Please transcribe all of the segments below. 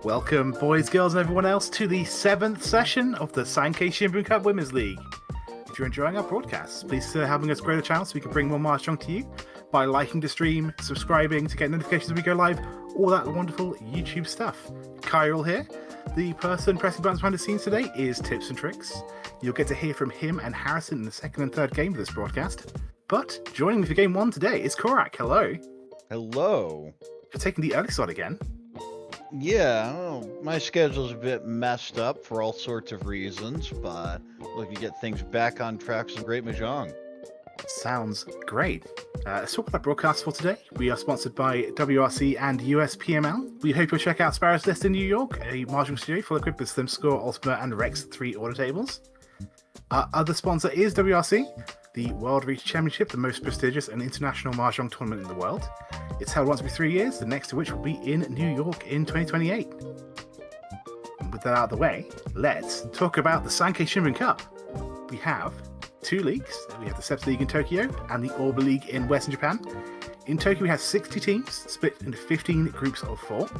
Welcome, boys, girls, and everyone else, to the 7th session of the Sankei Shimbun Cup Women's League. If you're enjoying our broadcasts, please consider helping us grow the channel so we can bring more Mahjong to you by liking the stream, subscribing to get notifications when we go live, all that wonderful YouTube stuff. Chiral here. The person pressing buttons behind the scenes today is Tipzntrix. You'll get to hear from him and Harrison in the second and third game of this broadcast. But joining me for game 1 today is Corak. Hello. Hello. You're taking the early slot again. Yeah, I don't know, my schedule's a bit messed up for all sorts of reasons, but looking to get things back on track. Some great Mahjong. Sounds great. Let's talk about our broadcast for today. We are sponsored by WRC and JPML. We hope you'll check out Sparrow's Nest in New York, a Mahjong studio full equipped with Slim Score, Ultimate, and Rex 3 order tables. Our other sponsor is WRC, the World Reach Championship, the most prestigious and international Mahjong tournament in the world. It's held once every 3 years, the next of which will be in New York in 2028. And with that out of the way, let's talk about the Sankei Shimbun Cup. We have 2 leagues. We have the Seps League in Tokyo and the Orb League in Western Japan. In Tokyo, we have 60 teams, split into 15 groups of 4.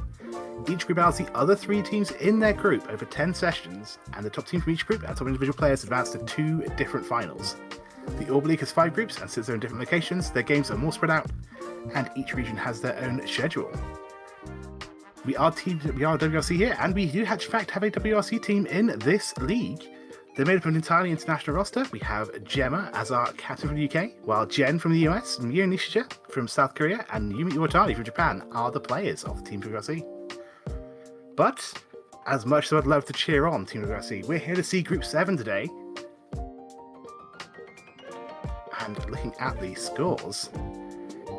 Each group battles the other 3 teams in their group over 10 sessions, and the top team from each group and top individual players advance to 2 different finals. The Orb League has 5 groups and sits there in different locations. Their games are more spread out, and each region has their own schedule. We are WRC here, and we do in fact have a WRC team in this league. They're made up of an entirely international roster. We have Gemma as our captain from the UK, while Jen from the US, Miyu Nishija from South Korea, and Yumi Iwatani from Japan are the players of Team WRC. But, as much as I'd love to cheer on Team WRC, we're here to see Group 7 today. And looking at the scores,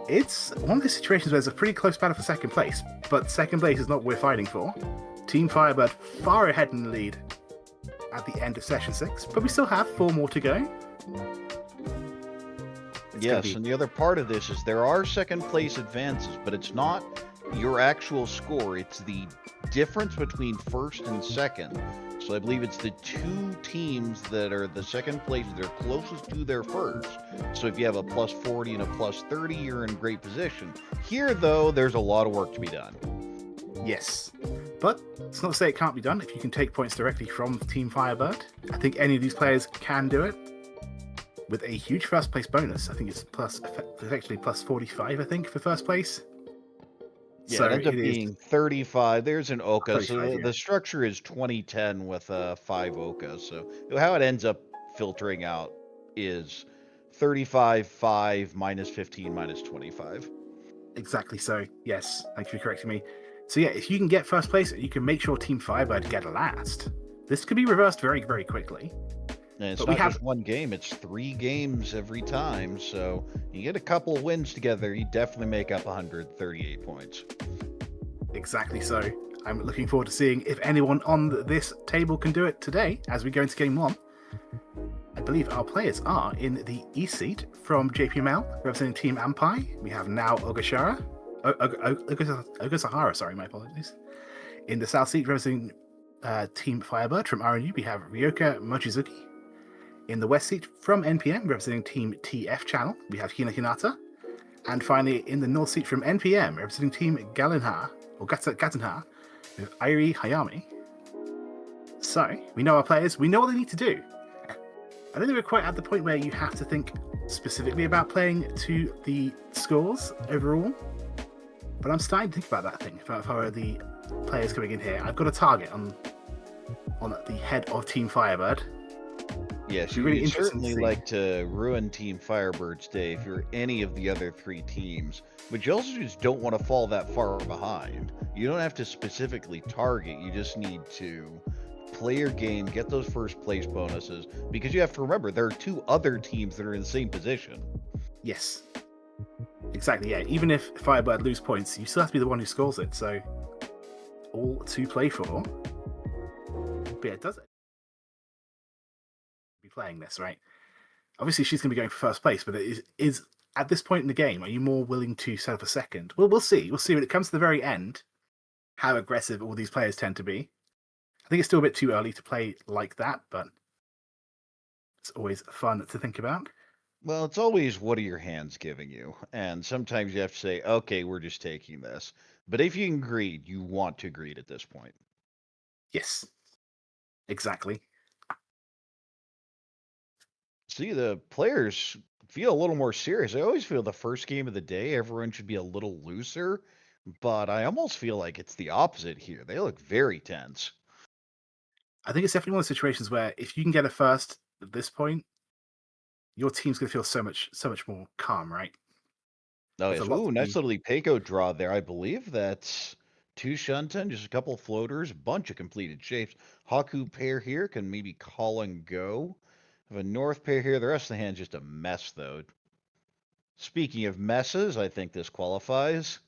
it's one of those situations where there's a pretty close battle for second place, but second place is not what we're fighting for. Team FIREBIRD far ahead in the lead at the end of session 6, but we still have 4 more to go. Yes, and the other part of this is there are second place advances, but it's not your actual score, it's the difference between first and second. So I believe it's the 2 teams that are the second place that are closest to their first. So if you have a plus 40 and a plus 30, you're in great position. Here, though, there's a lot of work to be done. Yes, but it's not to say it can't be done if you can take points directly from Team FIREBIRD. I think any of these players can do it with a huge first place bonus. I think it's effectively plus 45, I think, for first place. Yeah, so it ends up being 35. There's an Oka, so yeah. the structure is 20-10 with 5 Oka. So how it ends up filtering out is 35, 5, minus 15, minus 25. Exactly so. Yes, thank you for correcting me. So yeah, if you can get first place, you can make sure Team FIREBIRD get last. This could be reversed very, very quickly. And it's not just one game, it's 3 games every time, so you get a couple of wins together, you definitely make up 138 points. Exactly so. I'm looking forward to seeing if anyone on this table can do it today as we go into game 1. I believe our players are in the East seat from JPML, representing Team Ampai. We have now Ogasahara. Ogasahara, sorry, my apologies. In the South seat, representing Team FIREBIRD from RNU, we have Ryoka Mochizuki. In the West seat from NPM, representing Team TF Channel, we have Hina Hinata. And finally, in the North seat from NPM, representing Team Gatinha, we have Airi Hayami. So, we know our players, we know what they need to do. I don't think we're quite at the point where you have to think specifically about playing to the scores overall, but I'm starting to think about that thing. If I were the players coming in here, I've got a target on the head of Team FIREBIRD. Yes, you really certainly like to ruin Team FIREBIRD's day if you're any of the other 3 teams, but you also just don't want to fall that far behind. You don't have to specifically target, you just need to play your game, get those first place bonuses, because you have to remember there are 2 other teams that are in the same position. Yes, exactly. Yeah, even if FIREBIRD lose points, you still have to be the one who scores it. So all to play for. But yeah, does it? Be playing this, right? Obviously, she's going to be going for first place, but it is at this point in the game, are you more willing to set up a second? Well, we'll see. We'll see when it comes to the very end how aggressive all these players tend to be. I think it's still a bit too early to play like that, but it's always fun to think about. Well, it's always what are your hands giving you? And sometimes you have to say, okay, we're just taking this. But if you can greed, you want to greed at this point. Yes, exactly. See, the players feel a little more serious. I always feel the first game of the day, everyone should be a little looser. But I almost feel like it's the opposite here. They look very tense. I think it's definitely one of those situations where if you can get a first at this point, your team's going to feel so much more calm, right? Oh, There's a yes. lot Ooh, to nice be. little Ipeco draw there. I believe that's two Shunten, just a couple floaters, bunch of completed shapes. Haku pair here can maybe call and go. Have a North pair here. The rest of the hand's just a mess, though. Speaking of messes, I think this qualifies.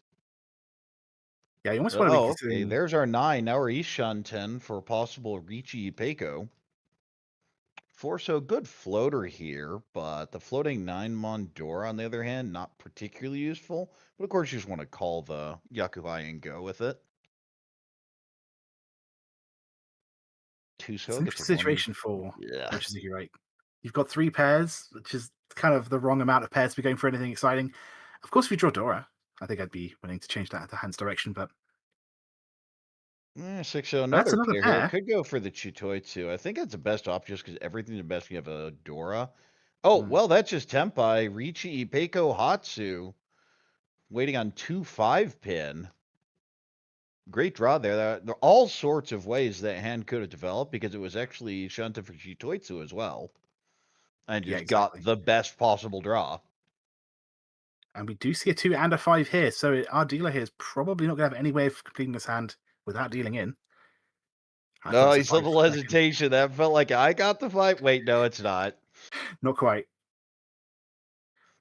Yeah, you almost want to be Okay. considering. There's our 9. Now we're East Shunten for a possible Riichi Ipeco. Four, so good floater here, but the floating 9 Mondora, on the other hand, not particularly useful. But of course, you just want to call the Yakuhai and go with it. It's Tuso an gets a interesting 1. situation for Yeah. Mochizuki, right? You've got 3 pairs, which is kind of the wrong amount of pairs to be going for anything exciting. Of course, if you draw Dora, I think I'd be willing to change that to hand's direction, but 6, so that's another another pair here. pair. Could go for the Chitoitsu. I think it's the best option just because everything's the best. You have a Dora. Oh, Hmm. well, that's just Tempai. Riichi Ipeco Hatsu. Waiting on 2-5 pin. Great draw there. There are all sorts of ways that hand could have developed because it was actually Shunta for Chitoitsu as well. And Yeah, just got exactly. the best possible draw. And we do see a 2 and a 5 here, so our dealer here is probably not going to have any way of completing this hand without dealing in. I thought it No, was a he's a 5 little for a second. hesitation. That felt like I got the fight. Wait, no, it's not. Not quite.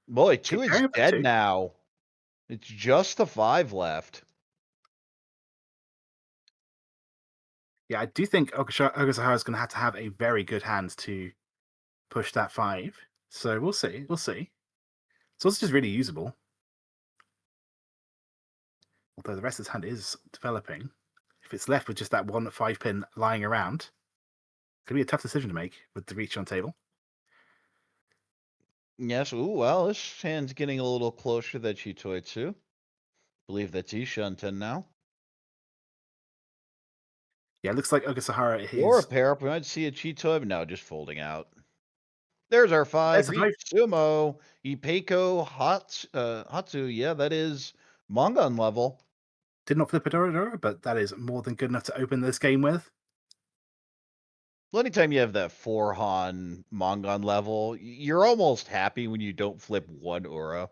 Boy, Okay, 2 is pairing up the dead 2. now. It's just the 5 left. Yeah, I do think Ogasahara is going to have a very good hand to push that 5. So we'll see. We'll see. So it's just really usable. Although the rest of this hand is developing. If it's left with just that 1 5 pin lying around, it's going to be a tough decision to make with the reach on table. Yes, ooh, well, this hand's getting a little closer to that Chitoitsu. Believe that's Ishunten now. Yeah, it looks like Ogasahara Or a is. pair up. We might see a Chitoi, but no, just folding out. There's our 5. There's a 5. Reach Sumo. Ipeco Hatsu. Yeah, that is Mongon level. Did not flip a Dorodoro, but that is more than good enough to open this game with. Well, anytime you have that 4 Han Mongon level, you're almost happy when you don't flip 1 Aura.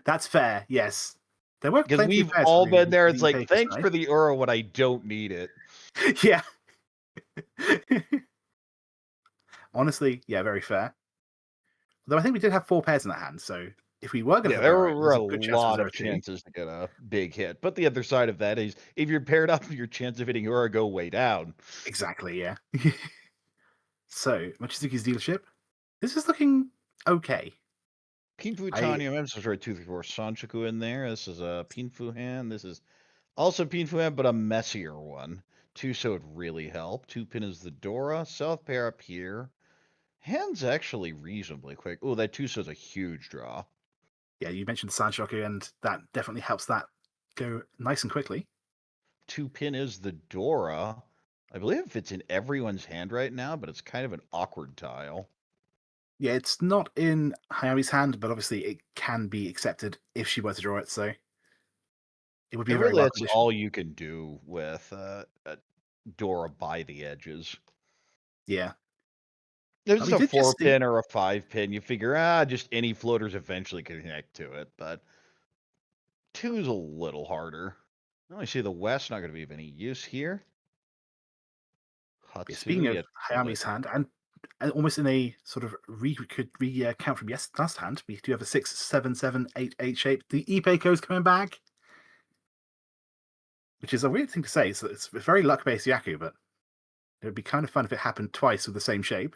That's fair, yes. There were Because plenty of we've pairs all been there. for It's the like, Ipeco thanks side. for the Aura when I don't need it. Yeah. Honestly, yeah, very fair. Though I think we did have 4 pairs in that hand, so if we were going to Yeah, flip there Doro, were there's a a good chance for lot Zero of 2. chances to get a big hit. But the other side of that is if you're paired up, your chance of hitting Aura go way down. Exactly, yeah. So, Mochizuki's dealership. This is looking okay. Pinfu I Tanya, this is right 2, 3, 4 Sanchoku in there. This is a Pinfu hand. This is also Pinfu hand, but a messier one. 2, so it really help. 2 pin is the Dora. South pair up here. Hand's actually reasonably quick. Oh, that 2 so is a huge draw. Yeah, you mentioned Sanshoku, and that definitely helps that go nice and quickly. 2 pin is the Dora. I believe it's in everyone's hand right now, but it's kind of an awkward tile. Yeah, it's not in Hayami's hand, but obviously it can be accepted if she were to draw it, so it would be And a very really, that's welcome addition. all you can do with a Dora by the edges. Yeah. If But it's we a did just 4 see. pin or a 5 pin, you figure, just any floaters eventually can connect to it. But 2 is a little harder. I see the West not going to be of any use here. Yeah, Hatsu, speaking of yet fold it. Hayami's hand, and almost in a sort of count from last hand, we do have a 6, 7, 7, 8, 8 shape. The Ipeco is coming back, which is a weird thing to say. So it's a very luck based Yaku, but it would be kind of fun if it happened twice with the same shape.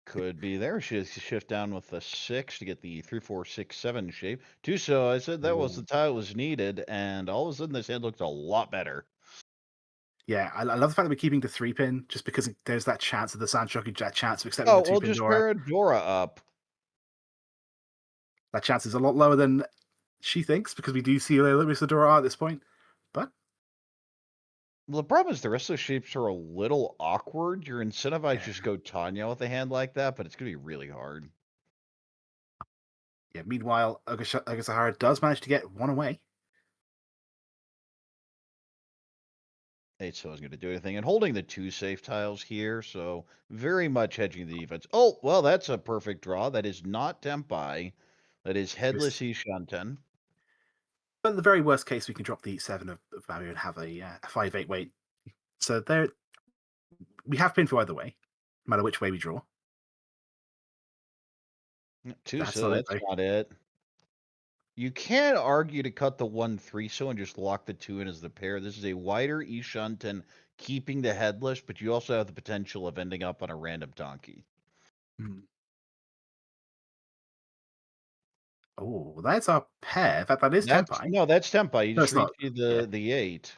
Could be there. She has to shift down with the 6 to get the 3, 4, 6, 7 shape. 2, so I said that was the Ooh. tile was needed, and all of a sudden this hand looked a lot better. Yeah, I love the fact that we're keeping the 3 pin just because there's that chance of the Sanchoku, that chance of accepting Oh, the 2 well, pin just Dora. pair a Dora up. That chance is a lot lower than she thinks because we do see a little bit of Dora at this point. But Well, the problem is the rest of the shapes are a little awkward. You're incentivized yeah, just go Tanya with a hand like that, but it's going to be really hard. meanwhile, Ogasahara does manage to get one away. So I was going to do anything. And holding the 2 safe tiles here, so very much hedging the defense. Oh, well, that's a perfect draw. That is not Tempai. That is Headless Ishanten. But in the very worst case, we can drop the 7 of value and have a 5/8 weight. So there, we have pinfall either way, no matter which way we draw. 2 That's so not it, that's though. not it. You can argue to cut the 1-3 so and just lock the 2 in as the pair. This is a wider Ishanten keeping the headless, but you also have the potential of ending up on a random donkey. Hmm. Oh, that's our pair. In fact, that is Tempai. No, that's Tempai. You No, just it's not. reach Yeah. the 8.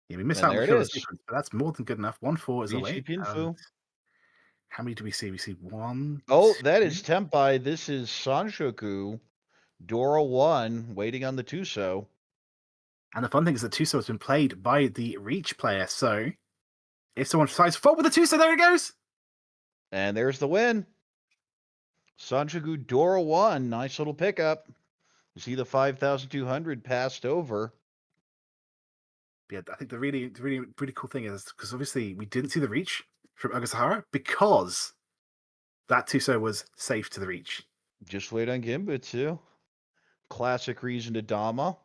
Yeah, we miss And out on there the it killer's is. sequence, but that's more than good enough. 1/4 is Riichi away. And Pinfu. how many do we see? We see 1, Oh, that 2. is Tempai. This is Sanshoku. Dora 1 waiting on the Tuso. And the fun thing is that Tuso has been played by the Reach player. So if someone decides to fold with the Tuso, there it goes. And there's the win. Sanshoku Dora 1. Nice little pickup. You see the 5,200 passed over. Yeah, I think the really cool thing is because obviously we didn't see the Reach from Ogasahara because that Tuso was safe to the Reach. Just wait on Gimbutsu. Classic reason to Dama.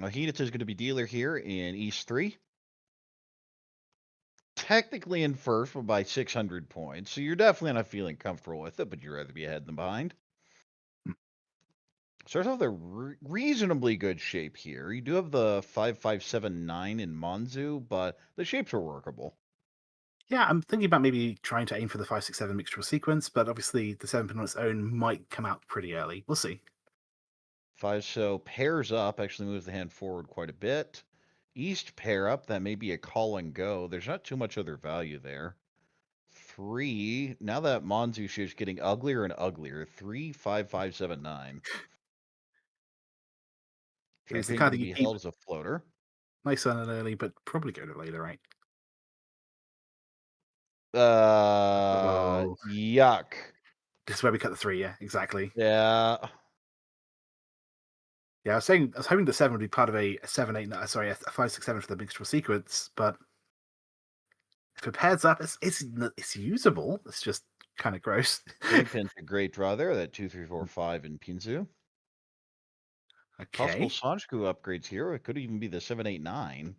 Now, Hinata is going to be dealer here in East 3. Technically in first, but by 600 points. So you're definitely not feeling comfortable with it, but you'd rather be ahead than behind. Starts off with a reasonably good shape here. You do have the 5579 in Manzu, but the shapes are workable. Yeah, I'm thinking about maybe trying to aim for the 5/6/7 mixtural sequence, but obviously the 7 pin on its own might come out pretty early. We'll see. 5 so pairs up, actually moves the hand forward quite a bit. East pair up, that may be a call and go. There's not too much other value there. 3, now that Manzu shape's getting uglier and uglier. 35579. Okay, 3 so the pin card going that to you be keep held as a floater. nice on it early, but probably go to later, right? Oh, Yuck. this is where we cut the 3. Yeah, exactly. Yeah. Yeah, I was hoping the 7 would be part of a 7/8. Sorry, a 5/6/7 for the mixtural sequence, but if it pairs up, it's usable. It's just kind of gross. 3 pin's a great draw there. That 2, 3, 4, 5 in Pinzu. Possible Okay. Sanshku upgrades here. It could even be the 789.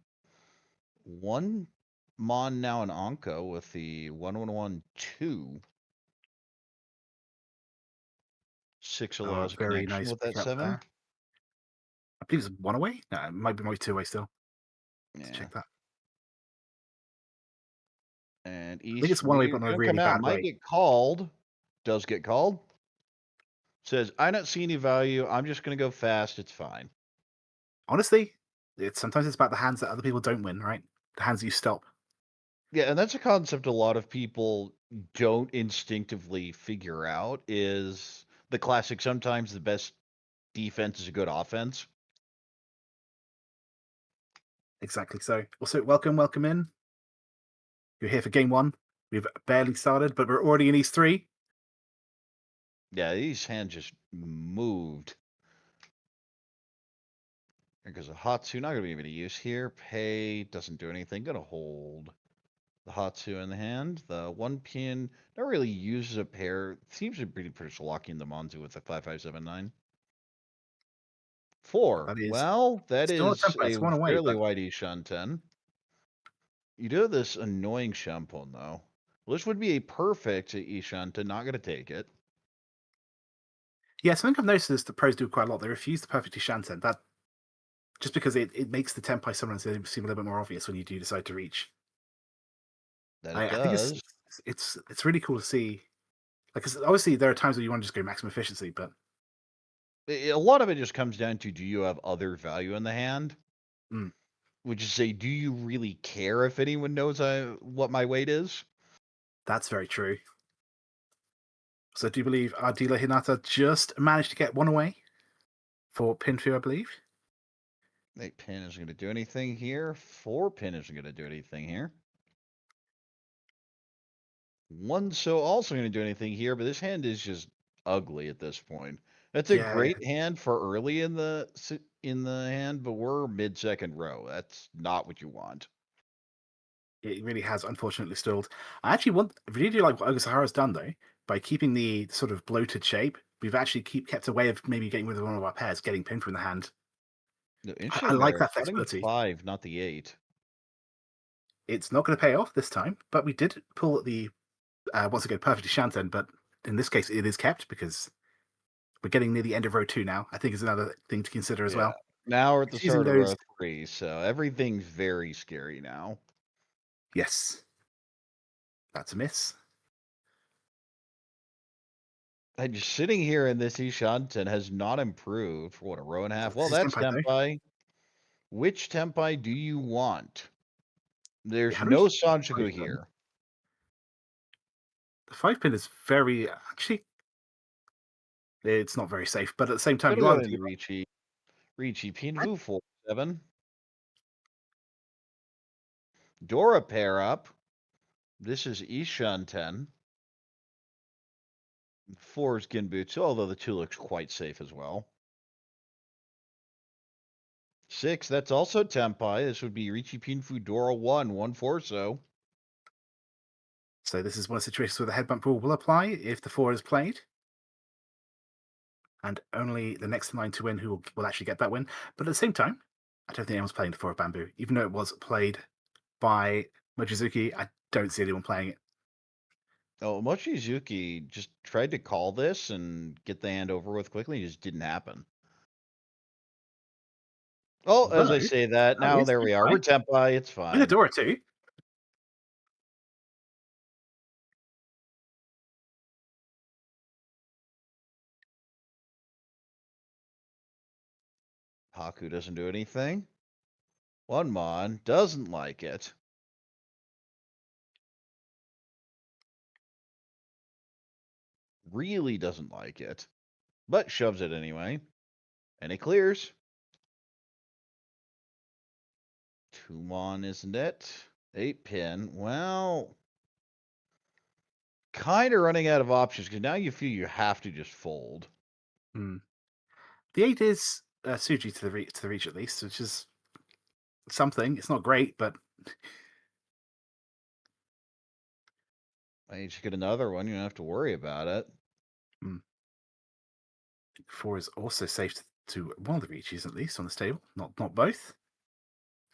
1 Mon now in Anko with the 1112. 6 Oh, allows a very connection nice with that pickup 7. there. I believe it's 1 away. No, it might be 2 away still. Let's Yeah. check that. And I think East it's 1 away, 3 but is not a going to really come out. bad Might way. get called. Does get called. Says, I don't see any value. I'm just going to go fast. It's fine. Honestly, sometimes it's about the hands that other people don't win, right? The hands that you stop. Yeah, and that's a concept a lot of people don't instinctively figure out is the classic sometimes the best defense is a good offense. Exactly. So, also, welcome in. You're here for game 1. We've barely started, but we're already in East 3. Yeah, these hands just moved. There goes a Hatsu, not going to be of any use here. Pay doesn't do anything. Going to hold the Hatsu in the hand. The 1 pin, not really uses a pair. Seems to be pretty much locking the Manzu with the 5579. 4. That is Well, that still a is template. a It's 1 away, fairly but wide Ishan 10. You do have this annoying Shampoo, though. Well, this would be a perfect Ishan to not going to take it. yeah, something I've noticed is the pros do quite a lot. They refuse the perfect Shanten. That just because it makes the tempai sometimes seem a little bit more obvious when you do decide to reach. That it I think does. it's really cool to see. Like, 'cause obviously there are times where you want to just go maximum efficiency, but A lot of it just comes down to do you have other value in the hand? Mm. Would you say, do you really care if anyone knows what my weight is? That's very true. So do you believe our dealer Hinata just managed to get one away for pin 2, I believe? 8 pin isn't going to do anything here. 4 pin isn't going to do anything here. 1 so also going to do anything here, but this hand is just ugly at this point. That's a Yeah, great hand for early in the hand, but we're mid-second row. That's not what you want. it really has unfortunately stalled. I actually really do like what Ogasahara's done though. By keeping the sort of bloated shape, we've actually kept a way of maybe getting rid of one of our pairs, getting pin from the hand. No, I interesting like there. that Cutting flexibility. 5, not the 8. It's not going to pay off this time, but we did pull the once again perfectly shanten, but in this case it is kept because we're getting near the end of row 2 now. I think is another thing to consider as Yeah. well. Now we're at the It's using start of those. row 3, so everything's very scary now. Yes, that's a miss. And just sitting here in this Ishanten has not improved for what, a row and a half? Well, This is that's Senpai though. Tempai. Which Tempai do you want? There's How do we no keep the 5 Sanjuku pin? here. The 5 pin is very actually. It's not very safe, but at the same time, Gonna you are go the into dealer. Riichi. Riichi And Pinfu 4-7. Dora pair up. This is Ishanten. 4 is Genbutsu, although the 2 looks quite safe as well. 6, that's also Tempai. This would be Riichi Pinfu Dora 1-4 so. so this is one of the situations where the head bump rule will apply if the 4 is played. And only the next in line to win who will actually get that win. But at the same time, I don't think anyone's playing the 4 of Bamboo. Even though it was played by Mochizuki, I don't see anyone playing it. Oh, Mochizuki just tried to call this and get the hand over with quickly. It just didn't happen. Oh, as Although, I say that, that now is there we are. Senpai We're Tempai. It's with a fine. Dora too. Haku doesn't do anything. One Mon doesn't like it. Really doesn't like it. But shoves it anyway. And it clears. 2 Mon, isn't it? 8 pin. Well, kind of running out of options because now you feel you have to just fold. Hmm. The 8 is Suji to the reach at least, which is something. It's not great, but I just get another one. You don't have to worry about it. 4 is also safe to one of the reaches at least on this table, not both.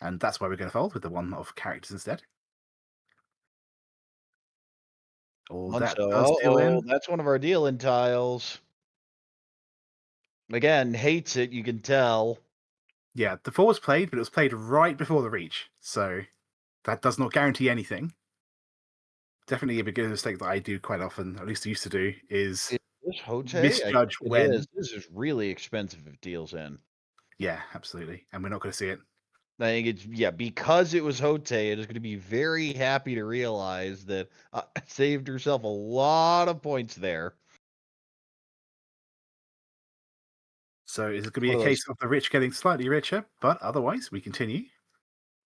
And that's why we're going to fold with the 1 of characters instead. All that does deal in. That's one of our deal-in tiles. Again, hates it, you can tell. Yeah, the 4 was played, but it was played right before the reach, so that does not guarantee anything. Definitely a beginner mistake that I do quite often, at least I used to do, is Is this Hote? I think misjudge it when. is. This is really expensive if deals in. Yeah, absolutely, and we're not going to see it. I think it's, yeah, because it was Hote, it is going to be very happy to realize that saved herself a lot of points there. So is it going to be One a of those. case of the rich getting slightly richer, but otherwise we continue?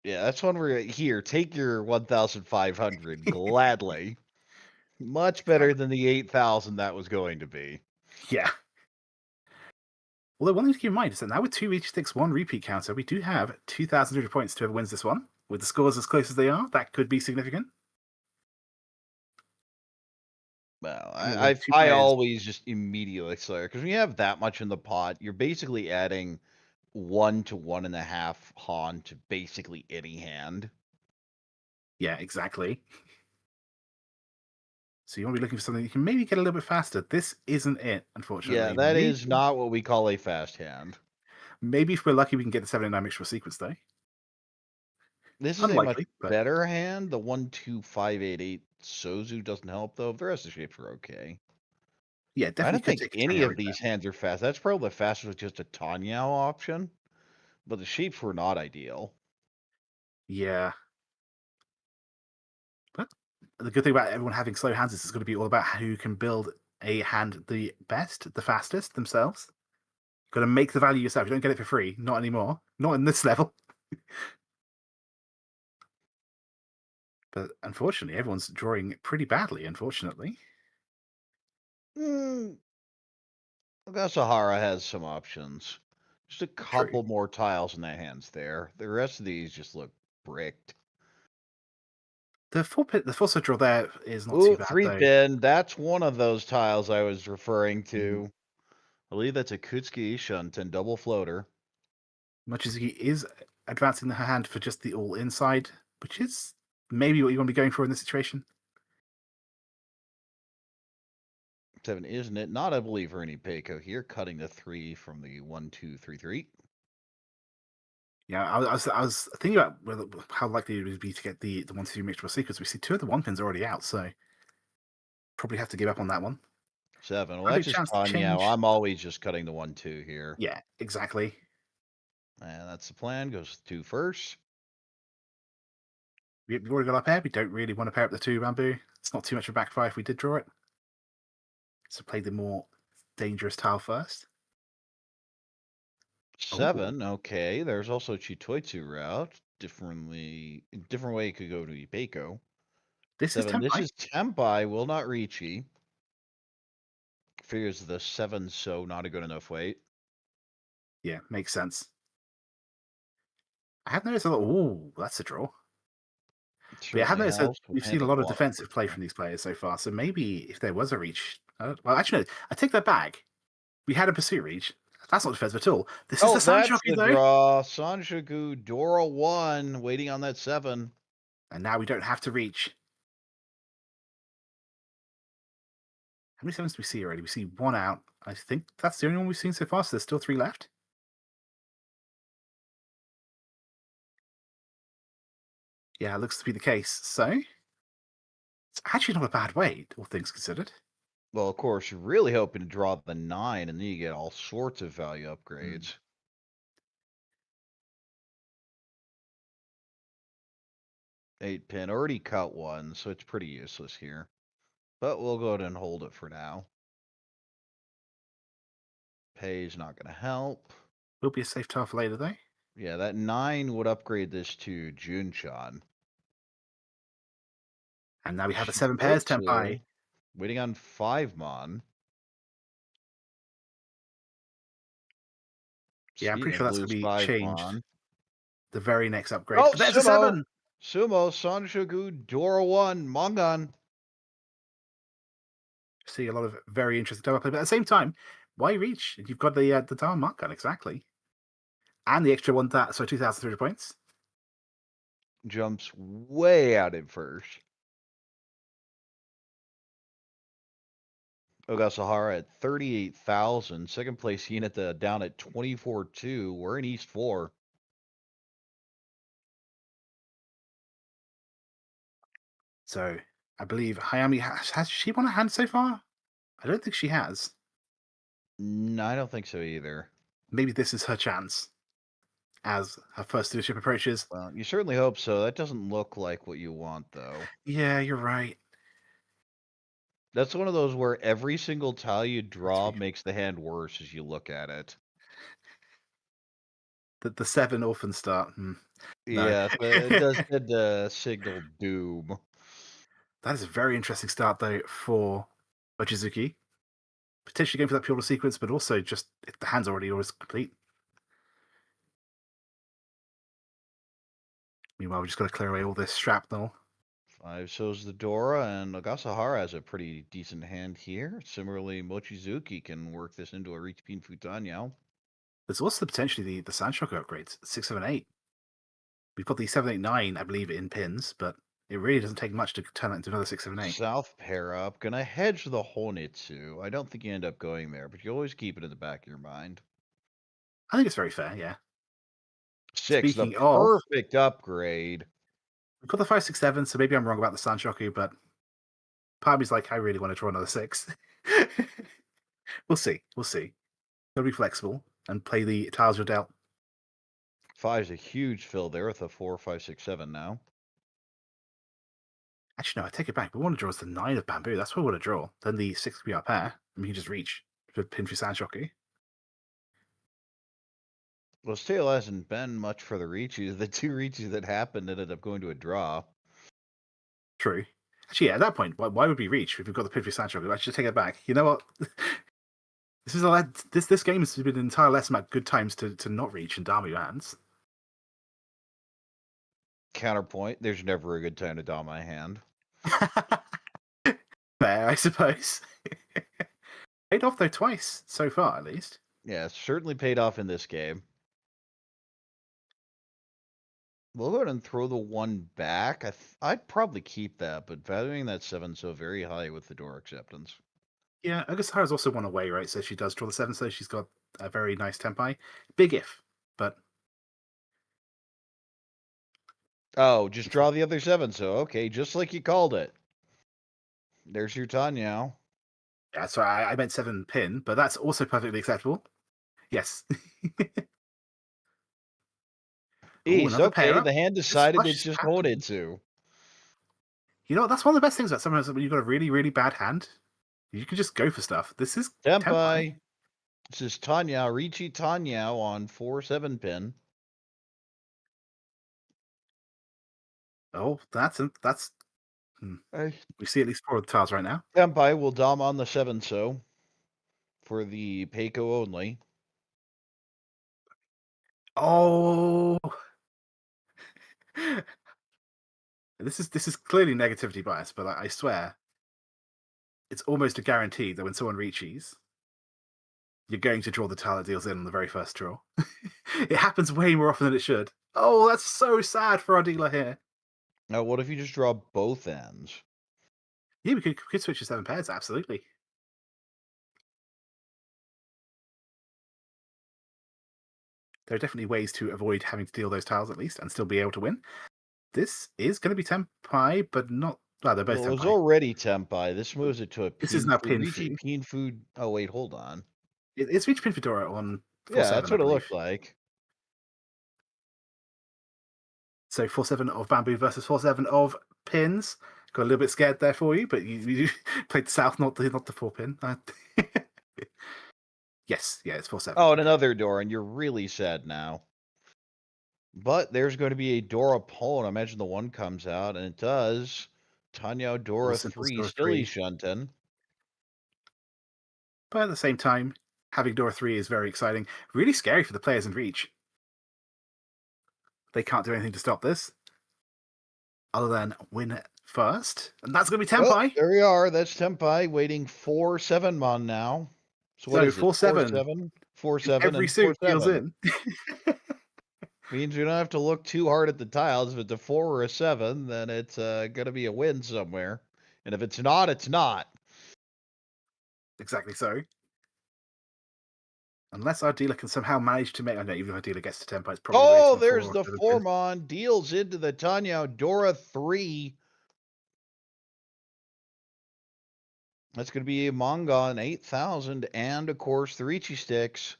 Yeah, that's one where here, take your 1,500 gladly. Much better than the 8,000 that was going to be. Yeah. Although one thing to keep in mind is that now with 2 each sticks 1 repeat counter, we do have 2,200 points to whoever wins this one. With the scores as close as they are, that could be significant. Well, And with 2 I players, always just immediately accelerate because when you have that much in the pot, you're basically adding 1 to 1.5 Han to basically any hand. yeah, exactly. So you want to be looking for something you can maybe get a little bit faster. This isn't it, Yeah, unfortunately. that is not what we call a fast hand. Maybe if we're lucky, we can get the 7 and 9 mixture sequence though. This is a much Unlikely, but better hand. The 1-2-5-8-8 Sozu doesn't help though. The rest of the shapes are okay. yeah, I definitely don't could think take a any Hayami of there. these hands are fast. That's probably the fastest with just a Tanyao option. But the shapes were not ideal. Yeah. But the good thing about everyone having slow hands is it's going to be all about who can build a hand the best, the fastest themselves. You've got to make the value yourself. You don't get it for free. Not anymore. Not in this level. But unfortunately, everyone's drawing pretty badly, unfortunately. Mm, Ogasahara has some options. Just a True. couple more tiles in their hands there. The rest of these just look bricked. The full set draw there is not too Ooh, bad, three though. pin. That's one of those tiles I was referring Mm. to. I believe that's a Kutsuki Shunt and double floater. Mochizuki is advancing her hand for just the all inside, which is maybe what you want to be going for in this situation. 7, isn't it? Not, I believe, for any Peiko here. Cutting the 3 from the 1, 2, 3, 3. Yeah, I was thinking about how likely it would be to get the 1-2 mixed sequence. We see two of the one pins already out, so probably have to give up on that one. 7. Well, that's Perfect just chance to telling me how change. I'm always just cutting the 1, 2 here. Yeah, exactly. And that's the plan. Goes 2 first. We've already got our pair. We don't really want to pair up the two bamboo. It's not too much of a backfire if we did draw it. So play the more dangerous tile first. Oh, 7. Okay. There's also Chitoitsu route. Different way it could go to Ipeiko. this is 7. This Tempai. is Tempai. Will not Riichi. Figures the 7 so not a good enough weight. Yeah, makes sense. I have noticed a lot. Oh, that's a draw. It But yeah, I have certainly noticed that helps with we've seen a handling lot a of lot of defensive play personal. from these players so far. So maybe if there was a reach, well, actually, no, I take that back. We had a pursuit reach. That's not defensive at all. This is the Oh, that's Sanshoku the though, draw. Sanshoku, Dora 1, waiting on that 7. and now we don't have to reach. How many sevens do we see already? We see one out. I think that's the only one we've seen so far. So there's still three left. Yeah, it looks to be the case. So it's actually not a bad way, all things considered. Well, of course, you're really hoping to draw the 9, and then you get all sorts of value Hmm. upgrades. 8 pin, already cut one, so it's pretty useless here. But we'll go ahead and hold it for now. Pay's not going to help. Will be a safe tile for later though. Yeah, that 9 would upgrade this to Junchan. And now we have a seven pairs Tempai. Waiting on 5 Mon. Yeah, I'm Speaking pretty of sure that's going blues, to be 5 changed. Mon. The very next upgrade. Oh, But there's a seven. Sumo, Sanshoku, Dora 1, Mongan. See a lot of very interesting tile play. But at the same time, why reach? You've got the Dharma Mark gun, exactly. And the extra 2,300 points. Jumps way out in first. Ogasahara at 38,000. Second place, Hinata down at 24-2. We're in East 4. So I believe Hayami has she won a hand so far? I don't think she has. No, I don't think so either. Maybe this is her chance as her first leadership approaches. Well, you certainly hope so. That doesn't look like what you want, though. Yeah, you're right. That's one of those where every single tile you Let's draw be makes the hand worse as you look at it. the seven orphan start. No, Yeah, it does tend to signal doom. that is a very interesting start though for Mochizuki. Potentially going for that pure sequence, but also just if the hand's already always complete. Meanwhile, we just got to clear away all this shrapnel. 5 shows the Dora, and Ogasahara has a pretty decent hand here. Similarly, Mochizuki can work this into a Riichi Futanyao. There's also potentially the Sandshock upgrades 6, 7, 8. We've got the 7, 8, 9, I believe, in pins, but it really doesn't take much to turn that into another 6, 7, 8. South pair up. Gonna hedge the Honitsu. I don't think you end up going there, but you always keep it in the back of your mind. I think it's very fair, yeah. 6, the Speaking of, perfect upgrade. we've got the 5, 6, 7, so maybe I'm wrong about the Sandshoku, but part of me's like, I really want to draw another 6. We'll see. We'll see. Gotta be flexible and play the tiles you're dealt. Five's a huge fill there with a 4, 5, 6, 7 now. Actually, no, I take it back. We want to draw is the 9 of bamboo. That's what we want to draw. Then the 6 will be our pair, and we can just reach for pin for Sanshoku. Well, still hasn't been much for the Riichi. The two Riichis that happened ended up going to a draw. True. Actually, yeah, at that point, why would we reach if we've got the pin for Sanshoku? I should take it back. You know what? This game has been an entire lesson about good times to not reach and Dama your hands. Counterpoint, there's never a good time to draw my hand. Fair, I suppose. Paid off though twice so far, at least. Yeah, it's certainly paid off in this game. We'll go ahead and throw the 1 back. I'd probably keep that, but valuing that 7 so very high with the door acceptance. Yeah, Ogasahara's also one away, right? So she does draw the 7, so she's got a very nice tempai. Big if, but Oh, just draw the other 7, so okay, just like you called it. There's your Tanyao. yeah, so I meant 7 pin, but that's also perfectly acceptable. Yes. Ease, another okay, pair up. the hand decided flush it's just happened. wanted to. You know, that's one of the best things about sometimes when you've got a really, really bad hand. You can just go for stuff. This is Tempai. This is Tanyao, Riichi Tanyao on 4, 7 pin. Oh, that's we see at least 4 of the tiles right now. Ampai will dom on the 7 so for the Peiko only. Oh, this is clearly negativity bias, but I swear, it's almost a guarantee that when someone reaches, you're going to draw the tile that deals in on the very first draw. It happens way more often than it should. Oh, that's so sad for our dealer here. Now, what if you just draw both ends? Yeah, we could switch to 7 pairs, absolutely. There are definitely ways to avoid having to deal those tiles at least and still be able to win. This is going to be Tempai, but not. Well, they're both Well, it was Tempai. already Tempai. This moves it to a This is now Pin Pinfu. Riichi Pinfu. Oh, wait, hold on. It's reached Pinfedora on 4-7, Yeah, that's what I it believe. looked like. So 4-7 of bamboo versus 4-7 of pins. Got a little bit scared there for you, but you played the south, not the 4-pin. Yes, yeah, it's 4-7. Oh, and another door, and you're really sad now. But there's going to be a Dora Pone. I imagine the 1 comes out, and it does. Tanyao Dora 3, Silly Shunton. But at the same time, having Dora 3 is very exciting. Really scary for the players in Reach. They can't do anything to stop this. Other than win first. And that's going to be Tempai. Oh, there we are. That's Tempai waiting 4-7 mon now. So what is 4-7. 4-7 Every and suit 4-7. deals in. Means you don't have to look too hard at the tiles. If it's a 4 or a 7, then it's going to be a win somewhere. And if it's not, it's not. Exactly so. Unless our dealer can somehow manage to make... I know, even if our dealer gets to Tempai, it's probably... Oh, there's the 4-mon. Deals into the Tanyao Dora 3. That's going to be a manga on 8,000. And, of course, the Riichi sticks.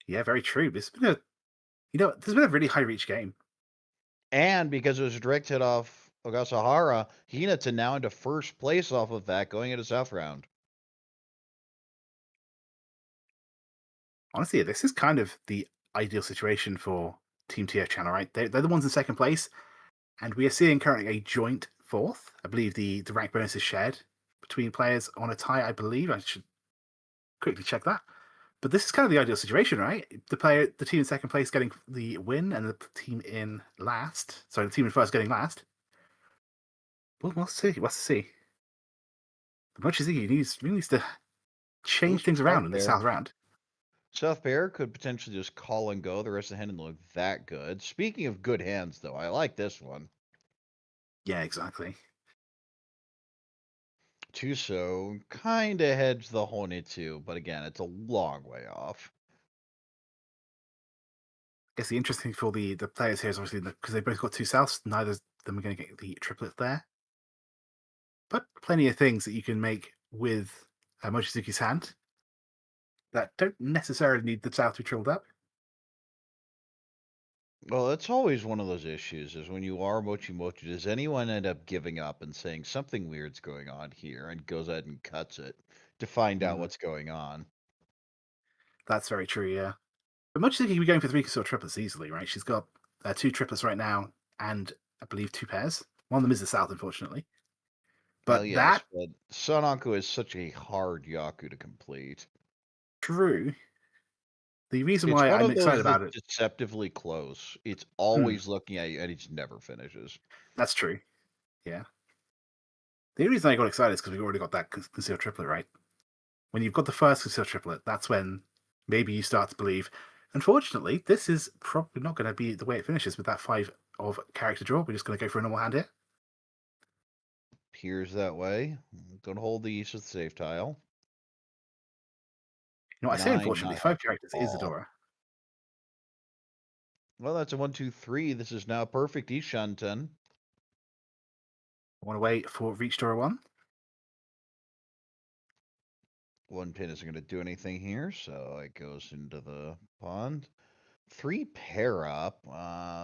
Yeah, very true. There's been a really high reach game. And because it was a direct hit off Ogasahara, Hinata now into first place off of that going into South round. Honestly, this is kind of the ideal situation for Team TF Channel, right? They're the ones in second place, and we are seeing currently a joint 4th. I believe the rank bonus is shared between players on a tie, I believe. I should quickly check that. But this is kind of the ideal situation, right? The team in second place getting the win, and the team in last. Sorry, the team in first getting last. Well, we'll see. We'll see. Mochizuki needs to change things around in the South round. South Bear could potentially just call and go. The rest of the hand didn't look that good. Speaking of good hands, though, I like this one. Yeah, exactly. Tuso kind of hedged the Honitsu, but again, it's a long way off. I guess the interesting thing for the players here is obviously because they both got 2 Souths, neither of them are going to get the triplet there. But plenty of things that you can make with Mochizuki's hand that don't necessarily need the South to be trilled up. Well, it's always one of those issues is when you are Mochi Mochi, does anyone end up giving up and saying something weird's going on here and goes ahead and cuts it to find out Mm, what's going on? that's very true, yeah. But Mochizuki can be going for 3 consort triplets easily, right? She's got 2 triplets right now, and I believe 2 pairs. One of them is the South, unfortunately. Well, But yes, that, but Sonanko is such a hard Yaku to complete. true. The reason It's why one I'm of excited those that's about it, deceptively close. It's hmm, always looking at you and it just never finishes. that's true. Yeah. The only reason I got excited is because we've already got that concealed triplet, right? When you've got the first concealed triplet, that's when maybe you start to believe. Unfortunately, this is probably not going to be the way it finishes with that 5 of character draw. We're just going to go for a normal hand here. Appears that way. Don't hold the east of the safe tile. You know, I say 9 unfortunately, not 5 helping characters at is all. Adora. Well, that's a 1, 2, 3. This is now perfect Ishanten. I want to wait for Reach Dora 1. One pin isn't going to do anything here, so it goes into the pond. 3 pair up.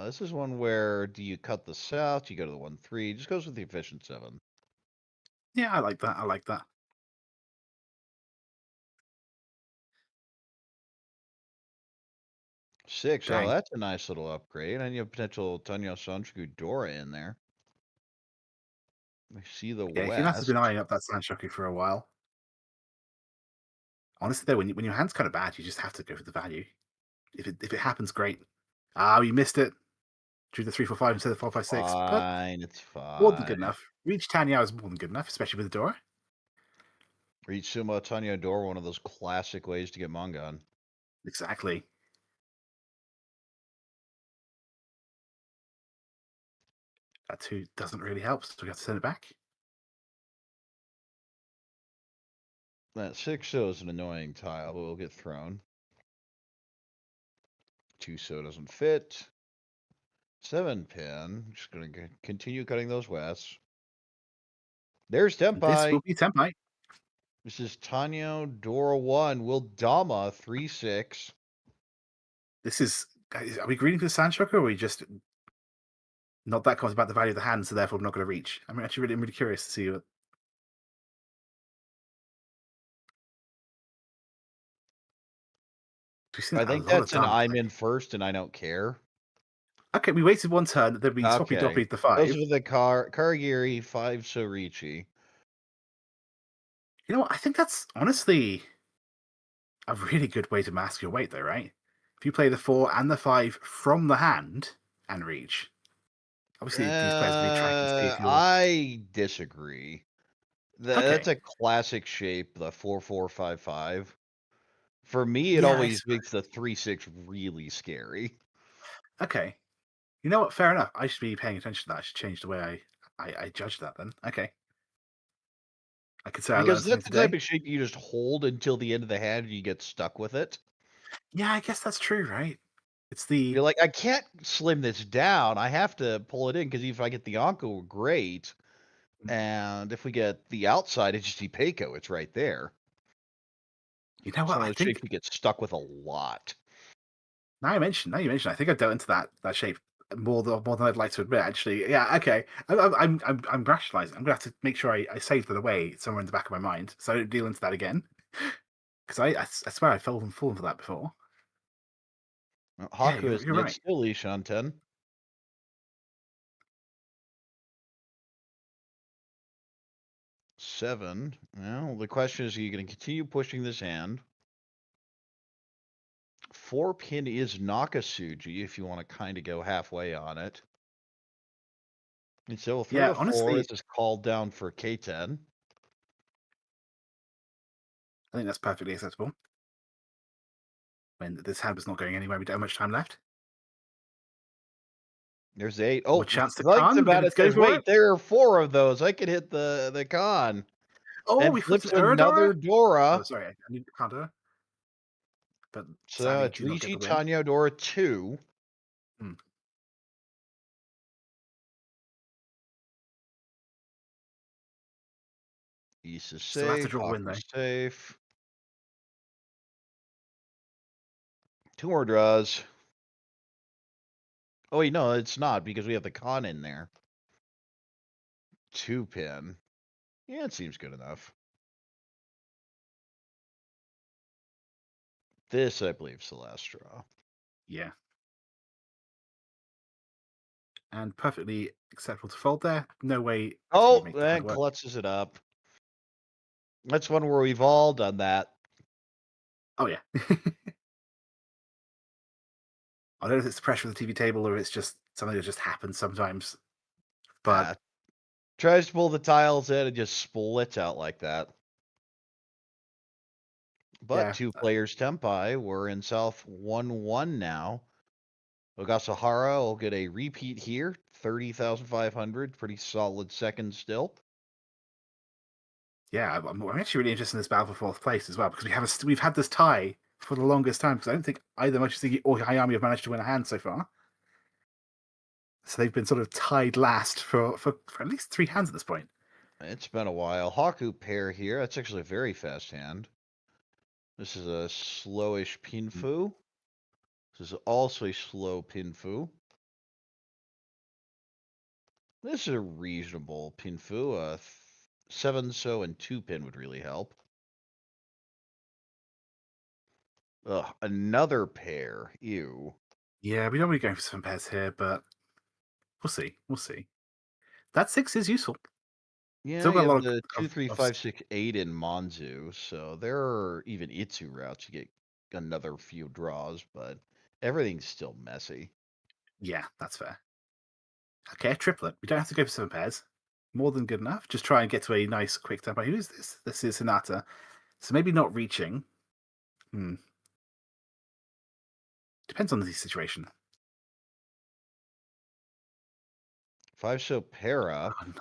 This is one where do you cut the south? Do you go to the 1, 3? Just goes with the efficient 7. Yeah, I like that. I like that. 6. Oh, Dang. that's a nice little upgrade. And you have potential Tanyo Sanchuku Dora in there. I see the Yeah, Hinata's been west. eyeing up that Sanchoku for a while. Honestly, though, when your hand's kind of bad, you just have to go for the value. If it happens, great. Ah, you missed it. Drew the 3 4 5 instead of 4 5 6, but Fine, it's more than good fine. enough. Reach Tanyao is more than good enough, especially with the door. Reach Sumo Tanyo Dora, one of those classic ways to get Mangan. Exactly. That 2 doesn't really help, so we have to send it back. That 6 shows an annoying tile, but will get thrown. 2 so doesn't fit. 7 pin. Just gonna continue cutting those wests. There's This Tempai. will be Senpai. This is Tanyo Dora 1. Will Dama 3-6. This is. Are we greeting for the Sanchoku, or are we just not that conscious about the value of the hand, so therefore we're not going to reach? I'm actually really curious to see what. We've seen I a think lot of that's an Dharma I'm play. in first and I don't care. Okay, we wasted 1 turn, then we swappy Okay. doppied the Those 5. are the Karagiri 5 so Riichi. You know what? I think that's honestly a really good way to mask your weight, though, right? If you play the 4 and the 5 from the hand and reach, obviously these players really track and see if you're. I disagree. That's Okay. a classic shape, the 4-4-5-5. For me, it Yeah, always makes the 3-6 really scary. okay. You know what? Fair enough. I should be paying attention to that. I should change the way I judge that then. Okay. I could say I Because learned that's something the type today. of shape you just hold until the end of the hand and you get stuck with it. Yeah, I guess that's true, right? It's the. You're like, I can't slim this down. I have to pull it in because if I get the Anko, great. And if we get the outside, it's just Ipeco. It's right there. You know It's what? one of I those shapes think you get stuck with a lot. now you mention, I think I dealt into that shape more than I'd like to admit. Actually, yeah, okay. I'm rationalizing. I'm gonna have to make sure I save that away somewhere in the back of my mind, so I don't deal into that again. Because I swear I fallen for that before. Yeah, Haku is you're net right. still Ishanten. 7. Well, the question is, are you going to continue pushing this hand? 4 pin is Nakasuji if you want to kind of go halfway on it. And so we'll throw Yeah, the 4. honestly, This is called down for K10. I think that's perfectly acceptable. When this hand was not going anywhere, we don't have much time left. There's 8. More Oh, chance to thinks con. We're about gonna it, go says, for wait, it. there are 4 of those. I could hit the con. Oh, And we flipped an flips Uradora. another Oh, Dora. sorry, I need to counter, but So sadly it's do not get Riichi the win. Tanya Dora 2. Hmm. East is Still have to safe. draw a win though. Haku's safe. 2 more draws. Oh, wait, no, it's not because we have the con in there. 2-pin. Yeah, it seems good enough. This, I believe, is the last straw. Yeah. And perfectly acceptable to fold there. No way. Oh, make and work. clutches it up. That's one where we've all done that. Oh, yeah. I don't know if it's the pressure of the TV table or it's just something that just happens sometimes. But Tries to pull the tiles in and just splits out like that. But yeah, 2 players Tempai. We're in South 1-1 now. Ogasahara will get a repeat here. 30,500. Pretty solid second still. yeah, I'm actually really interested in this battle for 4th place as well because we've had this tie for the longest time because I don't think either Mochizuki or Hayami have managed to win a hand so far. So they've been sort of tied last for at least 3 hands at this point. It's been a while. Haku pair here. That's actually a very fast hand. This is a slowish Pinfu. This is also a slow Pinfu. This is a reasonable Pinfu. 7-so and 2-pin would really help. Ugh, another pair. Ew. Yeah, we don't really go for some pairs here, but we'll see. We'll see. That 6 is useful. Yeah, Still you got a have lot the 2, of, 3, 5, 6, 8 in Manzu, so there are even Itsu routes. You get another few draws, but everything's still messy. yeah, that's fair. Okay, a triplet. We don't have to go for 7 pairs. More than good enough. Just try and get to a nice quick tempo. Who is this? This is Hinata. So maybe not reaching. Depends on the situation. 5-so para. Oh,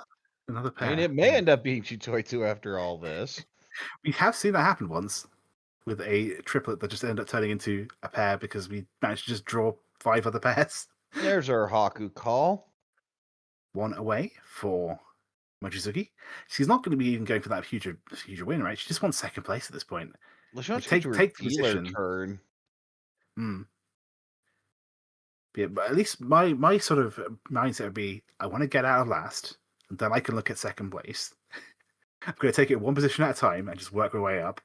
another I mean, pair. it may end up being Chitoitu after all this. We have seen that happen once with a triplet that just ended up turning into a pair because we managed to just draw 5 other pairs. There's our Haku call. 1 away for Mochizuki. She's not going to be even going for that huge win, right? She just wants 2nd place at this point. Well, she wants to get Take to her the dealer position. turn. Yeah, but at least my sort of mindset would be I want to get out of last, and then I can look at 2nd place. I'm going to take it 1 position at a time and just work my way up.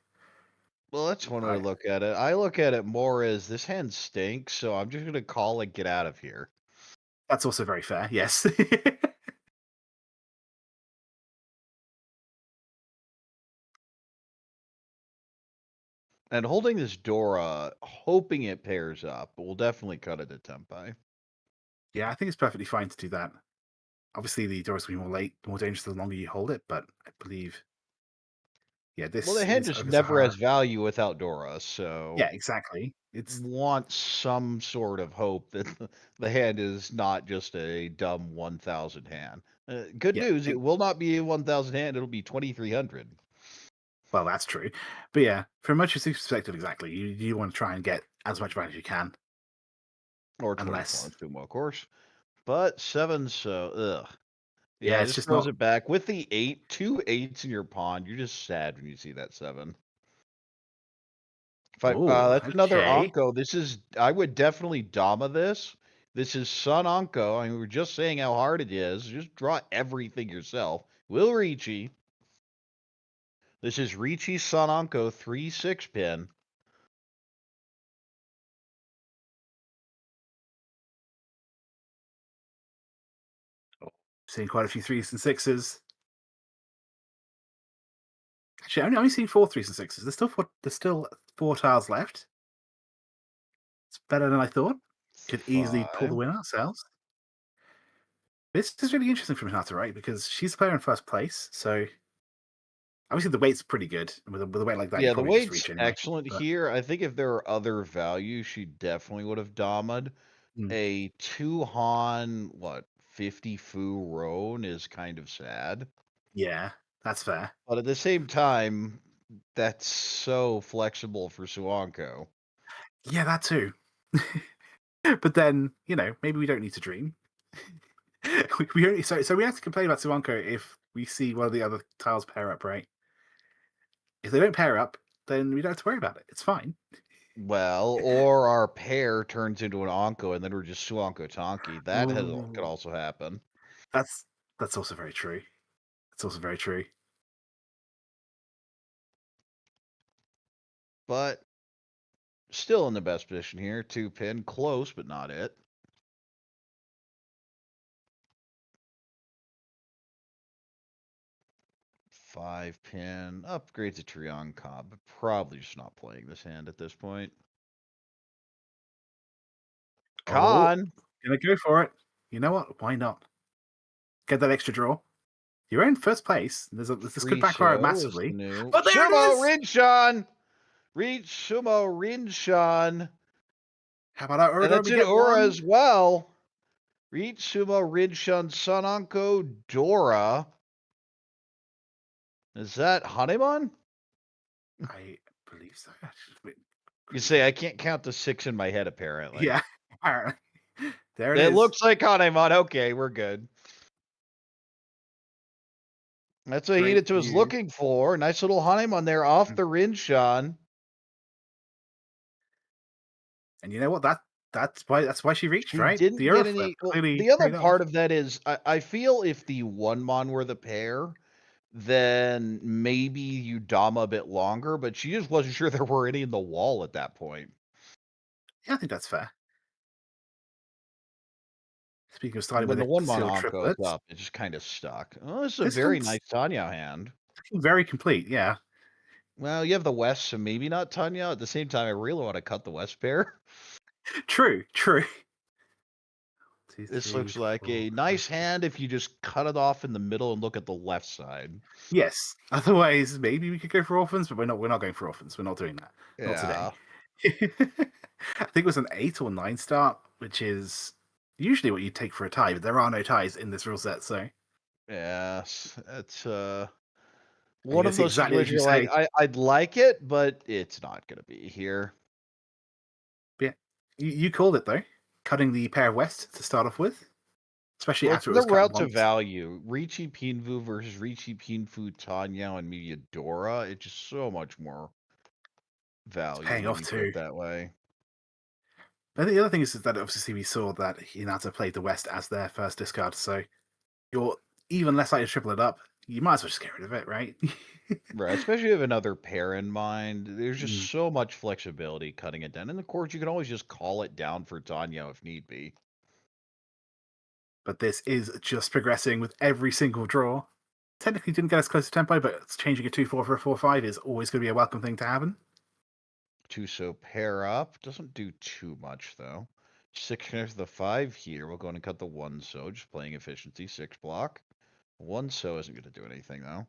Well, that's one way to look at it. I look at it more as this hand stinks, so I'm just going to call and get out of here. That's also very fair, yes. And holding this Dora, hoping it pairs up, but we'll definitely cut it at Tempai. Yeah, I think it's perfectly fine to do that. Obviously, the doors will be more dangerous the longer you hold it, but I believe, yeah, this Well, the hand is just never Ogasahara. has value without Dora, so Yeah, exactly. It's want some sort of hope that the hand is not just a dumb 1,000 hand. Good yeah. news, it will not be a 1,000 hand, it'll be 2,300. Well, that's true. But yeah, from a Mochizuki's perspective, exactly. You want to try and get as much value as you can, Or 24 unless on Sumo, of course. But 7, so, ugh. yeah, Yeah, it it's just just throws not. it back. With the 8, 2 8s in your pawn, you're just sad when you see that 7. Oh, That's another okay. Anko. I would definitely Dama this. This is Sun Anko. I mean, we were just saying how hard it is. Just draw everything yourself. Will Riichi. This is Riichi Sun Anko 3/6 pin. Seeing quite a few 3s and 6s. Actually, I've only seen 4 3s and 6s. There's still 4 tiles left. It's better than I thought. Could easily pull the 5. win ourselves. This is really interesting from Hinata, right? Because she's the player in 1st place, so obviously the weight's pretty good. With a weight like that, you Yeah, the probably just weight's reach anyway. excellent But here. I think if there were other values, she definitely would have Dama'd. mm, A 2 Han, 50 Fu Roan is kind of sad. yeah, that's fair. But at the same time, that's so flexible for Suanko. Yeah, that too. But then, maybe we don't need to dream. we only so we have to complain about Suanko if we see one of the other tiles pair up, right? If they don't pair up, then we don't have to worry about it. It's fine. Well, or our pair turns into an Onko and then we're just Suonko Tonki. That could Ooh, also happen. that's also very true. That's also very true. But still in the best position here. 2-pin, close, but not it. Five-pin, upgrades to Trion Cobb, but probably just not playing this hand at this point. Oh, Con! gonna go for it. You know what? Why not? Get that extra draw. You're in first place. This could Free backfire show is the massively. new. But there it Sumo is! Rinshan! Reach Sumo Rinshan! How about our And order? that's We an get Aura one. as well. Reach Sumo Rinshan Sananko Dora. Is that Hanemon? I believe so. You say I can't count to 6 in my head, apparently. Yeah, apparently. There it It is. looks like Hanemon. Okay, we're good. That's what Great Hinata was view. looking for. Nice little Hanemon there off the Rinshan. And you know what? That's why she reached, She right? didn't The get Earth flip any. Well, clearly the other paid off. part of that is I feel if the one mon were the pair, then maybe you dom a bit longer, but she just wasn't sure there were any in the wall at that point. Yeah, I think that's fair. Speaking of starting When with the a one mon sealed Anko is triplets, up, it just kind of stuck. Oh, this is a this very hand's nice Tanya hand. very complete. Yeah, Well, you have the West, so maybe not Tanya. At the same time, I really want to cut the West pair. true, true. Two, This three, looks like four, a five, nice six. hand if you just cut it off in the middle and look at the left side. Yes. Otherwise, maybe we could go for orphans, but we're not. We're not going for orphans. We're not doing that. Not today. Yeah. I think it was an 8 or 9 start, which is usually what you take for a tie, but there are no ties in this rule set, so Yes. It's and you're one gonna of see those exactly as situations you you're like, say. I'd like it, but it's not gonna be here. But yeah, you called it though. Cutting the pair west to start off with, especially Well, after for it the was cut route to once. value, Riichi Pinfu versus Riichi Pinfu Tanya and Miyadora, it's just so much more It's value paying when off you put it too. that way. I think the other thing is that obviously we saw that Hinata played the west as their first discard, so you're even less likely to triple it up. You might as well just get rid of it, right? Right, especially if you have another pair in mind. There's just Mm. so much flexibility cutting it down. And of course, you can always just call it down for Tanya if need be. But this is just progressing with every single draw. Technically didn't get us close to tempo, but changing a 2-4 for a 4-5 is always going to be a welcome thing to happen. So pair up. Doesn't do too much, though. 6 connects to the 5 here. We'll go in and cut the 1 so, just playing efficiency. 6 block. 1 so isn't going to do anything, though.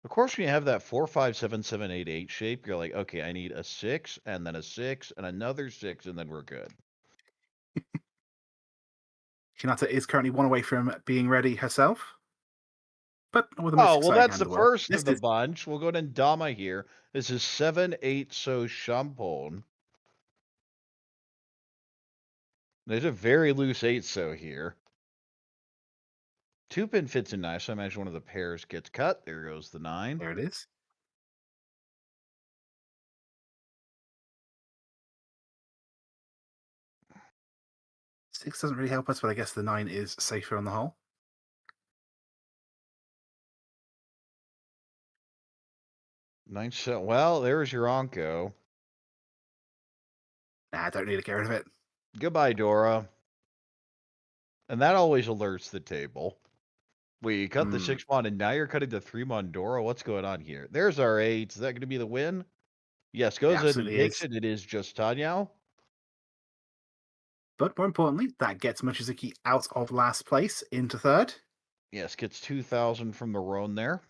Of course, when you have that 4, 5, 7, 7, 8, 8 shape, you're like, okay, I need a 6, and then a 6, and another 6, and then we're good. Hinata is currently one away from being ready herself, but with the most Oh, well, exciting that's hand the in the world. first This of the is bunch. We'll go to Dama here. This is 7, 8 so Shampon. There's a very loose 8 so here. 2-pin fits in nice. So I imagine one of the pairs gets cut. There goes the 9. there. It is. Six doesn't really help us, but I guess the 9 is safer on the whole. 9 so, well, there's your Onko. Nah, I don't need to get rid of it. Goodbye, Dora. And that always alerts the table. We cut the 6 mon, and now you're cutting the 3 mon Dora. What's going on here? There's our 8. Is that going to be the win? Yes, It goes ahead and absolutely takes is. it. It is just Tanyao. But more importantly, that gets Mochizuki out of last place into third. Yes, gets 2,000 from the Roan there.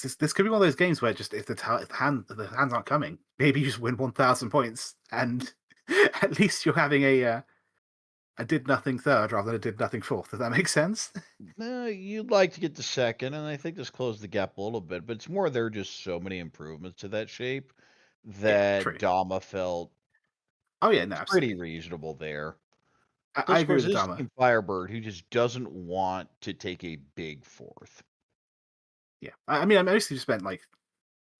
This could be one of those games where just if the hands aren't coming, maybe you just win 1,000 points, and at least you're having a did nothing third rather than a did nothing fourth. Does that make sense? You'd like to get the second, and I think this closed the gap a little bit, but it's more there are just so many improvements to that shape Yeah, that true. Dama felt Oh yeah, no, pretty absolutely. reasonable there. I Plus, of agree course, with the this is Dharma. Team Firebird, who just doesn't want to take a big fourth. Yeah, I mean, I mostly just meant like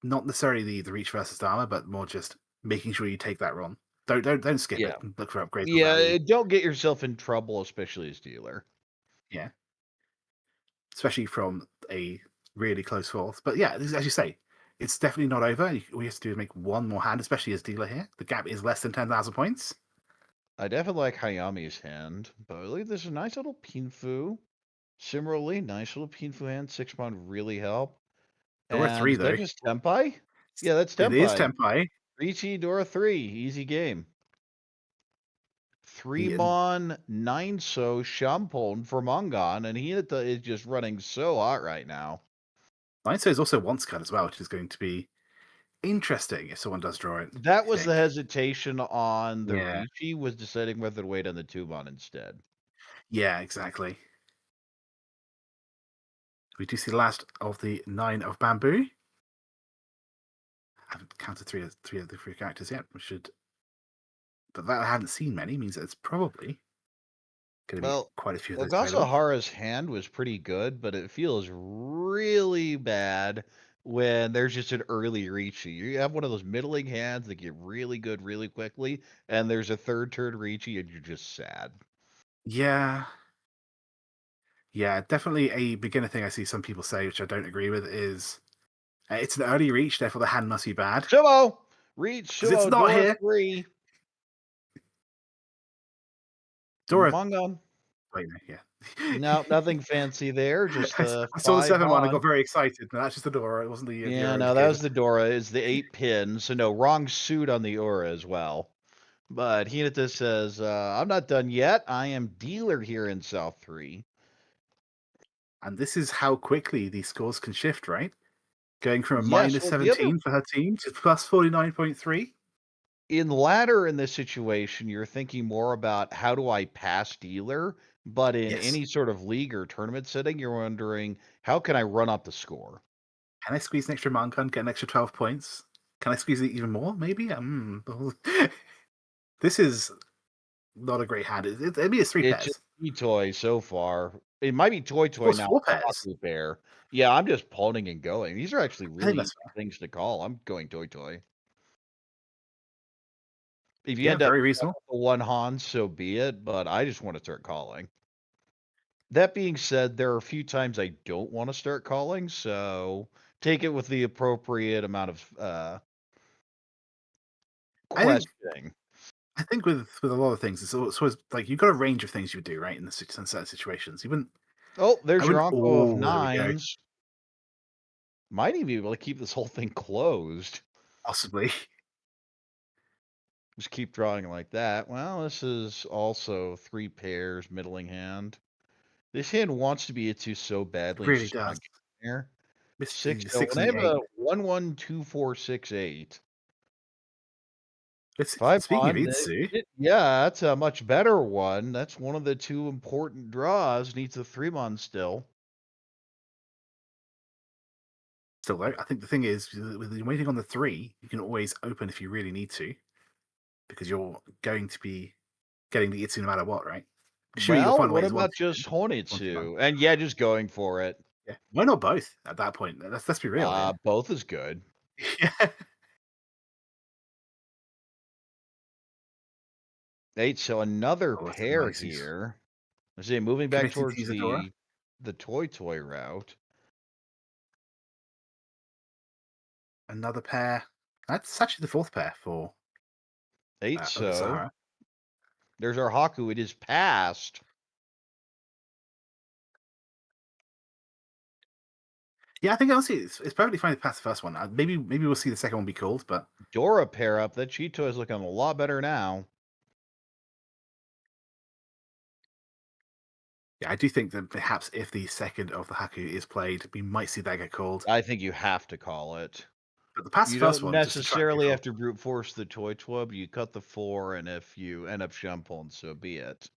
not necessarily the Reach versus Dharma, but more just making sure you take that run. Don't skip Yeah. it. Look for upgrades or Yeah, value. don't get yourself in trouble, especially as dealer. Yeah, especially from a really close fourth. But yeah, as you say, it's definitely not over. We have to do is make one more hand, especially as dealer here. The gap is less than 10,000 points. I definitely like Hayami's hand, but look, there's a nice little Pinfu. Similarly, nice little Pinfu hand. 6 mon really help. Dora And 3, is that though. just Tempai? Yeah, that's It is Tempai. Tempai. Riichi Dora 3, easy game. 3 The mon, 9 so Shampon for Mongon, and Hinata is just running so hot right now. Nineso is also once cut as well, which is going to be interesting if someone does draw it. That I was the think. hesitation on the Yeah. Riichi, was deciding whether to wait on the 2 mon instead. Yeah, exactly. We do see the last of the 9 of bamboo. I haven't counted three of the three characters yet. We should, but that I haven't seen many means that it's probably going to be Well, quite a few of those available. Ogasahara's hand was pretty good, but it feels really bad when there's just an early Riichi. You have one of those middling hands that get really good really quickly, and there's a third turn Riichi, and you're just sad. Yeah, yeah, definitely a beginner thing I see some people say, which I don't agree with, is it's an early reach, therefore the hand must be bad Shimo! Reach because it's Shimo, not Dora here. 3. Dora, Mongon. wait, no, yeah. No, nothing fancy there, just a I saw the 5 7 one. I got on. very excited. No, that's just the Dora. It wasn't the Yeah, Euro no, that indicator. was the Dora. It's the 8 pin, so no, wrong suit on the Aura as well. But Hinata says, I'm not done yet. I am dealer here in South 3. And this is how quickly these scores can shift, right? Going from a Yes, minus well, the other 17 for her team to plus 49.3. in ladder in this situation, you're thinking more about how do I pass dealer, but in Yes. any sort of league or tournament setting, you're wondering how can I run up the score? Can I squeeze an extra Mancon, get an extra 12 points? Can I squeeze it even more, maybe? This is not a great hand. I mean, it's three It's just pairs. toy so far. It might be Oh, toy it's now. four It's pairs. Haku pair. Yeah, I'm just pawning and going. These are actually I think really that's easy fair. things to call. I'm going toy. If you Yeah, end up very with reasonable. the one Han, so be it. But I just want to start calling. That being said, there are a few times I don't want to start calling, so take it with the appropriate amount of I think questioning. I think with a lot of things, it's always like you've got a range of things you would do, right? In certain situations. Oh, I there's your wouldn't. Anko of Oh, there we go. nines. Might even be able to keep this whole thing closed. Possibly. Just keep drawing like that. Well, this is also 3 pairs, middling hand. This hand wants to be a 2 so It badly. It's really just not does. getting there. Missed 6 the so 6 when I and the have 8. a 1-1-2-4-6-8. It's, 5 speaking of on, Itsu, yeah, that's a much better one. That's one of the 2 important draws. Needs a 3 mon still. still though, I think the thing is, with waiting on the 3, you can always open if you really need to, because you're going to be getting the Itsu no matter what, right? Shui, you'll Well, find a way what as one about 2 just pin. 1 2 Honitsu? And yeah, just going for it. Yeah. Why not both at that point? Let's be real here. Both is good. Yeah. 8, so another Oh, that's a pair nice use. here. Let's see, moving back Committing to towards Isadora. the toy route. Another pair. That's actually the fourth pair for 8, so Ogasahara. there's our Haku. It is passed. Yeah, I think honestly it's perfectly fine to pass the first one. Maybe we'll see the second one be called, but Dora pair up. That Cheeto is looking a lot better now. yeah, I do think that perhaps if the second of the Haku is played, we might see that get called. I think you have to call it. But the pass the You first don't one just to try and get necessarily called. have to brute force the but you cut the 4, and if you end up Shampoo, so be it.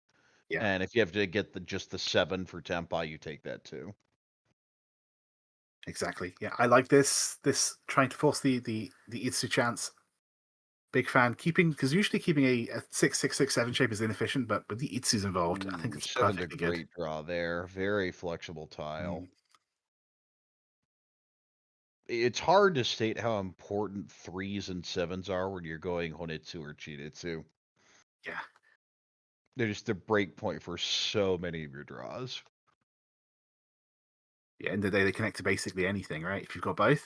Yeah, And if you have to get just the 7 for Tempai, you take that too. exactly. Yeah, I like this trying to force the Itsu chance. Big fan. Keeping because usually keeping a 6 6 6 7 shape is inefficient, but with the Itsu's involved, I think Ooh, it's 7's a perfectly good. great draw there. Very flexible tile. Mm. it's hard to state how important 3s and 7s are when you're going Honitsu or Chidetsu. Yeah. They're just the break point for so many of your draws. Yeah, end of the day, they connect to basically anything, right? If you've got both,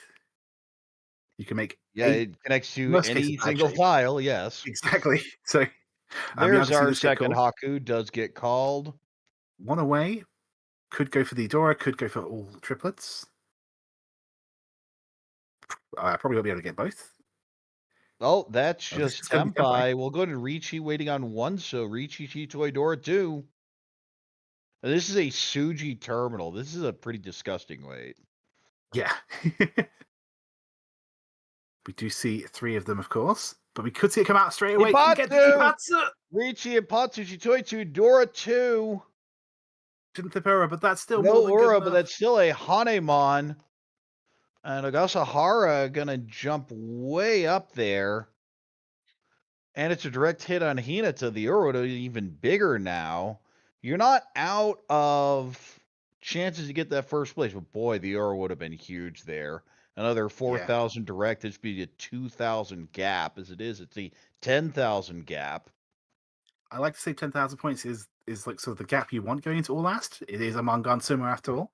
you can make Yeah, 8, it connects to worst case, a any bad single shape. tile, yes. Exactly. So, yeah, I There's can see our this get second called. Haku, does get called. One away, could go for the Dora, could go for all triplets. I probably won't be able to get both. Oh, that's Oh, this just is going to be Ampai. Ampai. We'll go to Riichi waiting on one, so Riichi Chitoi Dora 2. And this is a Suji terminal. This is a pretty disgusting wait. Yeah. We do see 3 of them, of course, but we could see it come out straight away and get the Ipatsu! Ipatsu! Riichi and Patsu Chitoi 2, Dora 2. Didn't flip over, but that's still more No than good Ura, but enough. that's still a Hanemon. And Ogasahara gonna jump way up there. And it's a direct hit on Hinata. The Uro even bigger now. You're not out of chances to get that first place, but boy, the Uro would have been huge there. Another Yeah. 4,000 direct. This be a 2,000 gap. As it is, it's a 10,000 gap. I like to say 10,000 points is like sort of the gap you want going into All Last. It is a Mangan Sumo after all,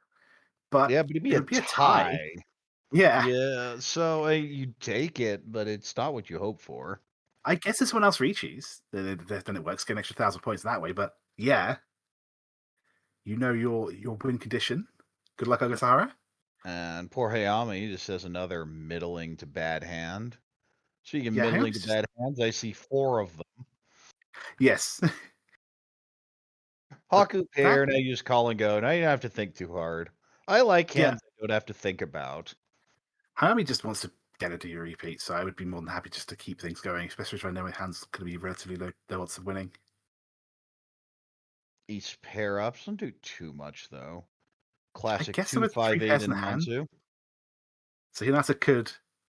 but Yeah, but it'd be it a would be a tie. tie. Yeah. Yeah, so you take it, but it's not what you hope for. I guess this one else reaches. Then it works, get an extra 1,000 points that way, but yeah. You know your win condition. Good luck, Ogasahara. And poor Hayami just has another middling to bad hand. Speaking of Yeah, hang on. middling to bad hands, I see 4 of them. Yes. But Haku that pair, now you just call and go. Now you don't have to think too hard. I like yeah, hands I don't have to think about. Hayami just wants to get a do repeat, so I would be more than happy just to keep things going, especially if I know my hand's going to be relatively low odds of winning. Each pair ups. Don't do too much though. I Classic guess with 3 2-5-8 pairs in and the hand, Mansu. so Hinata could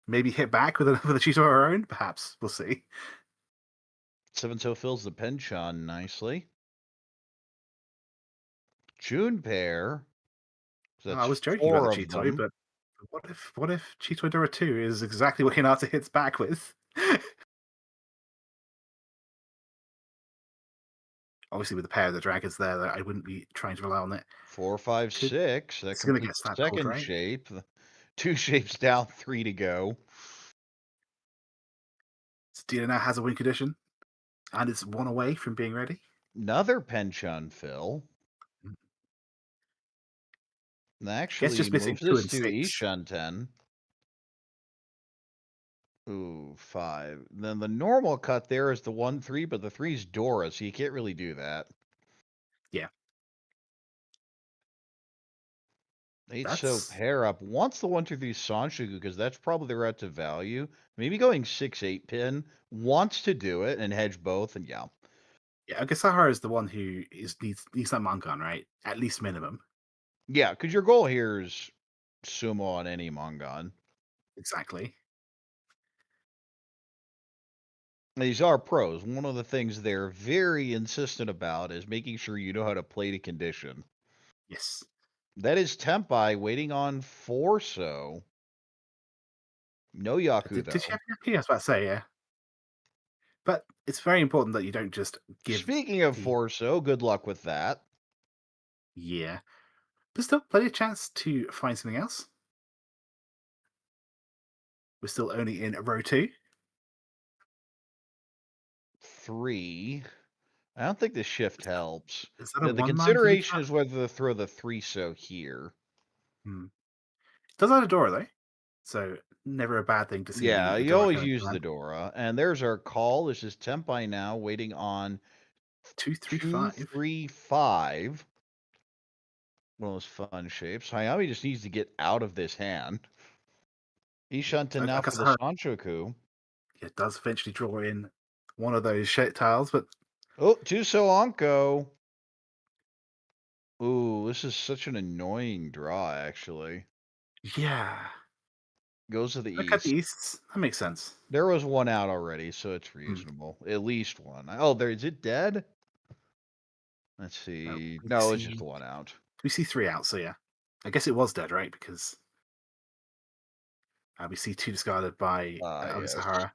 maybe hit back with a cheat of her own. Perhaps we'll see. 7-so fills the penchant nicely. June pair. I That's was joking about the 4 of Cheetoy, them. but what if Cheetoy Dora 2 is exactly what Hinata hits back with? Obviously, with the pair of the dragons there, I wouldn't be trying to rely on it. 4, 5, Could 6. That It's gonna get completes the snap pulled, second right? shape. 2 shapes down, 3 to go. Dina now has a win condition, and it's 1 away from being ready. Another penchant fill. I guess Actually just missing moves 2 this and to 6. Ishanten. Ooh, 5. Then the normal cut there is the 1-3, but the 3's Dora, so you can't really do that. Yeah, 8 so that's pair up. Wants the 1-2-3 Sanshuku because that's probably the route to value. Maybe going 6-8 pin. Wants to do it and hedge both, and yeah. Ogasahara is the one who needs that Mangan, right? At least minimum. Yeah, because your goal here is sumo on any Mangan. Exactly. These are pros. One of the things they're very insistent about is making sure you know how to play to condition. Yes. That is Tempai waiting on 4-so. No Yaku, Did she though. have Yaku? I was about to say, yeah. But it's very important that you don't just give Speaking of the 4-so, good luck with that. yeah. There's still plenty of chance to find something else. We're still only in row 2. 3. I don't think the shift helps. Is that a The 1-9 for consideration Mika? is whether to throw the 3-so here. Hmm. Does have a Dora, though. So never a bad thing to see Yeah, the you Dora always coming use around. the Dora. And there's our call. This is Tempai now waiting on 2, 3, 2, 5. 3, 5. One of those fun shapes. Hayami just needs to get out of this hand. Ishanten now for the Ogasahara Sanchoku. does eventually draw in one of those shit tiles, but Oh, 2-so Anko. Ooh, this is such an annoying draw, actually. yeah. Goes to the I cut the east. Easts. That makes sense. There was one out already, so it's Hmm. reasonable. At least one. Oh, there is it dead? Let's Well, see. we No, it's just see one out. we see 3 out, so yeah. I guess it was dead, right? Because We see 2 discarded by Yes. Ogasahara.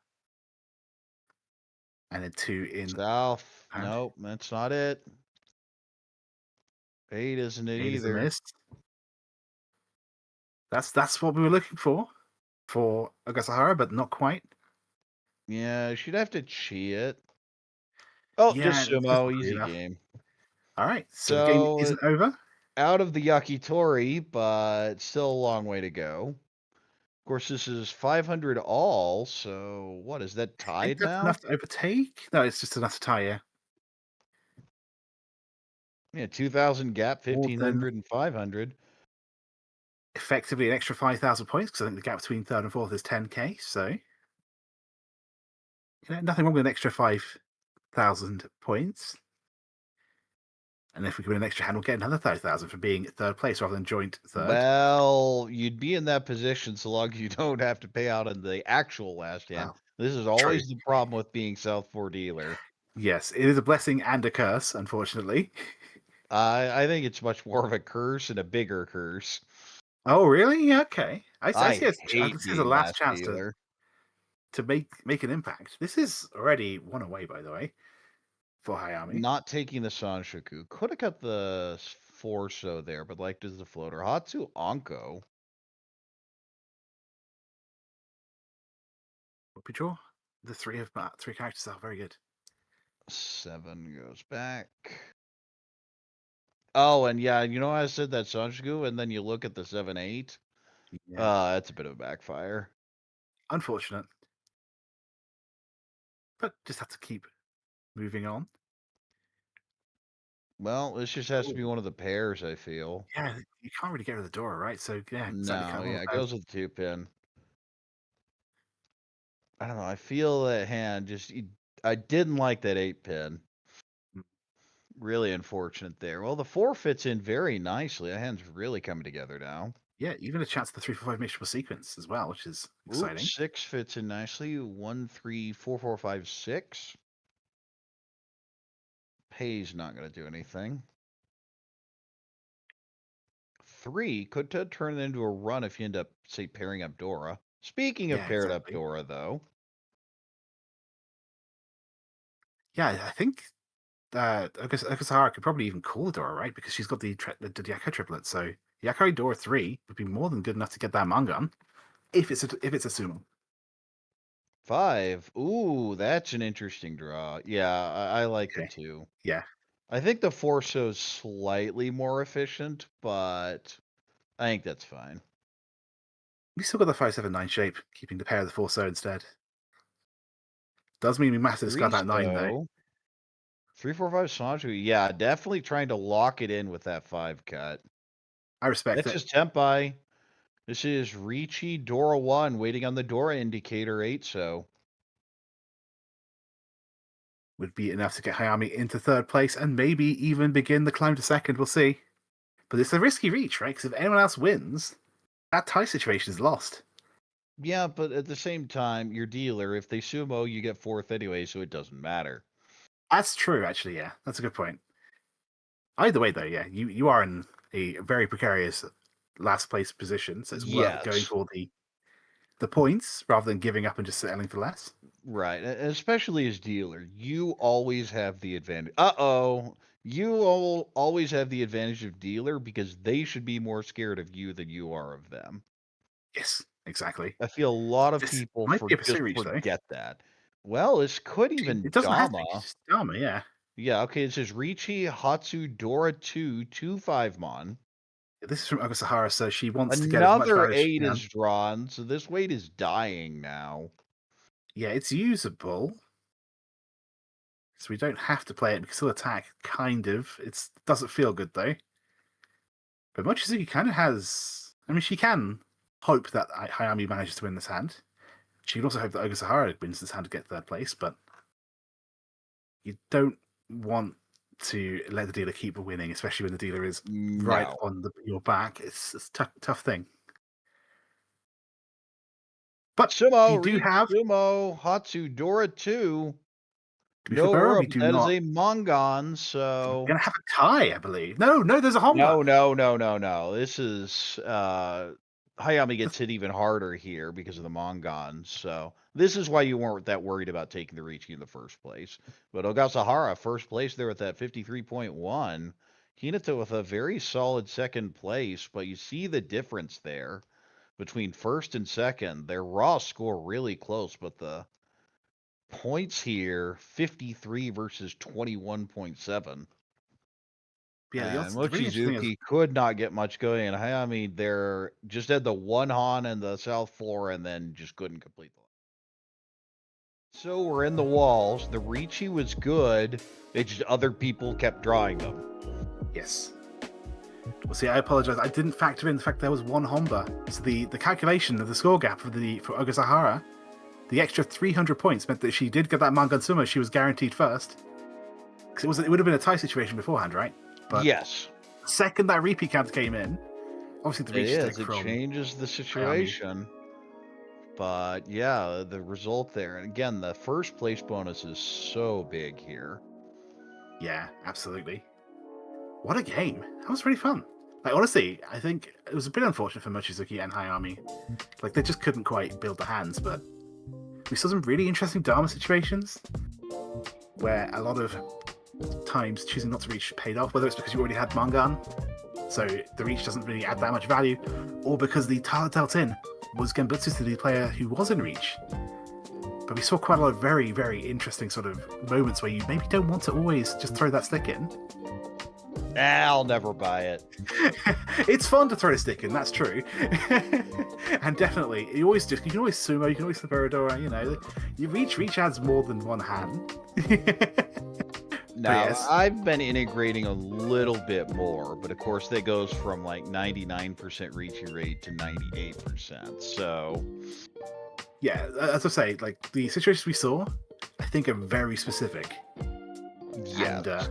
And then 2 in South. hand. Nope, that's not it. 8 isn't it 8 is a either. miss. That's what we were looking for Ogasahara, but not quite. Yeah, she'd have to cheat it. Oh, Yeah, just it doesn't sumo, be easy enough. game. All right, so the game So isn't over. out of the Yakitori, but still a long way to go. Of course, this is 500 all, so what is that I think tied that's now? enough to overtake. No, it's just enough to tie you. Yeah, 2,000 gap, More than 1,500 and 500. effectively an extra 5,000 points because I think the gap between third and fourth is 10k. So nothing wrong with an extra 5,000 points. And if we can win an extra hand, we'll get another 5,000 for being third place rather than joint third. Well, you'd be in that position so long as you don't have to pay out in the actual last hand. Well, This is true. always the problem with being South 4 dealer. Yes, it is a blessing and a curse, unfortunately. I think it's much more of a curse and a bigger curse. Oh, really? Yeah, okay. I I see it's hate this is the being last last chance dealer. to make an impact. This is already one away, by the way, for Hayami. Not taking the Sanshoku. Could have cut the Forso there, but like does the floater. Hatsu Anko. What we draw? The three characters are very good. 7 goes back. Oh, and yeah, you know I said that Sanshoku, and then you look at the 7-8. Yeah, That's a bit of a backfire. unfortunate, but just have to keep moving on. Well, this just has to be Ooh. one of the pairs, I feel. Yeah, you can't really get rid of the door, right? So yeah, exactly. No, Kind yeah, it of goes with the 2-pin. I don't know. I feel that hand just. I didn't like that 8-pin. Mm. Really unfortunate there. Well, the 4 fits in very nicely. That hand's really coming together now. Yeah, even a chance at the 3-4-5 mission sequence as well, which is exciting. Oops, 6 fits in nicely. 1, 3, 4, 4, 5, 6. Pay's not going to do anything. 3 could turn it into a run if you end up, say, pairing up Dora. Speaking of Yeah, paired up exactly. Dora, though. Yeah, I think Ogasahara could probably even call Dora, right? Because she's got the Yakko triplet. So Yakko Dora 3 would be more than good enough to get that Mangan if it's a sumo. 5. Ooh, that's an interesting draw. Yeah, I like the Okay. 2. Yeah. I think the 4 show's slightly more efficient, but I think that's fine. We still got the 5-7-9 shape, keeping the pair of the 4-so instead. Does mean we might have to discard 3 that 9 though. so. 3, 4, 5 Sanju. Yeah, definitely trying to lock it in with that 5 cut. I respect That's it. just Tempai. This is Riichi Dora 1 waiting on the Dora indicator 8 so. Would be enough to get Hayami into third place and maybe even begin the climb to second. We'll see. But it's a risky reach, right? Because if anyone else wins, that tie situation is lost. Yeah, but at the same time, your dealer, if they sumo, you get 4th anyway, so it doesn't matter. That's true, actually. Yeah, that's a good point. Either way, though, yeah, you are in a very precarious last place position, so it's worth going for the points rather than giving up and just settling for less. Right, especially as dealer, you always have the advantage. Uh-oh. You always have the advantage of dealer because they should be more scared of you than you are of them. Yes, exactly. I feel a lot of This people might be a just pursuit reach, though. forget that. Well, this could even It doesn't have to be. Dama. It's Dama, yeah. Yeah, okay, it says Riichi Hatsu Dora 2, 2-5 Mon. This is from Ogasahara, so she wants to get as much Another value as she 8 can. is drawn, so this weight is dying now. Yeah, it's usable. So we don't have to play it. We can still attack, kind of. It doesn't feel good, though. But Mochizuki kind of has... I mean, she can hope that Hayami manages to win this hand. She can also hope that Ogasahara wins this hand to get third place, but you don't want to let the dealer keep winning, especially when the dealer is right on your back. It's a tough thing. But Sumo, we do have... Sumo, Hatsu Dora 2. To be No fair, we Orb, do that is not... a Mongon, We're so... going to have a tie, I believe. No, there's a Honda. No. This is Hayami gets hit even harder here because of the Mongon. So this is why you weren't that worried about taking the Riichi in the first place. But Ogasahara, first place there with that 53.1. Hinata with a very solid second place, but you see the difference there between first and second. Their raw score really close, but the points here 53 versus 21.7. Yeah, And the really interesting thing is, Mochizuki could not get much going. And Hayami there just had the one Han in the south floor and then just couldn't complete the line. So we're in the walls. The Riichi was good. It's just other people kept drawing them. yes. Well, see, I apologize. I didn't factor in the fact there was one Honba. So the calculation of the score gap for Ogasahara, the extra 300 points meant that she did get that Mangan Sumo. She was guaranteed first. Because it would have been a tie situation beforehand, right? But yes. the second that repeat count came in, obviously the reach It changes the situation. But yeah, the result there. And again, the first place bonus is so big here. Yeah, absolutely. What a game. That was really fun. Like, honestly, I think it was a bit unfortunate for Mochizuki and Hayami. Like, they just couldn't quite build the hands, but we saw some really interesting Dharma situations where a lot of times choosing not to reach paid off, whether it's because you already had Mangan, so the reach doesn't really add that much value, or because the tile dealt in was Genbutsu to the player who was in reach. But we saw quite a lot of very, very interesting sort of moments where you maybe don't want to always just throw that stick in. I'll never buy it. It's fun to throw a stick in, that's true. And definitely, you can always sumo, you can always Liberadora, you know. Reach adds more than one hand. Now, yes. I've been integrating a little bit more, but of course that goes from like 99% Riichi rate to 98%. So, yeah, as I say, like the situations we saw, I think are very specific. yeah.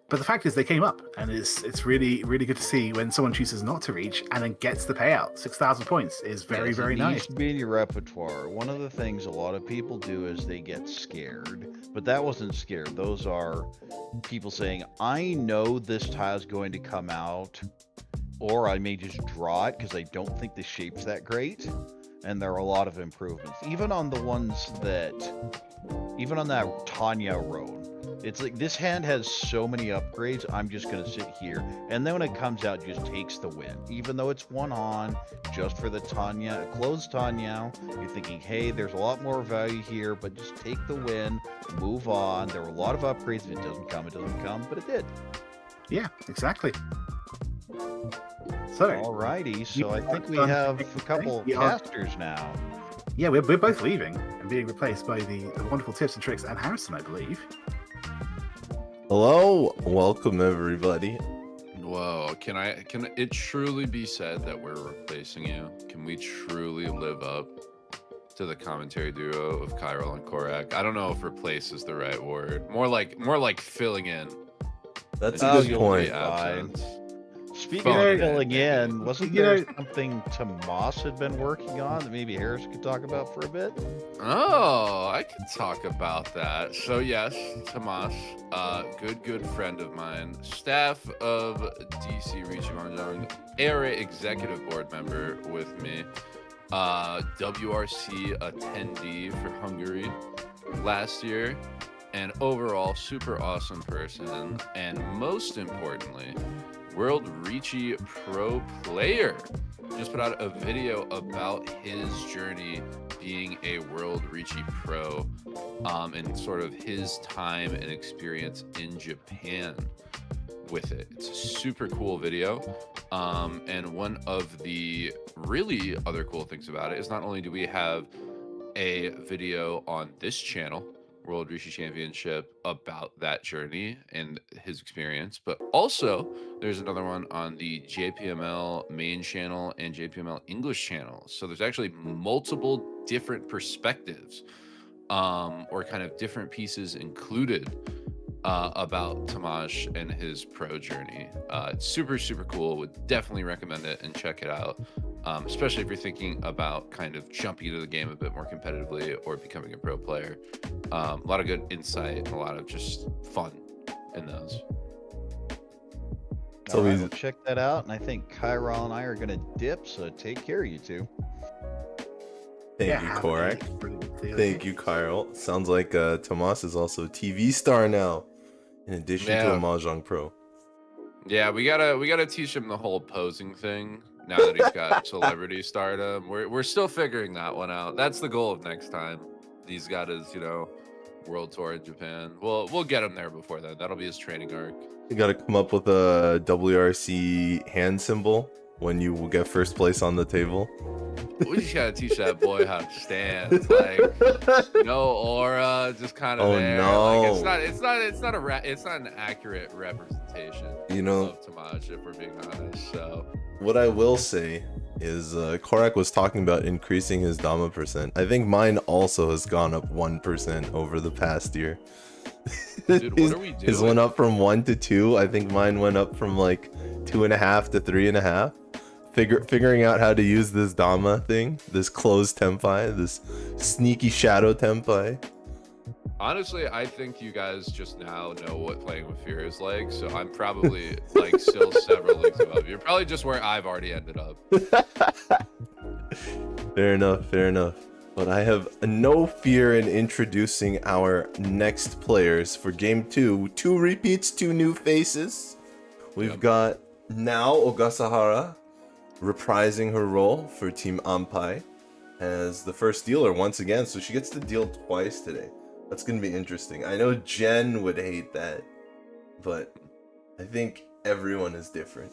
But the fact is, they came up, and it's really, really good to see when someone chooses not to reach and then gets the payout. 6,000 points is very, very nice. It needs to be in your repertoire. One of the things a lot of people do is they get scared, but that wasn't scared. Those are people saying, I know this tile is going to come out, or I may just draw it because I don't think the shape's that great. And there are a lot of improvements. Even on the ones that, even on that Tanya road, it's like this hand has so many upgrades, I'm just going to sit here. And then when it comes out, it just takes the win. Even though it's one on, just for the Tanya, closed Tanya, you're thinking, hey, there's a lot more value here, but just take the win, move on. There were a lot of upgrades. If it doesn't come, it doesn't come, but it did. Yeah, exactly. So, alrighty, so I think we have a couple casters now. Yeah, we're both leaving and being replaced by the wonderful Tipzntrix and Harrison, I believe. Hello, welcome everybody. Whoa, can it truly be said that we're replacing you? Can we truly live up to the commentary duo of Chiral and Corak? I don't know if replace is the right word. More like filling in. That's a good point. Speaking of filling in, wasn't there something Tomas had been working on that maybe Harris could talk about for a bit? Oh, I could talk about that. So yes, Tomas, good friend of mine, staff of DC Riichi Mahjong, ARA executive board member with me, WRC attendee for Hungary last year, and overall super awesome person, and most importantly, World Riichi Pro player. Just put out a video about his journey being a World Riichi Pro, and sort of his time and experience in Japan with it. It's a super cool video. And one of the really other cool things about it is not only do we have a video on this channel, World Riichi Championship, about that journey and his experience, but also there's another one on the JPML main channel and JPML English channel. So there's actually multiple different perspectives, or kind of different pieces included about Tomas and his pro journey. It's super cool. Would definitely recommend it and check it out, especially if you're thinking about kind of jumping into the game a bit more competitively or becoming a pro player. A lot of good insight and a lot of just fun in those. So All right, he's we'll check that out, and I think Chiral and I are gonna dip. So take care, you two. thank you, have Corak. a brilliant day. Thank you, Kyle. Sounds like Tomas is also a TV star now, in addition to a Yeah. Mahjong pro. Yeah, we gotta teach him the whole posing thing now that he's got celebrity stardom. We're still figuring that one out. That's the goal of next time. He's got his, world tour in Japan. We'll get him there before then. That'll be his training arc. You got to come up with a WRC hand symbol when you will get first place on the table. We just gotta teach that boy how to stand. Like no aura, just kind of Oh, there. no. Like it's not an accurate representation of Tamaj, if we're being honest. So What I will say is Corak was talking about increasing his Dama percent. I think mine also has gone up 1% over the past year. dude, what are we doing? His went up from 1 to 2. I think mine went up from like 2.5 to 3.5. Figuring out how to use this Dama thing, this closed tempai, this sneaky shadow tempai. Honestly, I think you guys just now know what playing with fear is like, so I'm probably like still several leagues above. You're probably just where I've already ended up. Fair enough, fair enough. But I have no fear in introducing our next players for game 2. 2 repeats, 2 new faces. We've got now Ogasahara reprising her role for Team Ampai as the first dealer once again, so she gets to deal twice today. That's gonna be interesting. I know Jen would hate that, but I think everyone is different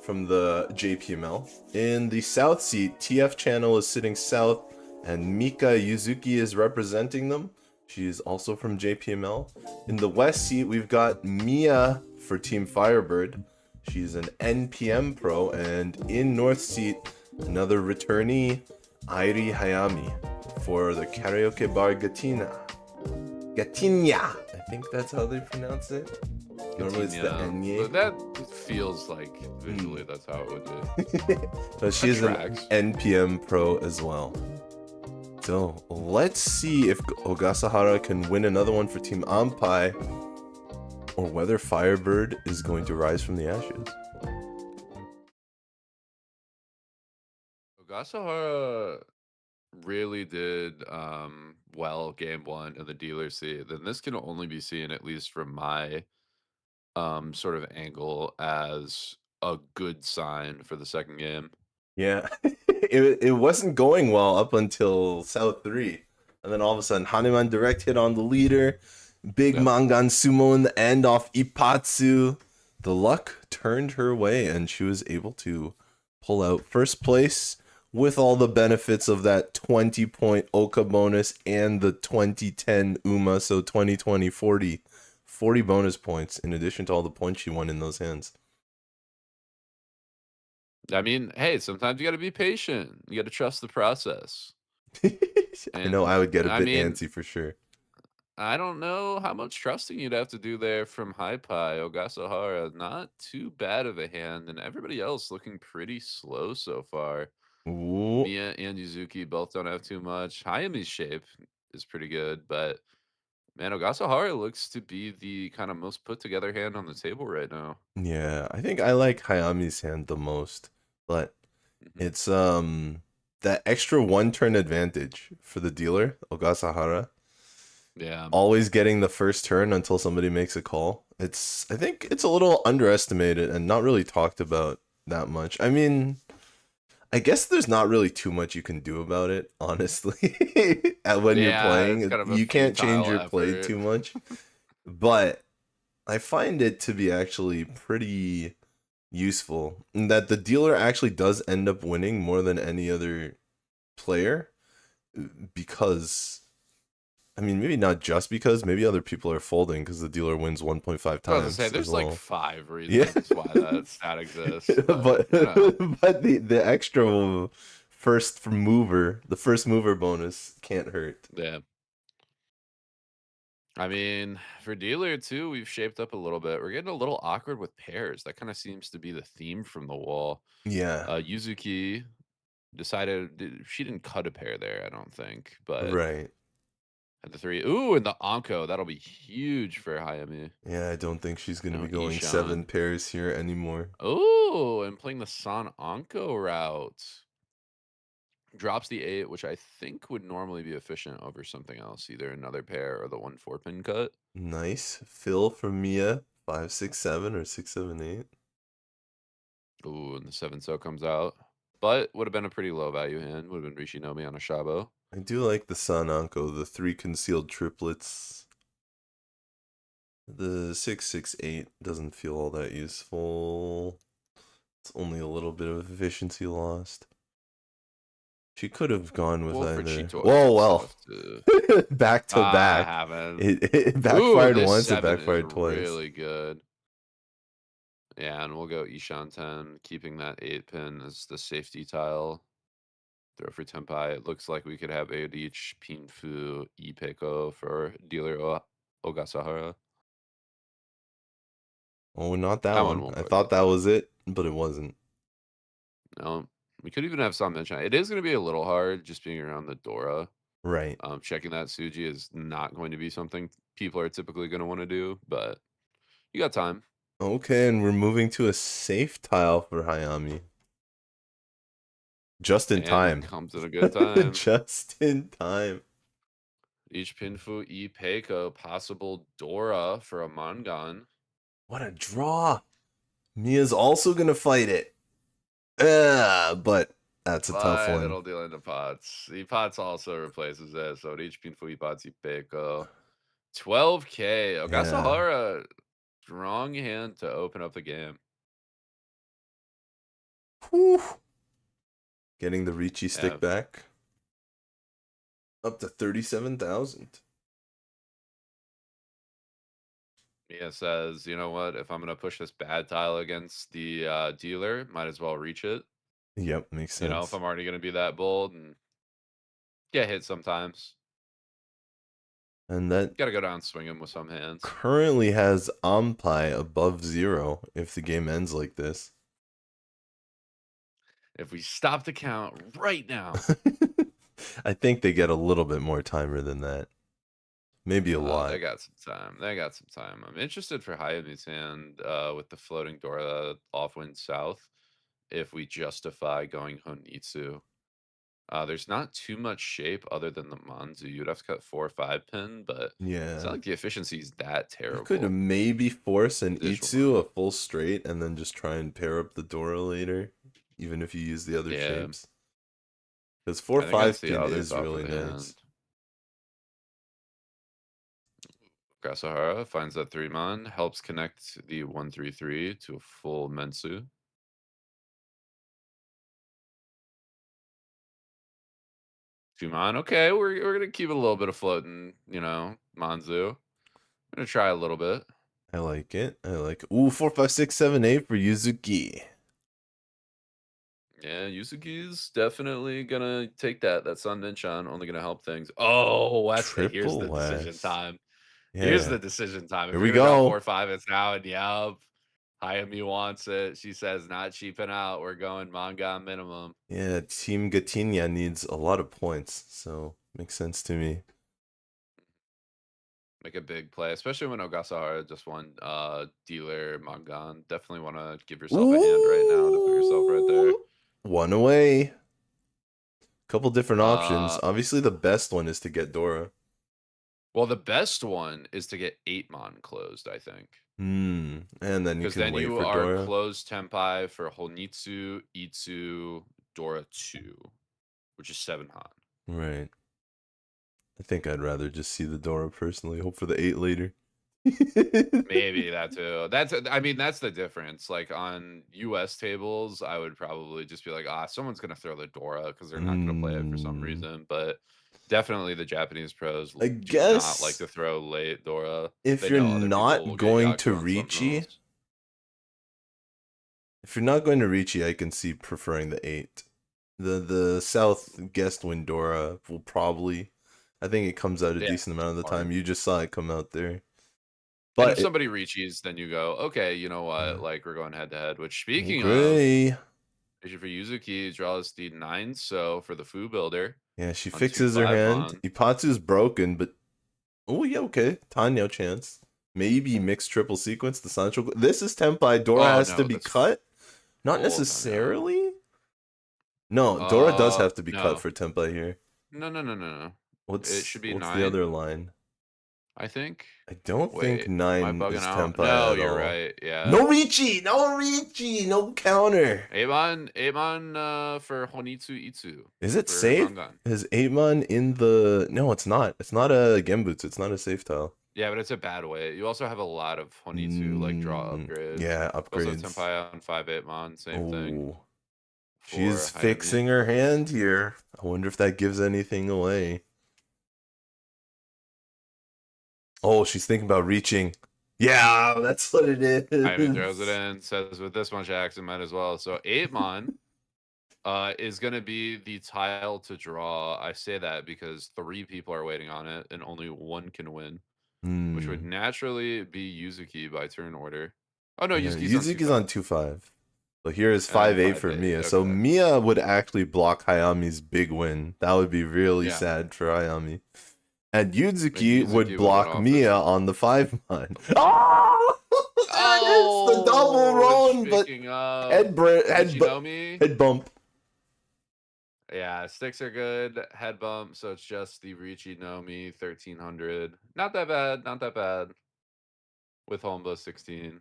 from the JPML. In the south seat, TF channel is sitting south, and Mika Yuzuki is representing them. She is also from JPML. In the west seat, we've got Mia for Team FIREBIRD. She's an NPM pro, and in north seat, another returnee, Airi Hayami for the karaoke bar Gatinha. Gatinha! I think that's how they pronounce it. Normally it's the Enye. That feels like visually that's how it would be. So she's an tracks. NPM pro as well. So let's see if Ogasahara can win another one for Team Ampai, or whether FIREBIRD is going to rise from the ashes. Ogasahara really did well game 1 in the dealer seat. Then this can only be seen, at least from my sort of angle, as a good sign for the second game. Yeah, it wasn't going well up until South 3. And then all of a sudden, Hanuman direct hit on the leader. Big Mangan Sumo in the end off Ipatsu. The luck turned her way, and she was able to pull out first place with all the benefits of that 20-point Oka bonus and the 2010 Uma, so 2020 40 bonus points in addition to all the points she won in those hands. I mean, hey, sometimes you got to be patient. You got to trust the process. I know I would get a bit mean, antsy for sure. I don't know how much trusting you'd have to do there from Hypai. Ogasahara, not too bad of a hand, and everybody else looking pretty slow so far. Ooh. Mia and Yuzuki both don't have too much. Hayami's shape is pretty good, but man, Ogasahara looks to be the kind of most put together hand on the table right now. Yeah, I think I like Hayami's hand the most, but it's that extra 1 turn advantage for the dealer, Ogasahara. Yeah. Always getting the first turn until somebody makes a call. I think it's a little underestimated and not really talked about that much. I mean, I guess there's not really too much you can do about it, honestly. When you're playing, kind of you can't change your effort. play too much. But I find it to be actually pretty useful in that the dealer actually does end up winning more than any other player, because I mean, maybe not just because, maybe other people are folding because the dealer wins 1.5 times. I was gonna say, there's like 5 reasons why that stat exists. But the extra first mover, the first mover bonus can't hurt. Yeah. I mean, for dealer too, we've shaped up a little bit. We're getting a little awkward with pairs. That kind of seems to be the theme from the wall. Yeah. Yuzuki decided she didn't cut a pair there, I don't think, but Right. At the 3. Ooh, and the Anko. That'll be huge for Hayami. Yeah, I don't think she's going to No, be going Ishan. 7 pairs here anymore. Oh, and playing the San Anko route. Drops the 8, which I think would normally be efficient over something else, either another pair or the 1/4 pin cut. Nice. Fill from Mia. 5, 6, 7 or 6, 7, 8. Ooh, and the 7 so comes out. But would have been a pretty low value hand. Would have been Rishi Nomi on a Shabo. I do like the San Anko, the 3 concealed triplets. The 6, 6, 8 doesn't feel all that useful. It's only a little bit of efficiency lost. She could have gone with Well, for either. Cheetor Whoa, well. stuff, too. Back to I back. haven't. It backfired Ooh, once, this it 7 backfired is twice. really good. Yeah, and we'll go Ishan 10, keeping that 8 pin as the safety tile. Throw for Tempai. It looks like we could have a Riichi Pinfu Ipeko for dealer Ogasahara. Oh, not that That one. won't I work thought out that though. was it, but it wasn't. No, we could even have some mention. It is going to be a little hard just being around the Dora. Right. Checking that Suji is not going to be something people are typically going to want to do, but you got time. Okay, and we're moving to a safe tile for Hayami. Just in And time. comes at a good time. Just in time. Each Pinfu Ipeko, possible Dora for a Mangan. What a draw. Mia's also going to fight it. But that's a tough one. It'll deal into pots. Pots also replaces it, so each Pinfu Pots Ipeko. 12K. Ogasahara, strong hand to open up the game. Whew. Getting the Riichi stick Yeah. back. Up to 37,000. Mia says, you know what? If I'm going to push this bad tile against the dealer, might as well reach it. Yep, makes sense. You know, if I'm already going to be that bold and get hit sometimes. And that Got to go down swinging with some hands. currently has Ampai above 0 if the game ends like this. If we stop the count right now. I think they get a little bit more timer than that. Maybe a lot. They got some time. I'm interested for Hayami's hand with the floating Dora off wind south. If we justify going Honitsu. There's not too much shape other than the Manzu. You'd have to cut 4 or 5 pin, but Yeah. it's not like the efficiency is that terrible. You could maybe force an Visual. Itsu a full straight and then just try and pair up the Dora later, even if you use the other shapes. Because 4 5 pin is really nice. Ogasahara finds that 3-man, helps connect the 1-3-3 to a full Mensu. Two-man, okay, we're gonna keep a little bit of floating, you know, Manzu. I'm gonna try a little bit. I like it. Ooh, 4 5 6 7 8 for Yuzuki. Yeah, Yuzuki's definitely gonna take that. That Sun Ninchan only gonna help things. Oh, here's the decision time. Yeah. Here's the decision time. If Here we you're gonna go. 4-5, it's now, and yup. Hayami wants it. She says, not cheaping out. We're going manga minimum. Yeah, Team Gatinha needs a lot of points, so makes sense to me. Make a big play, especially when Ogasahara just won dealer Mangan. Definitely want to give yourself a hand right now to put yourself right there. One away. Couple different options. Obviously, the best one is to get Dora. Well, the best one is to get 8-mon closed, I think. And then you can wait for Dora. Because then you are closed Tempai for Honitsu, Itsu, Dora 2, which is 7 Han. Right. I think I'd rather just see the Dora personally. Hope for the 8 later. Maybe that too. That's the difference. Like on US tables, I would probably just be like, someone's gonna throw the Dora because they're not gonna play it for some reason. But definitely the Japanese pros do not like to throw late Dora. If you're not going to Riichi, I can see preferring the 8. The South guest win Dora will probably, I think it comes out a decent amount of the time. You just saw it come out there. But if somebody reaches, then you go, okay, you know what? Like we're going head to head. Which speaking of, for Yuzuki, draws the 9 so for the Fu builder. Yeah, she fixes her hand. Ipatsu's broken, but Oh yeah, okay. Tanya chance. Maybe mixed triple sequence. The Sancho. This is Tempai. Dora Oh has to no, be that's cut. Not full Tanya. necessarily. No, Dora does have to be cut No. for Tempai here. No. It should be What's the other 9, line? I think. I don't think Wait, am I 9 bugging is out? Tempai No, at you're all. right. Yeah. No Riichi! No Riichi! No counter! 8-man for Honitsu Itsu Is it for safe? Mangan. Is 8-man in the... No, it's not. It's not a Genbutsu. It's not a safe tile. Yeah, but it's a bad way. You also have a lot of Honitsu like draw upgrades. Yeah, Also upgrades. Tempai on 5-8-man, same thing. Oh. For She's Hayami. fixing her hand here. I wonder if that gives anything away. Oh, she's thinking about reaching. Yeah, that's what it is. Hayami throws it in, says with this much action, might as well. So 8-man is going to be the tile to draw. I say that because 3 people are waiting on it and only 1 can win, which would naturally be Yuzuki by turn order. Oh no, Yeah, Yuzuki's Yuzuki's on on 2-5. But here is And then 5-8 for 5-8, Mia. So okay. Mia would actually block Hayami's big win. That would be really Yeah. sad for Hayami. And Yuzuki Yuzuki would would block win off Mia this. on the 5-man. Oh! It's the double run, but head bump. Yeah, sticks are good. Head bump, so it's just the Riichi Nomi 1300. Not that bad. With Homba 16.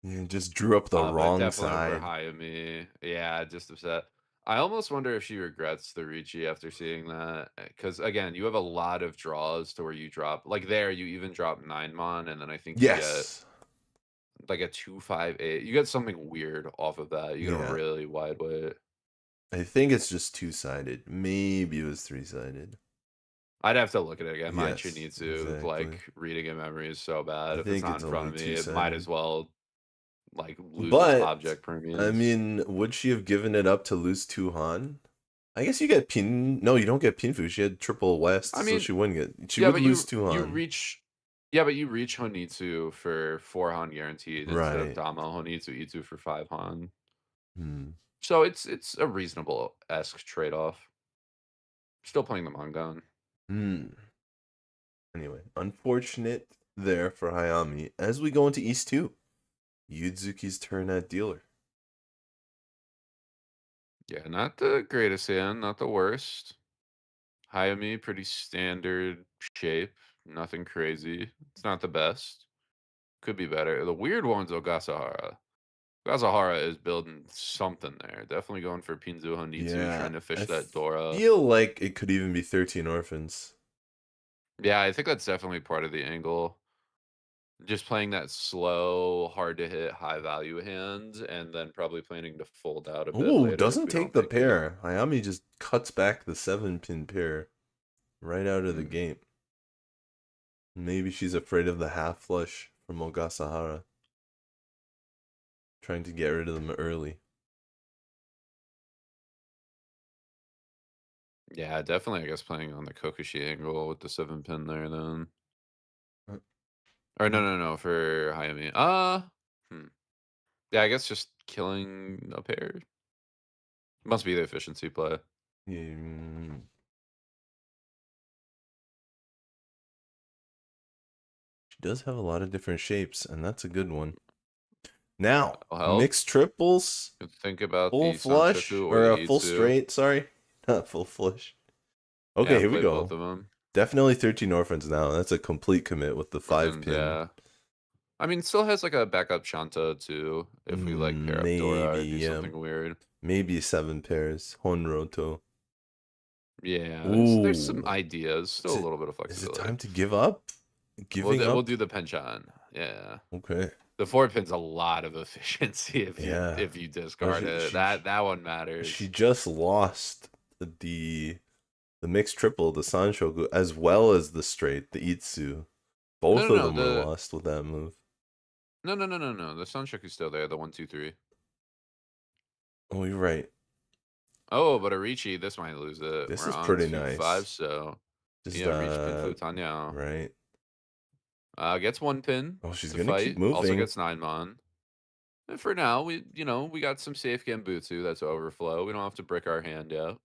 You just drew up the But wrong definitely side. for Hayami. Yeah, just upset. I almost wonder if she regrets the Riichi after seeing that. Because, again, you have a lot of draws to where you drop. Like there, you even drop 9-mon, and then I think you get like a 2-5-8. You get something weird off of that. You get a really wide weight. I think it's just 2-sided. Maybe it was 3-sided. I'd have to look at it again. My Yes, Chinitsu, exactly. like, reading in memory is so bad. I If it's think not it's in front of only me, it might 2-sided. as well, like, lose its But object premiums. I mean, would she have given it up to lose 2 Han? I guess you get pin. No, you don't get Pinfu. She had triple West, I mean, so she wouldn't get. She yeah, would but lose 2 Han. you reach. Yeah, but you reach Honitsu for 4 Han guaranteed instead of Right. Dama Honitsu Itsu for 5 Han. Hmm. So it's a reasonable-esque trade-off. Still playing the Mangan. Anyway, unfortunate there for Hayami. As we go into East 2, Yuzuki's turn at dealer. Yeah, not the greatest hand, not the worst. Hayami, pretty standard shape. Nothing crazy. It's not the best. Could be better. The weird one's Ogasahara. Ogasahara is building something there. Definitely going for Pinzu Honitsu, trying to fish that Dora. I feel like it could even be 13 Orphans. Yeah, I think that's definitely part of the angle. Just playing that slow, hard to hit, high value hand, and then probably planning to fold out a bit Ooh, later. doesn't take the pair. Hayami just cuts back the 7-pin pair right out of the game. Maybe she's afraid of the half flush from Ogasahara. Trying to get rid of them early. Yeah, definitely, I guess, playing on the Kokushi angle with the 7-pin there then. Or no, for Hayami. Yeah, I guess just killing a pair. Must be the efficiency play. Yeah. She does have a lot of different shapes, and that's a good one. Now, mixed triples. Think about full the flush Sanchoku or the a full Itsu. straight. Sorry, not full flush. Okay, here we go. Both of them. Definitely 13 Orphans now. That's a complete commit with the 5-pin. Yeah. I mean, still has like a backup Shanta too. If we like pair up Dora or do something weird. Maybe 7 pairs. Honroto. Yeah, there's some ideas. Still a little bit of flexibility. Is it time to give up? We'll do the Penchan. Yeah. Okay. The 4-pin's a lot of efficiency if you discard it. That one matters. She just lost the mixed triple, the Sanshoku, as well as the straight, the Itsu. Both of them were lost with that move. No. The Sanshoku's still there, the 1, 2, 3. Oh, you're right. Oh, but Arichi, this might lose it. This We're is on pretty 2, nice. 5, so just, yeah, reach pin Futanya. Right. Gets 1 pin. Oh, she's gonna keep moving. Also gets 9-mon. And for now, we got some safe Genbutsu that's overflow. We don't have to brick our hand yet.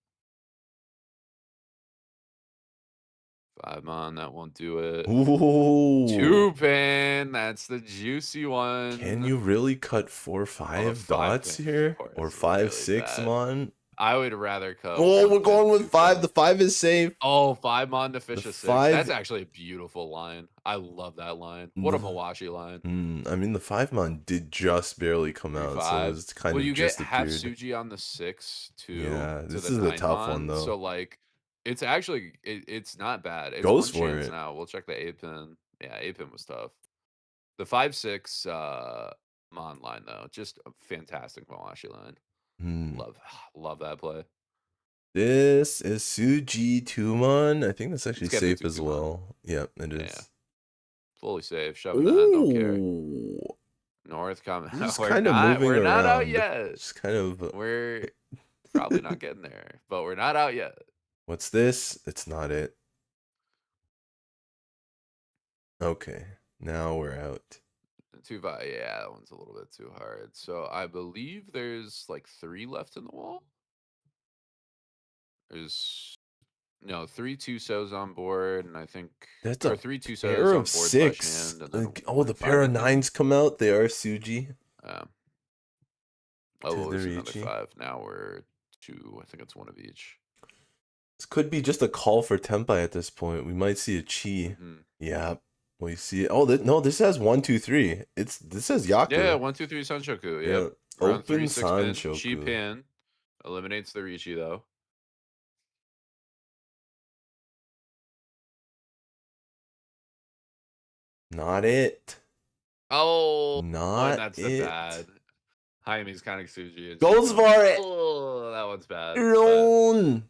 5 mon, that won't do it. Ooh. 2-pin, that's the juicy one. Can you really cut 4 or 5 dots 5-pin, here? of Or course, 5 really 6 bad. mon? I would rather cut Oh, 1 we're pin, going 2 with 5. pin. The 5 is safe. Oh, 5 mon to fish The a 6. 5 That's actually a beautiful line. I love that line. What a The- Mawashi line. I mean, the 5 mon did just barely come out, so it 3-5. was kind Well, of you get just half appeared. Suji on the 6 too Yeah, to this the is a 9 tough one, mon. though. So like, it's actually it's not bad. It's Goes 1 for chance it. now. We'll check the 8-pin. Yeah, 8-pin was tough. The 5-6 mon line though, just a fantastic Mawashi line. Hmm. Love that play. This is Suji Tumon. I think that's actually Let's get the safe as 2-2 mon. well. Yep, it Yeah. is. Fully safe. Shoving that. Don't care. Ooh. North coming. Just We're kind of not. moving We're not out around. yet. Just kind of. We're probably not getting there, but we're not out yet. What's this? It's not it. Okay, now we're out. 2-5. Yeah, that one's a little bit too hard. So I believe there's like 3 left in the wall. There's no 3 2-sos on board, and I think That's or a 3 2-sos pair on of board 6. and then Oh, the 1 pair 5, of I think. 9s come out. They are Suji. Oh, To well, the there's another Riichi. 5. Now we're 2. I think it's 1 of each. This could be just a call for Tempai at this point. We might see a Chi. Mm-hmm. Yeah, we see it. Oh, no, this has 1 2 3. This has Yaku. Yeah, 1 2 3 Sanshoku. Yeah, Yep. Around 3 open 6 pin. Chi Sanshoku. pin eliminates the Riichi though. Not it. Oh, Not that's it. the bad. Hayami's kind of Suji. Goes for it. Oh, that one's bad. Alone.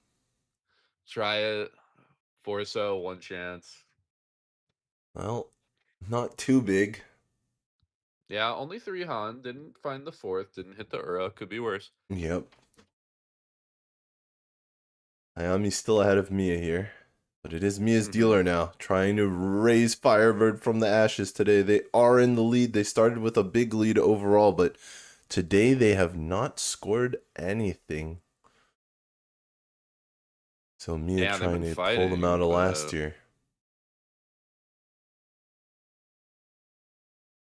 Try it. 4-so, 1 chance. Well, not too big. Yeah, only 3 Han. Didn't find the 4th. Didn't hit the Ura. Could be worse. Yep. Hayami's still ahead of Mia here. But it is Mia's dealer now, trying to raise FIREBIRD from the ashes today. They are in the lead. They started with a big lead overall, but today they have not scored anything. So Mia trying to pull them out of last year.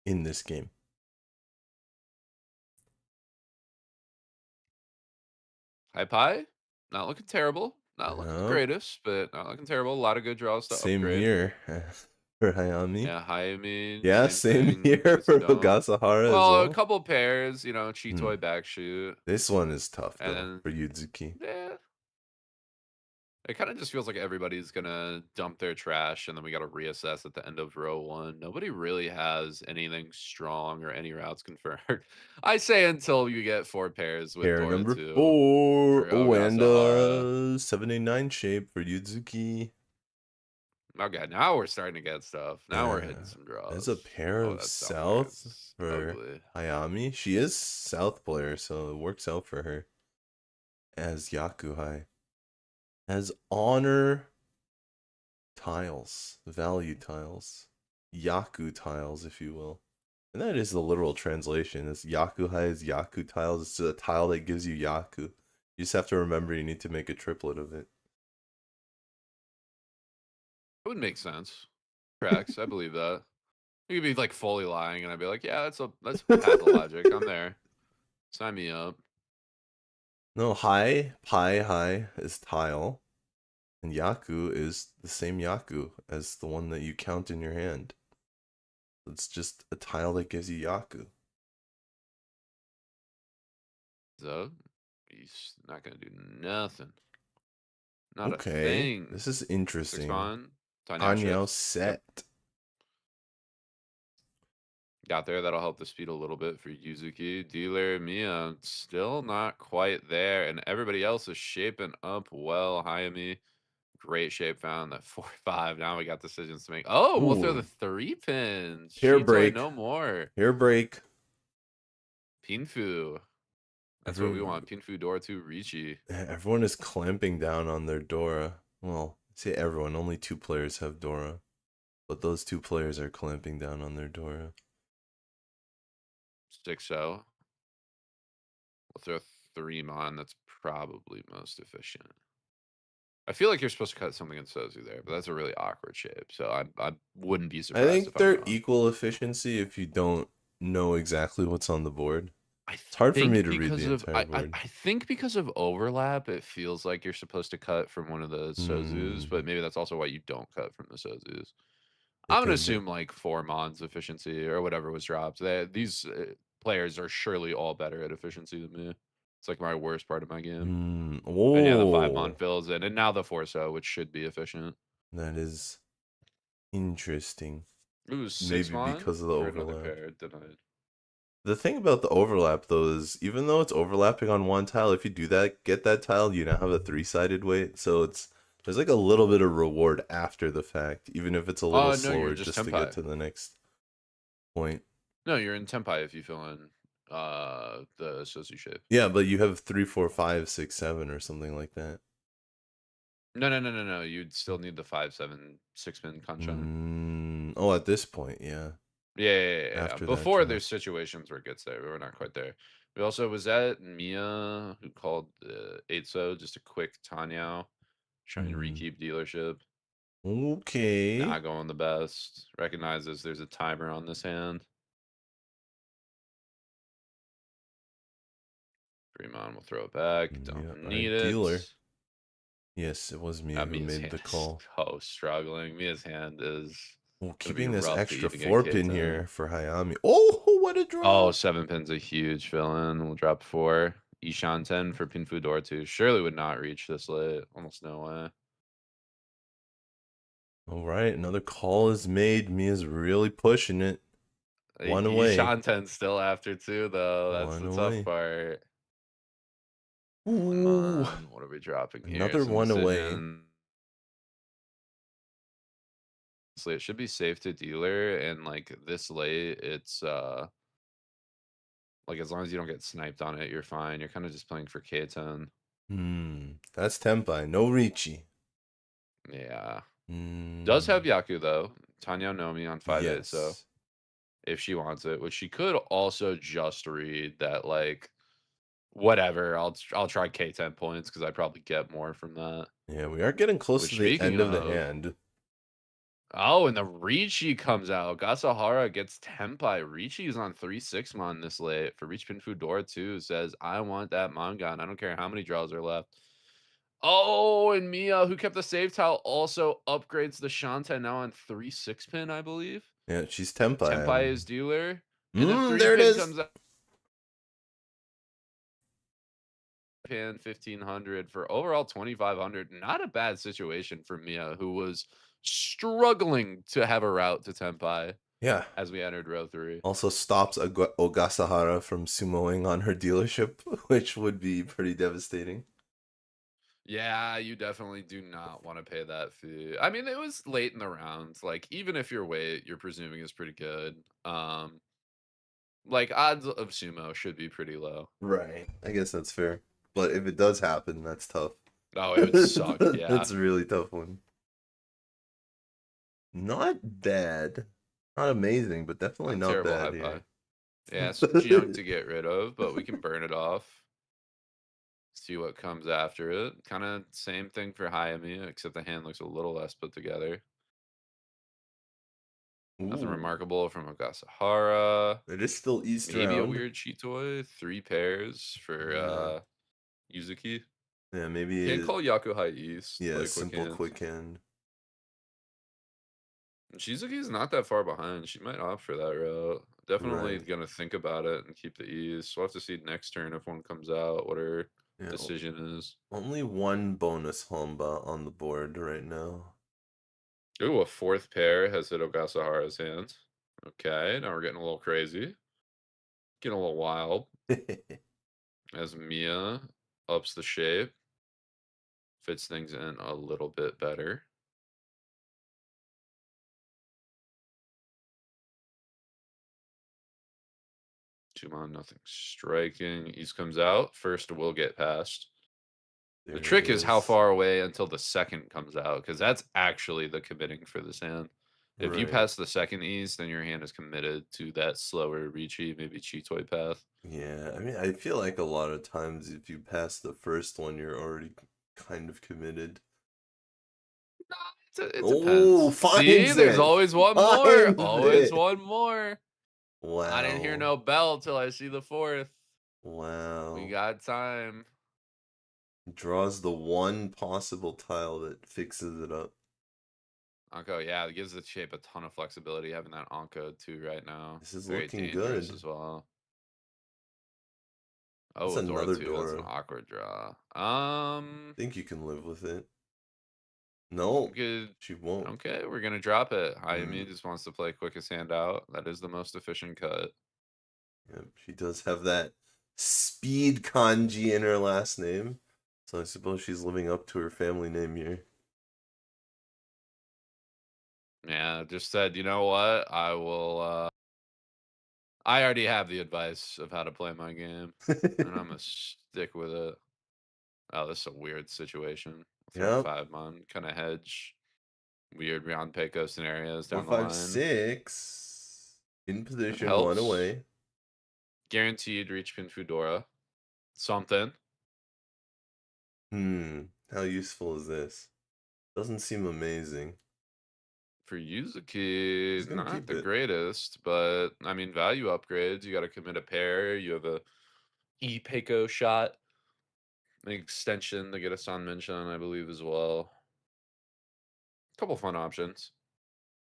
In this game. Ampai, not looking terrible. Not looking the greatest, but not looking terrible. A lot of good draws to same upgrade. here for Hayami. Yeah, Hayami. Yeah, same here for Ogasahara as well. A couple pairs, you know, Chitoi backshoot. This one is tough though for Yuzuki. Yeah. It kind of just feels like everybody's gonna dump their trash, and then we got to reassess at the end of row 1. Nobody really has anything strong or any routes confirmed. I say until you get 4 pairs with Pair Dora number 2 4. for Oh, and Ogasahara. 789 shape for Yuzuki. Okay, now we're starting to get stuff. Now we're hitting some draws. There's a pair of South for ugly. Hayami. She is South player, so it works out for her. As Yakuhai. As honor tiles. Value tiles. Yaku tiles, if you will. And that is the literal translation. It's Yakuhai is Yaku tiles. It's a tile that gives you Yaku. You just have to remember you need to make a triplet of it. It would make sense. Cracks, I believe that. You could be like fully lying, and I'd be like, yeah, that's pathologic. I'm there. Sign me up. No, high is tile. And Yaku is the same Yaku as the one that you count in your hand. It's just a tile that gives you Yaku. So he's not gonna do nothing. Not okay. a thing. This is interesting. Tanyao set. Yep. Got there. That'll help the speed a little bit for Yuzuki. Dealer Mia still not quite there, and everybody else is shaping up well. Hayami, great shape found. That 4-5. Now we got decisions to make. Oh, we'll throw the 3 pins. Hair break. No more. Hair break. Pinfu. That's what we want. Pinfu Dora 2 Riichi. Everyone is clamping down on their Dora. Well, say everyone. Only 2 players have Dora. But those 2 players are clamping down on their Dora. 6-0. We'll throw 3 mon. That's probably most efficient. I feel like you're supposed to cut something in Sozu there, but that's a really awkward shape. So I wouldn't be I surprised think if I'm they're wrong. equal efficiency if you don't know exactly what's on the board. I It's hard for me think to read because the of entire board. I think because of overlap, it feels like you're supposed to cut from one of the Sozus, but maybe that's also why you don't cut from the Sozus. It I'm gonna could be. assume like 4 Mon's efficiency or whatever was dropped. These players are surely all better at efficiency than me. It's like my worst part of my game. And yeah, the 5 Mon Oh, fills in, and now the 4-So, which should be efficient. that is interesting. Ooh, 6 Maybe Mon because of the for another overlap. pair denied. The thing about the overlap, though, is even though it's overlapping on one tile, if you do that, get that tile, you now have a 3-sided weight. So there's like a little bit of reward after the fact, even if it's a little No, you're slower just just to get Tempai. to the next point. No, you're in Tempai if you fill in the Sosu shape. Yeah, but you have 3, 4, 5, 6, 7 or something like that. No. You'd still need the 5-7 6-pin Kanchan. Oh, at this point, yeah. Yeah. After that Before drop. there's situations where it gets there, but we're not quite there. We also was that Mia who called 8-So just a quick Tanyao, trying to rekeep dealership. Okay. Not going the best. Recognizes there's a timer on this hand. 3-Mon will throw it back. Don't need it. Dealer. Yes, it was Mia who Mia's made the hand call. is so struggling. Mia's hand is Keeping this rough to extra even get 4-pin K10. here for Hayami. Oh, what a draw! Oh, 7-pin's a huge fill-in. We'll drop 4. Ishan 10 for Pinfu Door 2. Surely would not reach this late. Almost no way. All right, another call is made. Mia's really pushing it. One away. Ishan 10 still after 2, though. That's One the away. tough part. Ooh. What are we dropping here? Another Some one away. decision. So it should be safe to dealer, and like this late, it's like as long as you don't get sniped on it, you're fine. You're kind of just playing for K10. That's Tempai. No Riichi. Yeah. Does have Yaku though. Tanya Nomi on 5-8, yes. so if she wants it, which she could also just read that like whatever. I'll try K10 points because I probably get more from that. Yeah, we are getting close to the end of the hand. Oh, and the Riichi comes out. Ogasahara gets Tempai. Riichi is on 3-6 Mon this late for Reach Pinfu Door 2. Says, I want that Mangan. I don't care how many draws are left. Oh, and Mia, who kept the save tile, also upgrades the Shantae now on 3-6 pin, I believe. Yeah, she's Tempai. Tempai is dealer. And the 3-pin there it is. comes out. Pin 1500 for overall 2500. Not a bad situation for Mia, who was struggling to have a route to Tempai. Yeah. As we entered row 3. Also stops Ogasahara from sumoing on her dealership, which would be pretty devastating. Yeah, you definitely do not want to pay that fee. I mean, it was late in the round. Like, even if your weight you're presuming is pretty good, like odds of sumo should be pretty low. Right. I guess that's fair. But if it does happen, that's tough. Oh, it would suck. Yeah. That's a really tough one. Not bad. Not amazing, but definitely not bad. Yeah, it's junk to get rid of, but we can burn it off. See what comes after it. Kind of same thing for Hayami, except the hand looks a little less put together. Nothing remarkable from Ogasahara. It is still East Maybe round. a weird Chitoi. 3 pairs for Yuzuki. Yeah, maybe. Can't call Yakuhai East. Yeah, simple quick hand. Shizuki's not that far behind. She might opt for that route. Definitely gonna think about it and keep the ease. We'll have to see next turn if one comes out what her decision is. Only one bonus Homba on the board right now. Ooh, a 4th pair has hit Ogasahara's hand. Okay, now we're getting a little crazy. Getting a little wild. As Mia ups the shape. Fits things in a little bit better. Tumon, nothing striking. East comes out. First will get past. The trick is how far away until the second comes out, because that's actually the committing for this hand. If you pass the second East, then your hand is committed to that slower Riichi, maybe Chitoi path. Yeah, I mean, I feel like a lot of times if you pass the first one, you're already kind of committed. It Oh, depends. See, finds there's it. always one more. Finds Always it. one more. Wow. I didn't hear no bell till I see the fourth. Wow. We got time. Draws the one possible tile that fixes it up. Anko, yeah, it gives the shape a ton of flexibility having that Anko too right now. This is Very looking dangerous good. as well. That's Oh, Dora another 2. That's an Dora. awkward draw. Think you can live with it. No, Good. she won't. Okay, we're gonna drop it. Hayami just wants to play quickest hand out. That is the most efficient cut. Yep, she does have that speed kanji in her last name. So I suppose she's living up to her family name here. Yeah, just said, you know what? I will I already have the advice of how to play my game. And I'm gonna stick with it. Oh, this is a weird situation. Throw Yep. 5 mon, kinda hedge. Weird round Peiko scenarios down the 4, 5, line. 6. In It position, helps. 1 away. Guaranteed reach pin Fudora. Something. How useful is this? Doesn't seem amazing. For Yuzuki, gonna not keep the it. greatest, but I mean, value upgrades. You got to commit a pair. You have a E Peiko shot, an extension to get a San mention, I believe, as well. Couple fun options.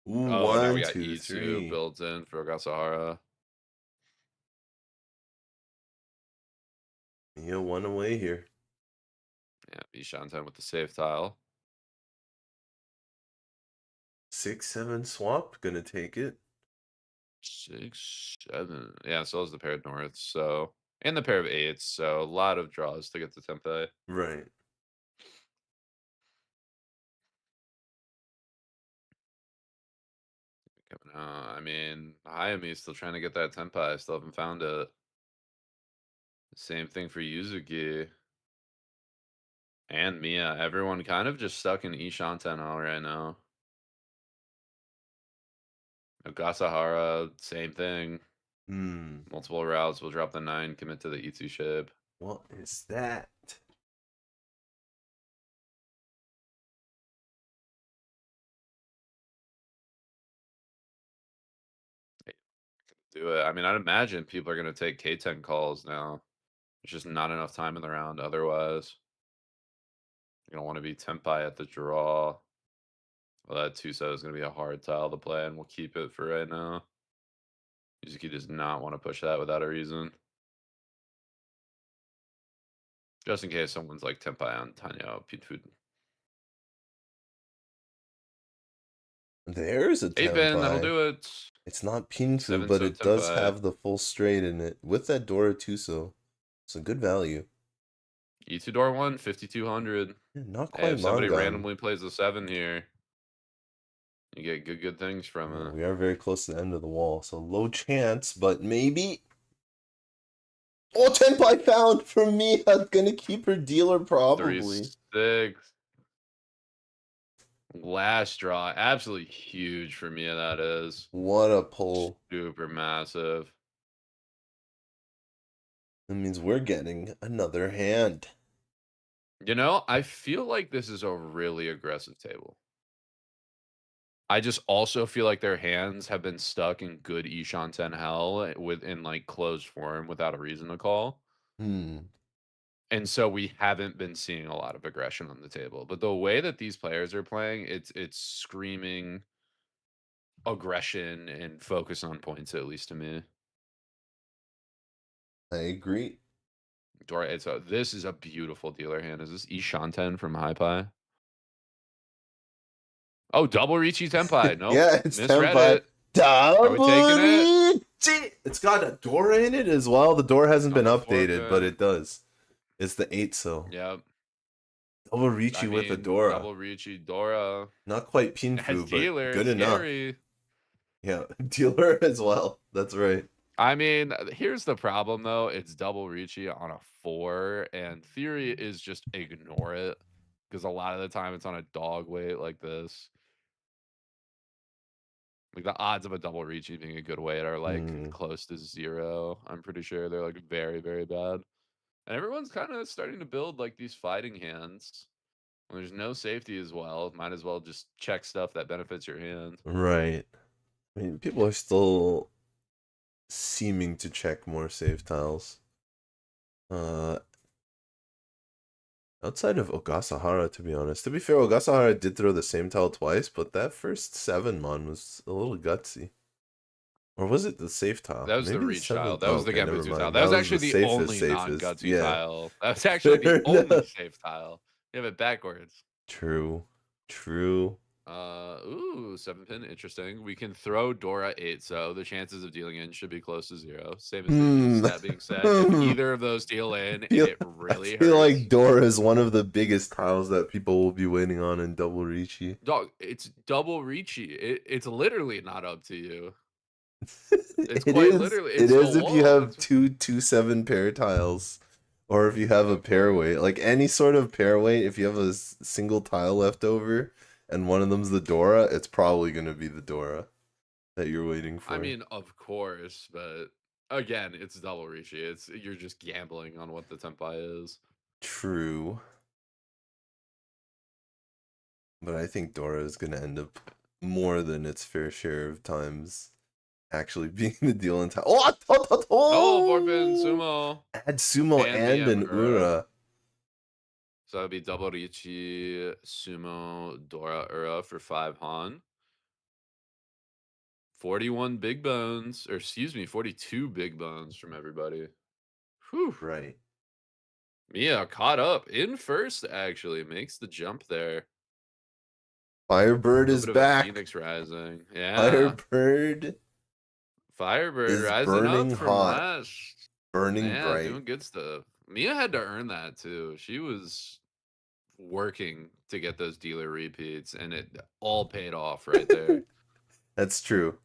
Ooh, Oh, now we 1, got 2, E2 3. built in for Ogasahara. Yeah, 1 away here. Yeah, Bishanten with the safe tile. 6, 7 swap. Gonna take it. 6, 7. Yeah, so is the pair of norths. So, and the pair of eights. So, a lot of draws to get to Tempeh. Right. Coming out. I mean, Hayami is still trying to get that Tempeh. I still haven't found it. Same thing for Yuzuki and Mia. Everyone kind of just stuck in Ishanten all right now. Ogasahara, same thing. Multiple routes will drop the 9, commit to the E2 shape. What is that? Do it. I mean, I'd imagine people are going to take K10 calls now. There's just not enough time in the round otherwise. You're going to want to be Tempeh at the draw. Well, that 2-set is going to be a hard tile to play, and we'll keep it for right now. Yuzuki does not want to push that without a reason. Just in case someone's like Tempeh on Tanya Pinfood. There's a 8-pin, that'll Tenpai. do it. It's not Pinfu, 7 but so it does Tempeh. have the full straight in it. With that Dora Tuso. It's a good value. E2 door 1, 5,200. Yeah, not Hey, quite if somebody Mangan. randomly plays a 7 here, you get good things from Yeah, it. we are very close to the end of the wall, so low chance, but maybe. Oh, Tenpai found for me. I'm gonna keep her dealer probably. 3-6. Last draw, absolutely huge for me. That is What a pull. super massive. That means we're getting another hand. You know, I feel like this is a really aggressive table. I just also feel like their hands have been stuck in good Ishanten hell within like closed form without a reason to call. And so we haven't been seeing a lot of aggression on the table. But the way that these players are playing, it's screaming aggression and focus on points, at least to me. I agree. This is a beautiful dealer hand. Is this Ishanten from Ampai? Oh, double Riichi Tenpai. Nope. Yeah, it's misread Tenpai. it. Double Are we taking it? Riichi! It's got a Dora in it as well. The door hasn't been On the updated, but 4-pin. it does. It's the 8 so. Yep. Double Riichi with a Dora. Double Riichi Dora. Not quite As Pinfu, dealer, but good scary. enough. Yeah, dealer as well. That's right. I mean, here's the problem though. It's double Riichi on a 4, and theory is just ignore it because a lot of the time it's on a dog weight like this. Like the odds of a double Riichi being a good weight are like close to 0. I'm pretty sure they're like very, very bad. And everyone's kind of starting to build like these fighting hands There's no safety as well. Might as well just check stuff that benefits your hand. Right. I mean, people are still seeming to check more save tiles. Outside of Ogasahara, to be honest. To be fair, Ogasahara did throw the same tile twice, but that first 7 mon was a little gutsy. Or was it the safe tile? That was the Maybe reach tile. 7th. That Oh, was the okay, never Genbutsu tile. mind. That was the actually the safest, only safest. non-gutsy Yeah. tile. That was actually the Fair only enough. safe tile. You have it backwards. True. True. Ooh, 7-pin, interesting. We can throw Dora 8, so the chances of dealing in should be close to 0. Same as these. That being said, if either of those deal in, it really I feel hurts. like Dora is one of the biggest tiles that people will be waiting on in Double Riichi. Dog, it's double Riichi. It's literally not up to you. It's It quite is. literally. It It's the is if you wall. have two 2/7 pair tiles, or if you have a pair weight, like any sort of pair weight. If you have a single tile left over, and one of them's the Dora, it's probably gonna be the Dora that you're waiting for. I mean, of course, but again, it's double Riichi. You're just gambling on what the Tempai is. True. But I think Dora is gonna end up more than its fair share of times actually being the deal in time. Oh, Oh, 4-pin sumo. Add sumo and an Ura. So that'd be double Riichi, sumo, Dora, Ura for 5 Han. 41 big bones, or excuse me, 42 big bones from everybody. Whew. Right. Mia caught up in first, actually. Makes the jump there. Firebird is back. Phoenix rising. Yeah. Firebird is rising burning up from hot. last. Burning bright. Doing good stuff. Mia had to earn that too. She was working to get those dealer repeats, and it all paid off right there. That's true.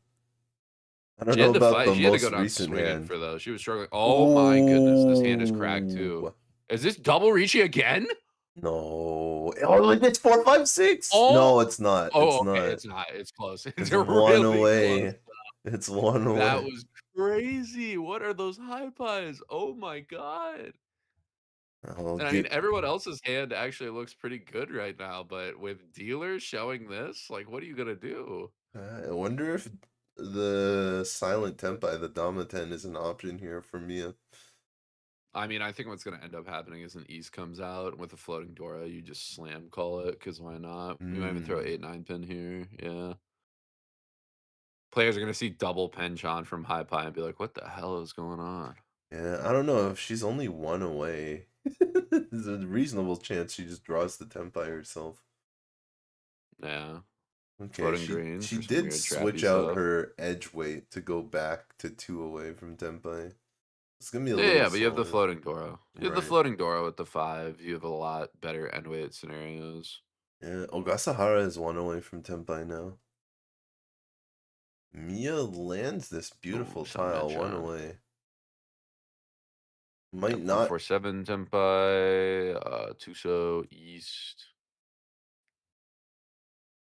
I don't She know had to about fight. the She had to most go down recent swinging hand. for those. She was struggling. Oh my goodness, this hand is cracked too. Is this double Riichi again? No. Oh, it's 4, 5, 6. Oh. No, it's not. Oh, it's okay, not. it's not. It's close. It's really one away. close. It's one away. That was crazy. What are those high pies? Oh my god. And I mean, everyone else's hand actually looks pretty good right now, but with dealers showing this, like, what are you gonna do? I wonder if the silent Tempai, the Damaten, is an option here for Mia. I mean, I think what's gonna end up happening is an East comes out with a floating Dora. You just slam call it, because why not? We might even throw 8, 9 pin here. Yeah. Players are gonna see double Penchant from High Pie and be like, what the hell is going on? Yeah, I don't know if she's only one away. There's a reasonable chance she just draws the Tempai herself. Yeah. Okay, she did switch out her edge weight to go back to 2 away from Tempai. It's gonna be a little Yeah, but you have the floating Dora. You have the Right. floating Dora with the 5. You have a lot better end weight scenarios. Yeah, Ogasahara is 1 away from Tempai now. Mia lands this beautiful tile 1 away. Might not 4-7 Tempai, Tuso East.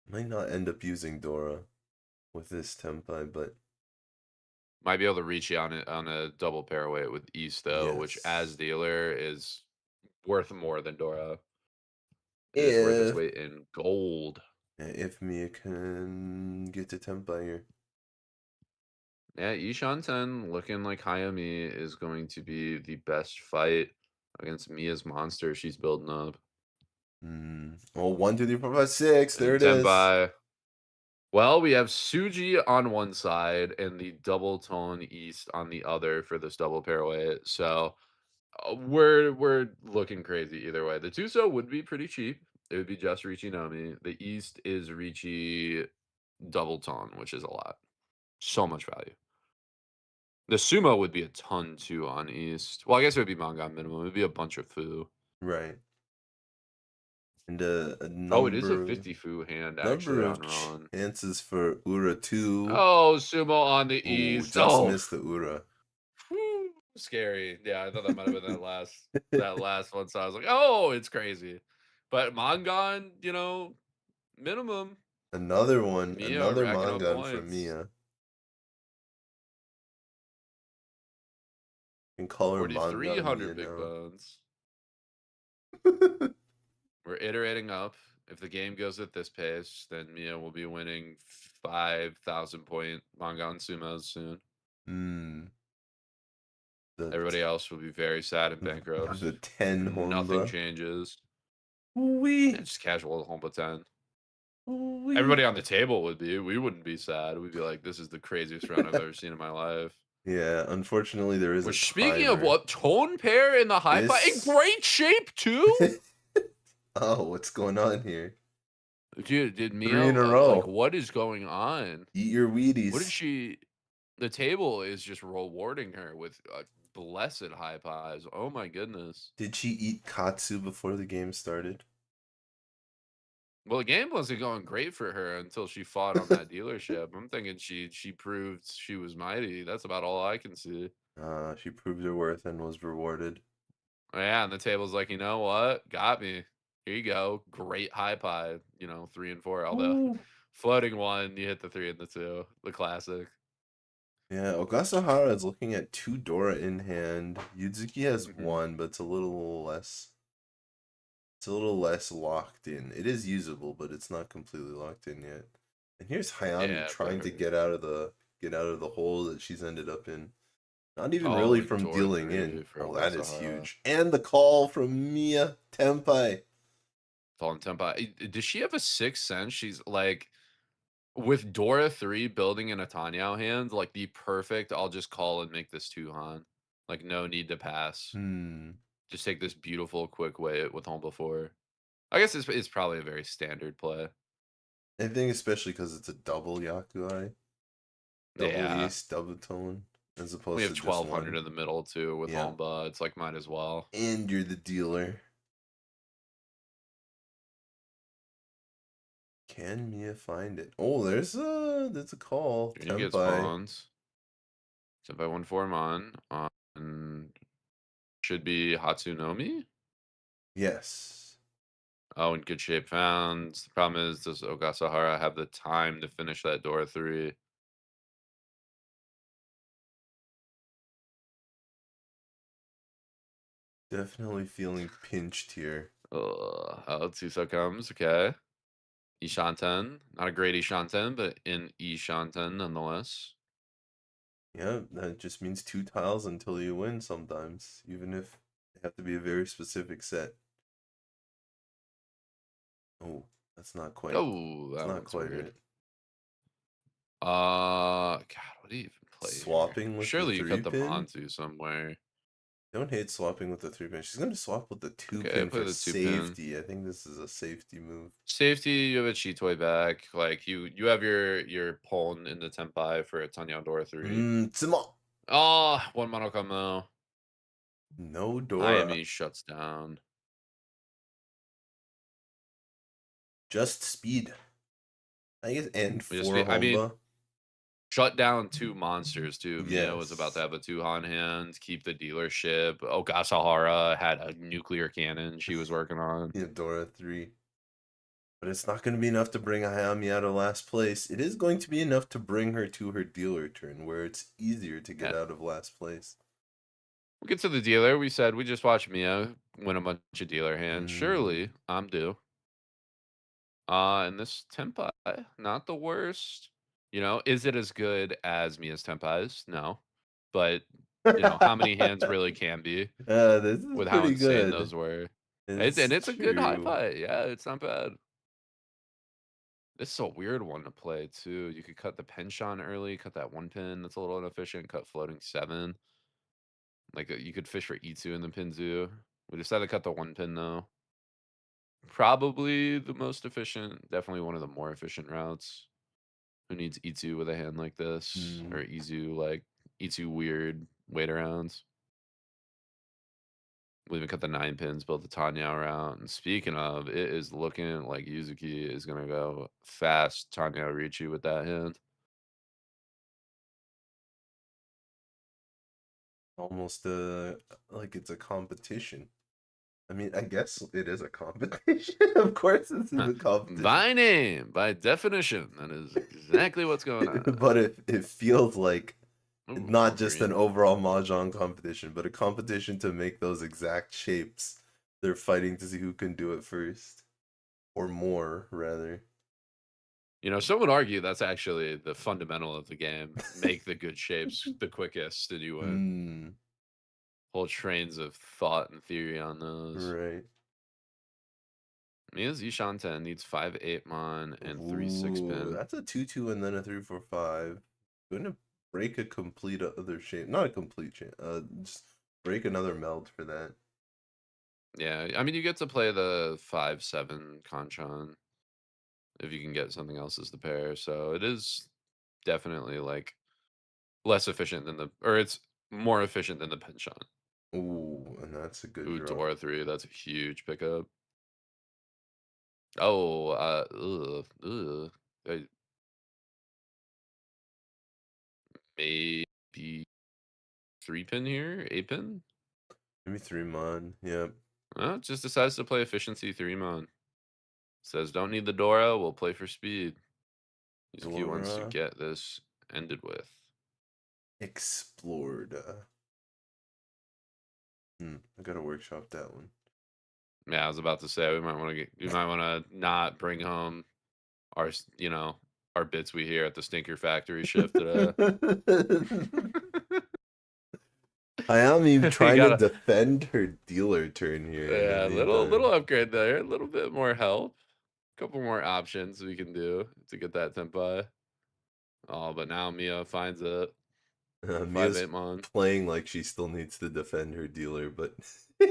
Might not end up using Dora with this Tempai, but might be able to reach you on a double pair weight with East though, which as dealer is worth more than Dora. It is worth its weight in gold. If Mia can get to Tempai here. Yeah, Ishan-ten looking like Hayami is going to be the best fight against Mia's monster she's building up. Oh, 1, 2, 3, 4, 5, 6. There it Tempai. Well, we have Suji on one side and the double tone East on the other for this double pair weight. So we're looking crazy either way. The Tuso would be pretty cheap. It would be just Riichi Nomi. The East is Riichi double tone, which is a lot. So much value. The sumo would be a ton too on East. Well, I guess it would be manga minimum. It would be a bunch of fu. Right. And a number, oh, it is a 50 fu hand actually on Ron. Chances for Ura 2. Oh, sumo on the East. Just missed the Ura. Whew, scary. Yeah, I thought that might have been that last one. So I was like, oh, it's crazy. But Mangan, minimum. Another one. Mia another racking up Mangan points. for Mia. You can call her 4,300 Mangan big now. bones. We're iterating up. If the game goes at this pace, then Mia will be winning 5,000 point manga and sumos soon. Hmm. Everybody else will be very sad and bankrupt. The 10 Nothing Honda. changes. Wee. Yeah, just casual Honda 10. Wee. Everybody on the table would be. We wouldn't be sad. We'd be like, this is the craziest round I've ever seen in my life. Yeah, unfortunately there is a Which, speaking of timer. what, tone pair in the high five, in great shape too. Oh, what's going on here? Dude, did 3 Mia in a row. like what is going on? Eat your Wheaties. What did she? The table is just rewarding her with blessed high pies. Oh my goodness. Did she eat katsu before the game started? Well, the game wasn't going great for her until she fought on that dealership. I'm thinking she proved she was mighty. That's about all I can see. She proved her worth and was rewarded. Yeah, and the table's like, you know what? Got me. Here you go. Great high pie. 3 and 4. Although floating 1, you hit the 3 and the 2. The classic. Yeah, Ogasahara is looking at 2 Dora in hand. Yuzuki has 1, but it's a little less. It's a little less locked in. It is usable, but it's not completely locked in yet. And here's Hayami trying to get out of the hole that she's ended up in. Not even really from dealing in. Oh, that is huge. And the call from Mia Tenpai. Fallen Tenpai. Does she have a sixth sense? She's like, with Dora 3 building in a Tanyao hand, like the perfect, I'll just call and make this 2 Han. Like, no need to pass. Just take this beautiful, quick way with home before. I guess it's probably a very standard play. I think especially because it's a double Yakuai. Double East, double tone. As opposed we have to 1200 in the middle too with Homba. It's like might as well. And you're the dealer. Can Mia find it? Oh, there's a call. You get spawns. Senpai 1-4 on should be Hatsunomi. Yes. Oh, in good shape found. The problem is, does Ogasahara have the time to finish that Dora 3? Definitely feeling pinched here. Oh, Tsuso comes. Okay. Ishanten. Not a great Ishanten, but in Ishanten nonetheless. Yeah, that just means 2 tiles until you win sometimes, even if they have to be a very specific set. Oh, that's not quite. Oh, that's not quite weird. right. God, what do you even play? Swapping here? with Surely the 3 you cut the pin? Ponzu somewhere. Don't hate swapping with the 3 pin. She's gonna swap with the 2 pin for safety. I think this is a safety move. Safety, you have a Chitoi back. Like you have your pawn in the Tenpai for a Tanyao Dora 3. Oh, 1 Monokamo. No Dora. Hayami shuts down. Just speed. I guess and 4 Homba. I mean, shut down 2 monsters too. Mia was about to have a 2-Han hand, keep the dealership. Ogasahara had a nuclear cannon she was working on. Yeah, Dora 3. But it's not going to be enough to bring Hayami out of last place. It is going to be enough to bring her to her dealer turn, where it's easier to get out of last place. We'll get to the dealer. We said we just watched Mia win a bunch of dealer hands. Surely, I'm due. And this Tenpai, not the worst. Is it as good as Mia's Tenpais? No. But, how many hands really can be? This is with pretty how insane good. those were. It's a good high fight. Yeah, it's not bad. This is a weird one to play, too. You could cut the penchant early, cut that 1 pin. That's a little inefficient. Cut floating 7. Like, you could fish for E2 in the Pinzu. We decided to cut the 1 pin, though. Probably the most efficient. Definitely one of the more efficient routes. Who needs E2 with a hand like this? Or Izu, like, E2 weird wait arounds. We'll even cut the 9 pins, build the Tanyao route. And speaking of, it is looking like Yuzuki is going to go fast Tanyao Riichi with that hand. Almost like it's a competition. I mean, I guess it is a competition. Of course, this is a competition. By name, by definition, that is exactly what's going on. But it feels like not just an overall Mahjong competition, but a competition to make those exact shapes They're fighting to see who can do it first. Or more, rather. You know, some would argue that's actually the fundamental of the game. Make the good shapes the quickest and you win. Whole trains of thought and theory on those. Right. Mia's Ishanten needs 5/8 mon and 3 Ooh, 6-pin. that's a 2/2 and then a 3/4/5. Going to break a complete other shape. Not a complete shape. Just break another meld for that. Yeah, I mean, you get to play the 5/7 Kanchan if you can get something else as the pair. So it is definitely like less efficient than it's more efficient than the Penchant. Ooh, and that's a good Ooh, draw. Dora 3, that's a huge pickup. Oh, maybe 3-pin here, 8-pin. Maybe 3 mon. Yep. Well, just decides to play efficiency 3 mon. Says don't need the Dora, we'll play for speed. Yuzuki wants to Dora. get this ended with. Explored. I gotta workshop that one. Yeah, I was about to say we might want to not bring home our our bits we hear at the Stinker Factory shift today. Hayami trying gotta- to defend her dealer turn here. Yeah, in the meantime. little upgrade there, a little bit more help, a couple more options we can do to get that tempai. Oh, but now Mia finds it. Mia's 5/8 mon. playing like she still needs to defend her dealer, but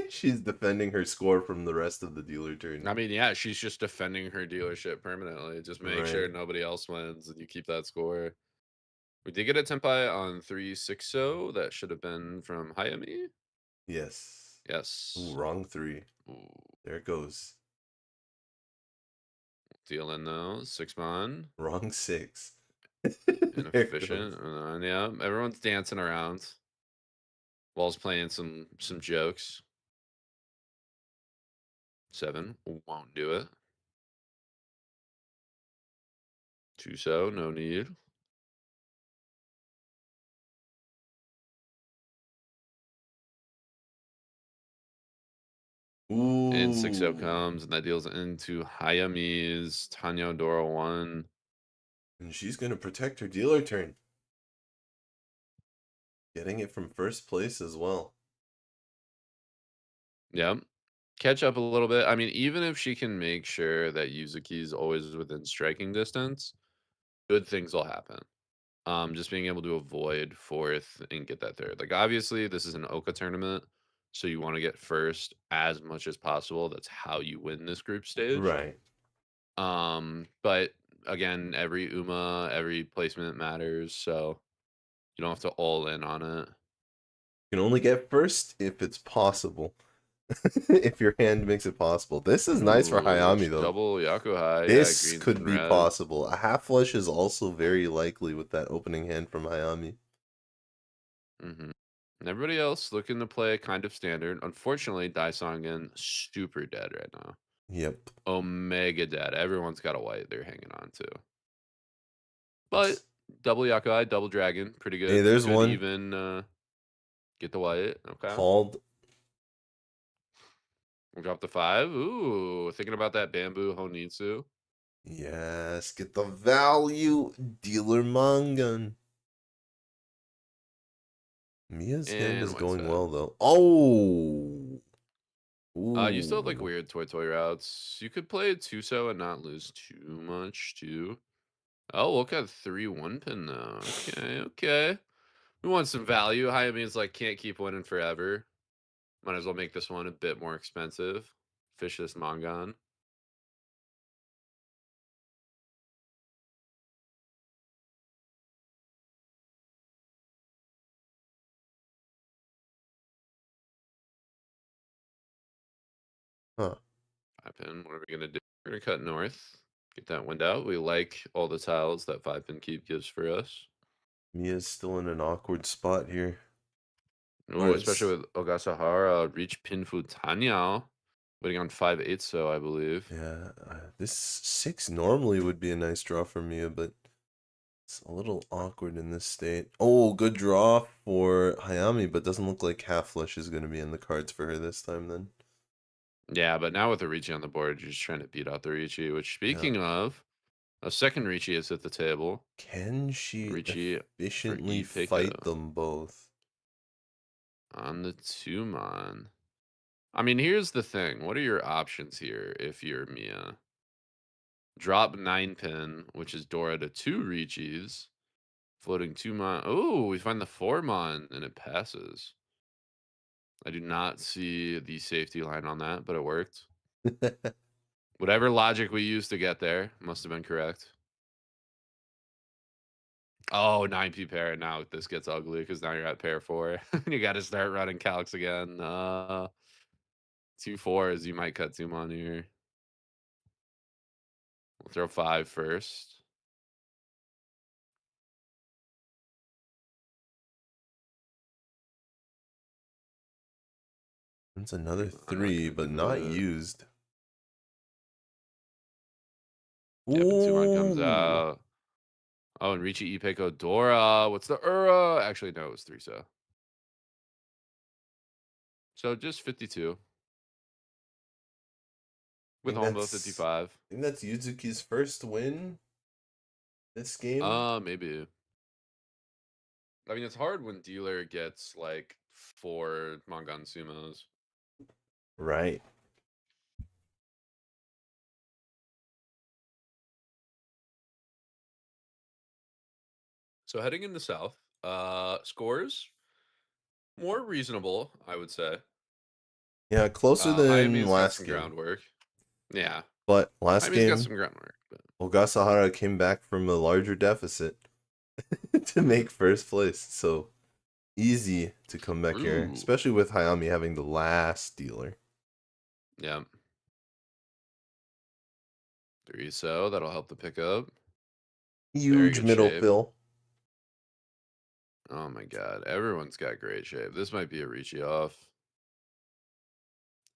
she's defending her score from the rest of the dealer turn. I mean, yeah, she's just defending her dealership permanently. Just make sure Right. nobody else wins and you keep that score. We did get a tempai on 3/6-0. That should have been from Hayami. Yes. Yes. Ooh, wrong 3. Ooh. There it goes. Deal in though. 6 mon. Wrong 6. Inefficient. And yeah, everyone's dancing around. Wall's playing some jokes. 7 won't do it. 2 so, no need. Ooh. And 6-0 comes, and that deals into Hayami's Tanyo Dora 1. And she's gonna protect her dealer turn. Getting it from first place as well. Yep. Catch up a little bit. I mean, even if she can make sure that Yuzuki's always within striking distance, good things will happen. Just being able to avoid fourth and get that third. Like, obviously, this is an Oka tournament, so you want to get first as much as possible. That's how you win this group stage. Right. But again, every UMA, every placement matters, so you don't have to all in on it. You can only get first if it's possible. If your hand makes it possible. This is nice for Hayami, though. Double Yakuhai. This yeah, could be possible. A half flush is also very likely with that opening hand from Hayami. And everybody else looking to play kind of standard. Unfortunately, Daisongen super dead right now. Yep. Omega dead. Everyone's got a white they're hanging on to. But double Yakuhai, double dragon, pretty good. Hey, there's Could one. even get the white. Okay. Called. We'll drop the 5. Ooh, thinking about that bamboo Honitsu. Yes, get the value. Dealer Mangan. Mia's hand is going well, though. Oh! Ooh. You still have like weird toy routes. You could play Tuso and not lose too much, too. Oh, look at 3 1-pin, though. Okay. We want some value. Hayami's like, can't keep winning forever. Might as well make this one a bit more expensive. Fish this Mangan. Huh. 5-pin. What are we going to do? We're going to cut north. Get that wind out. We like all the tiles that 5-pin keep gives for us. Mia's still in an awkward spot here. Oh, especially with Ogasahara. Reach Pinfu Tanyao. Waiting on 5/8, so I believe. Yeah, this 6 normally would be a nice draw for Mia, but it's a little awkward in this state. Oh, good draw for Hayami, but doesn't look like half flush is going to be in the cards for her this time then. Yeah, but now with the Riichi on the board, you're just trying to beat out the Riichi, which Yeah. speaking of, a second Riichi is at the table. Can she Riichi for efficiently fight Ipeko them both? on the Tumon. I mean, here's the thing. What are your options here if you're Mia? Drop 9 pin, which is Dora to 2 Riichis. Floating 2 mon. Oh, we find the 4 mon and it passes. I do not see the safety line on that, but it worked. Whatever logic we used to get there must have been correct. Oh, 9p pair. Now this gets ugly because now you're at pair 4. You got to start running calcs again. 2 4s. You might cut 2 mon here. We'll throw 5 first. It's another I'm not 3, gonna but do not it. used. Yep, and 2 mon comes Ooh. out. Oh, and Riichi Ipeko Dora. What's the Ura? Actually, no, it was 3 so. So just 52 with Hombo 55. I think that's Yuzuki's first win this game. Maybe. I mean, it's hard when dealer gets like 4 Mangan Sumos. Right. So heading into South, scores more reasonable, I would say. Yeah, closer than Hayami's got last some game. groundwork. Yeah, But last Hayami's got game, some groundwork. But Ogasahara came back from a larger deficit to make first place. So easy to come back here, true. especially with Hayami having the last dealer. Yeah. 3 so that'll help the pickup. Very Huge good middle shape. fill. Oh my god, everyone's got great shape. This might be a Riichi off.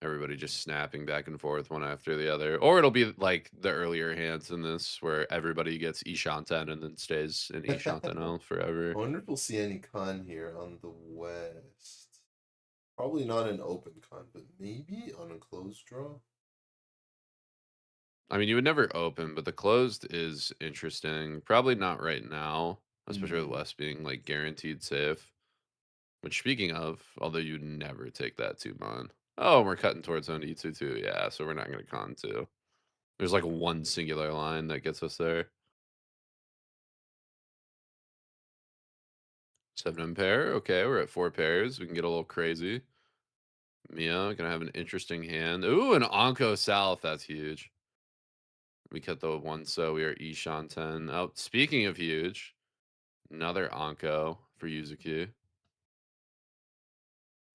Everybody just snapping back and forth one after the other. Or it'll be like the earlier hands in this where everybody gets Ishanten and then stays in Ishanten forever. I wonder if we'll see any con here on the west. Probably not an open con, but maybe on a closed draw. I mean, you would never open, but the closed is interesting. Probably not right now, especially with West being like guaranteed safe. Which speaking of, although you'd never take that 2 mon. Oh, we're cutting towards zone E2 too. Yeah, so we're not going to con 2. There's like one singular line that gets us there. 7 pair. Okay, we're at 4 pairs. We can get a little crazy. Mia gonna have an interesting hand. Ooh, an Onko South. That's huge. We cut the 1 so we are Ishan 10. Oh, speaking of huge, another Onko for Yuzuki.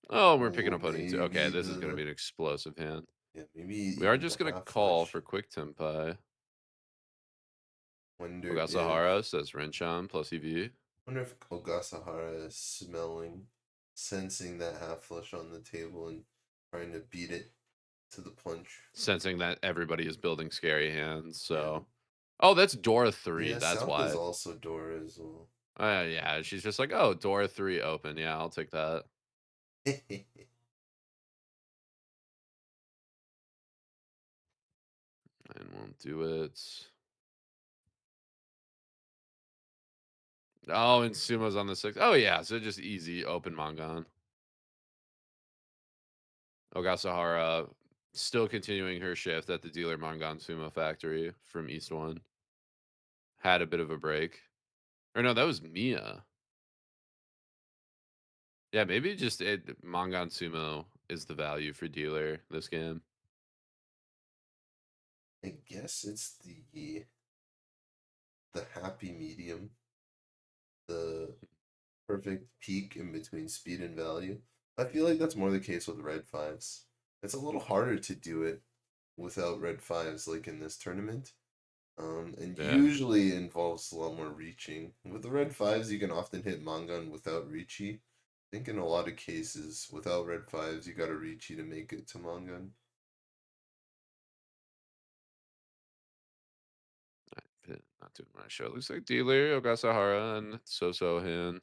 Oh, we're picking Oh, up Oni too. maybe Okay, this is gonna the be an explosive hand. maybe We are even just the gonna half call flush. for quick Tempai. Wonder if Ogasahara says Renchan plus EV. Ogasahara is smelling, sensing that half flush on the table and trying to beat it to the punch. Sensing that everybody is building scary hands, so. Yeah. Oh, that's Dora 3. Yeah, That's South is why. also Dora as well. Yeah, she's just like, oh, Dora 3 open. Yeah, I'll take that. And won't do it. Oh, and Sumo's on the 6. Oh, yeah, so just easy open Mangan. Ogasahara still continuing her shift at the dealer Mangan Sumo factory from East 1. Had a bit of a break. Or no, that was Mia. Yeah, maybe just Mangan Sumo is the value for dealer this game. I guess it's the happy medium, the perfect peak in between speed and value. I feel like that's more the case with red fives. It's a little harder to do it without red fives, like in this tournament. And Yeah. usually involves a lot more reaching. With the red fives, you can often hit Mangan without Riichi. I think in a lot of cases, without red fives, you gotta Riichi to make it to Mangan. Not too much. Show looks like dealer Ogasahara and so hand.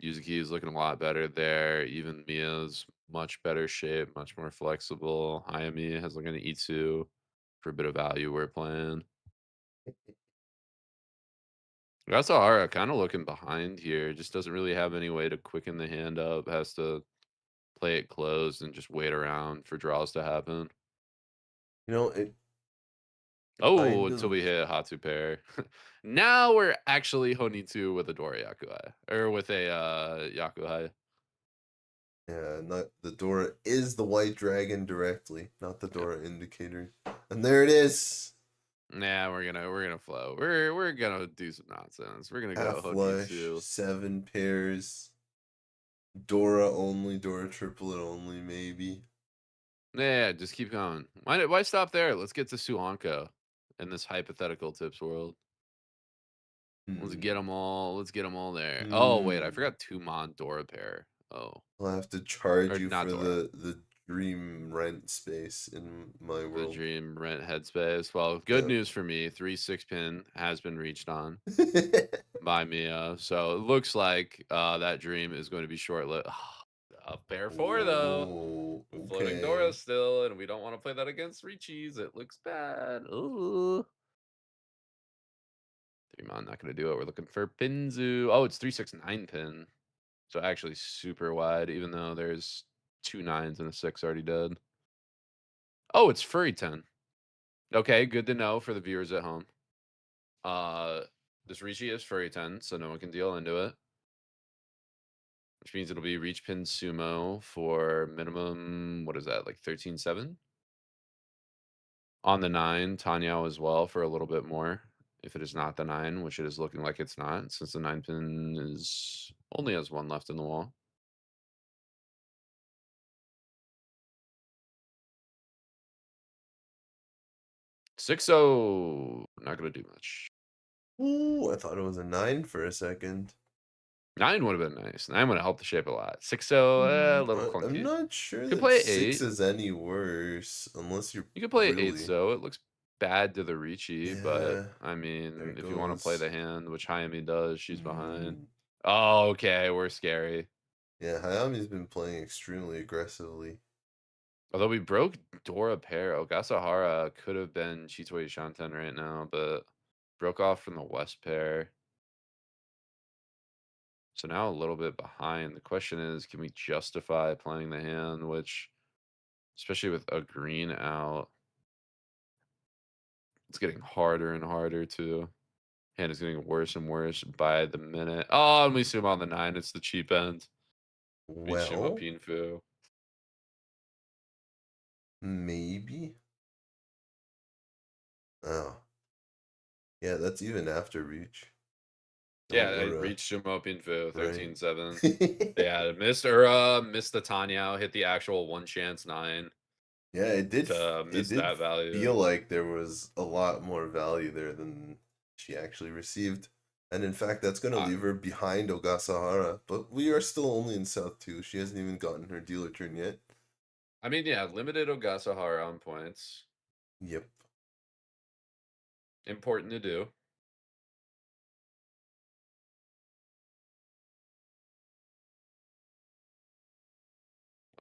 Yuzuki is looking a lot better there. Even Mia's much better shape, much more flexible. Hayami has like an E2 for a bit of value we're playing. Ogasahara kind of looking behind here. Just doesn't really have any way to quicken the hand up. Has to play it closed and just wait around for draws to happen. You know, it Oh, kind until of we hit Hatu pair. Now we're actually Honitu with a Dora Yakuhai. Or with a Yakuhai. yeah, not the Dora is the white dragon directly, not the Dora indicator. And there it is. Nah, we're gonna flow. We're gonna do some nonsense. We're gonna go Half flush, Honitu. 7 pairs. Dora only, Dora triplet only, maybe. Yeah, just keep going. Why stop there? Let's get to Suanko in this hypothetical tips world. Let's get them all. Let's get them all there. Oh wait, I forgot 2 Mon Dora pair. Oh, I'll have to charge or you not for Dora. the dream rent space in my The world. dream rent headspace. Well, good news for me. 3 6-pin has been reached on by Mia. So it looks like that dream is going to be short lived. Pair 4 though. Oh, Floating Dora still, and we don't want to play that against Riichi's. It looks bad. Ooh. 3 Mon, not going to do it. We're looking for Pinzu. Oh, it's 3 6 9 pin. So actually super wide, even though there's 2 9s and a 6 already dead. Oh, it's Furry 10. Okay, good to know for the viewers at home. This Riichi is Furry 10, so no one can deal into it. Which means it'll be Reach Pin Sumo for minimum, what is that, like 13-7? On the 9, Tanyao as well for a little bit more. If it is not the 9, which it is looking like it's not, since the 9 pin is only has 1 left in the wall. Six not gonna do much. Ooh, I thought it was a 9 for a second. 9 would have been nice. 9 would have helped the shape a lot. 6-0, a little I'm clunky. not sure You could that play 6 8. is any worse, unless you're You could play really... 8 so it looks bad to the Riichi, but Yeah, I there mean, it if you want to play goes. the hand, which Hayami does, she's behind. Mm, Oh, okay, we're scary. yeah, Hayami's been playing extremely aggressively. Although we broke Dora pair, Ogasahara could have been Chitoi Shanten right now, but broke off from the West pair. So now a little bit behind. The question is, can we justify playing the hand, which, especially with a green out, it's getting harder and harder too. Hand is getting worse and worse by the minute. Oh, and we zoom on the 9. It's the cheap end. We zoom up Well, Pinfu. maybe. Oh. Yeah, that's even after Reach. Yeah, Oh, I or, reached Sumo Pinfu, right. 13-7. Yeah, missed or missed the Tanya, hit the actual 1 chance 9 Yeah, it to miss did that value. feel like there was a lot more value there than she actually received. And in fact, that's going to leave her behind Ogasahara. But we are still only in South 2. She hasn't even gotten her dealer turn yet. I mean, yeah, limited Ogasahara on points. Yep. Important to do.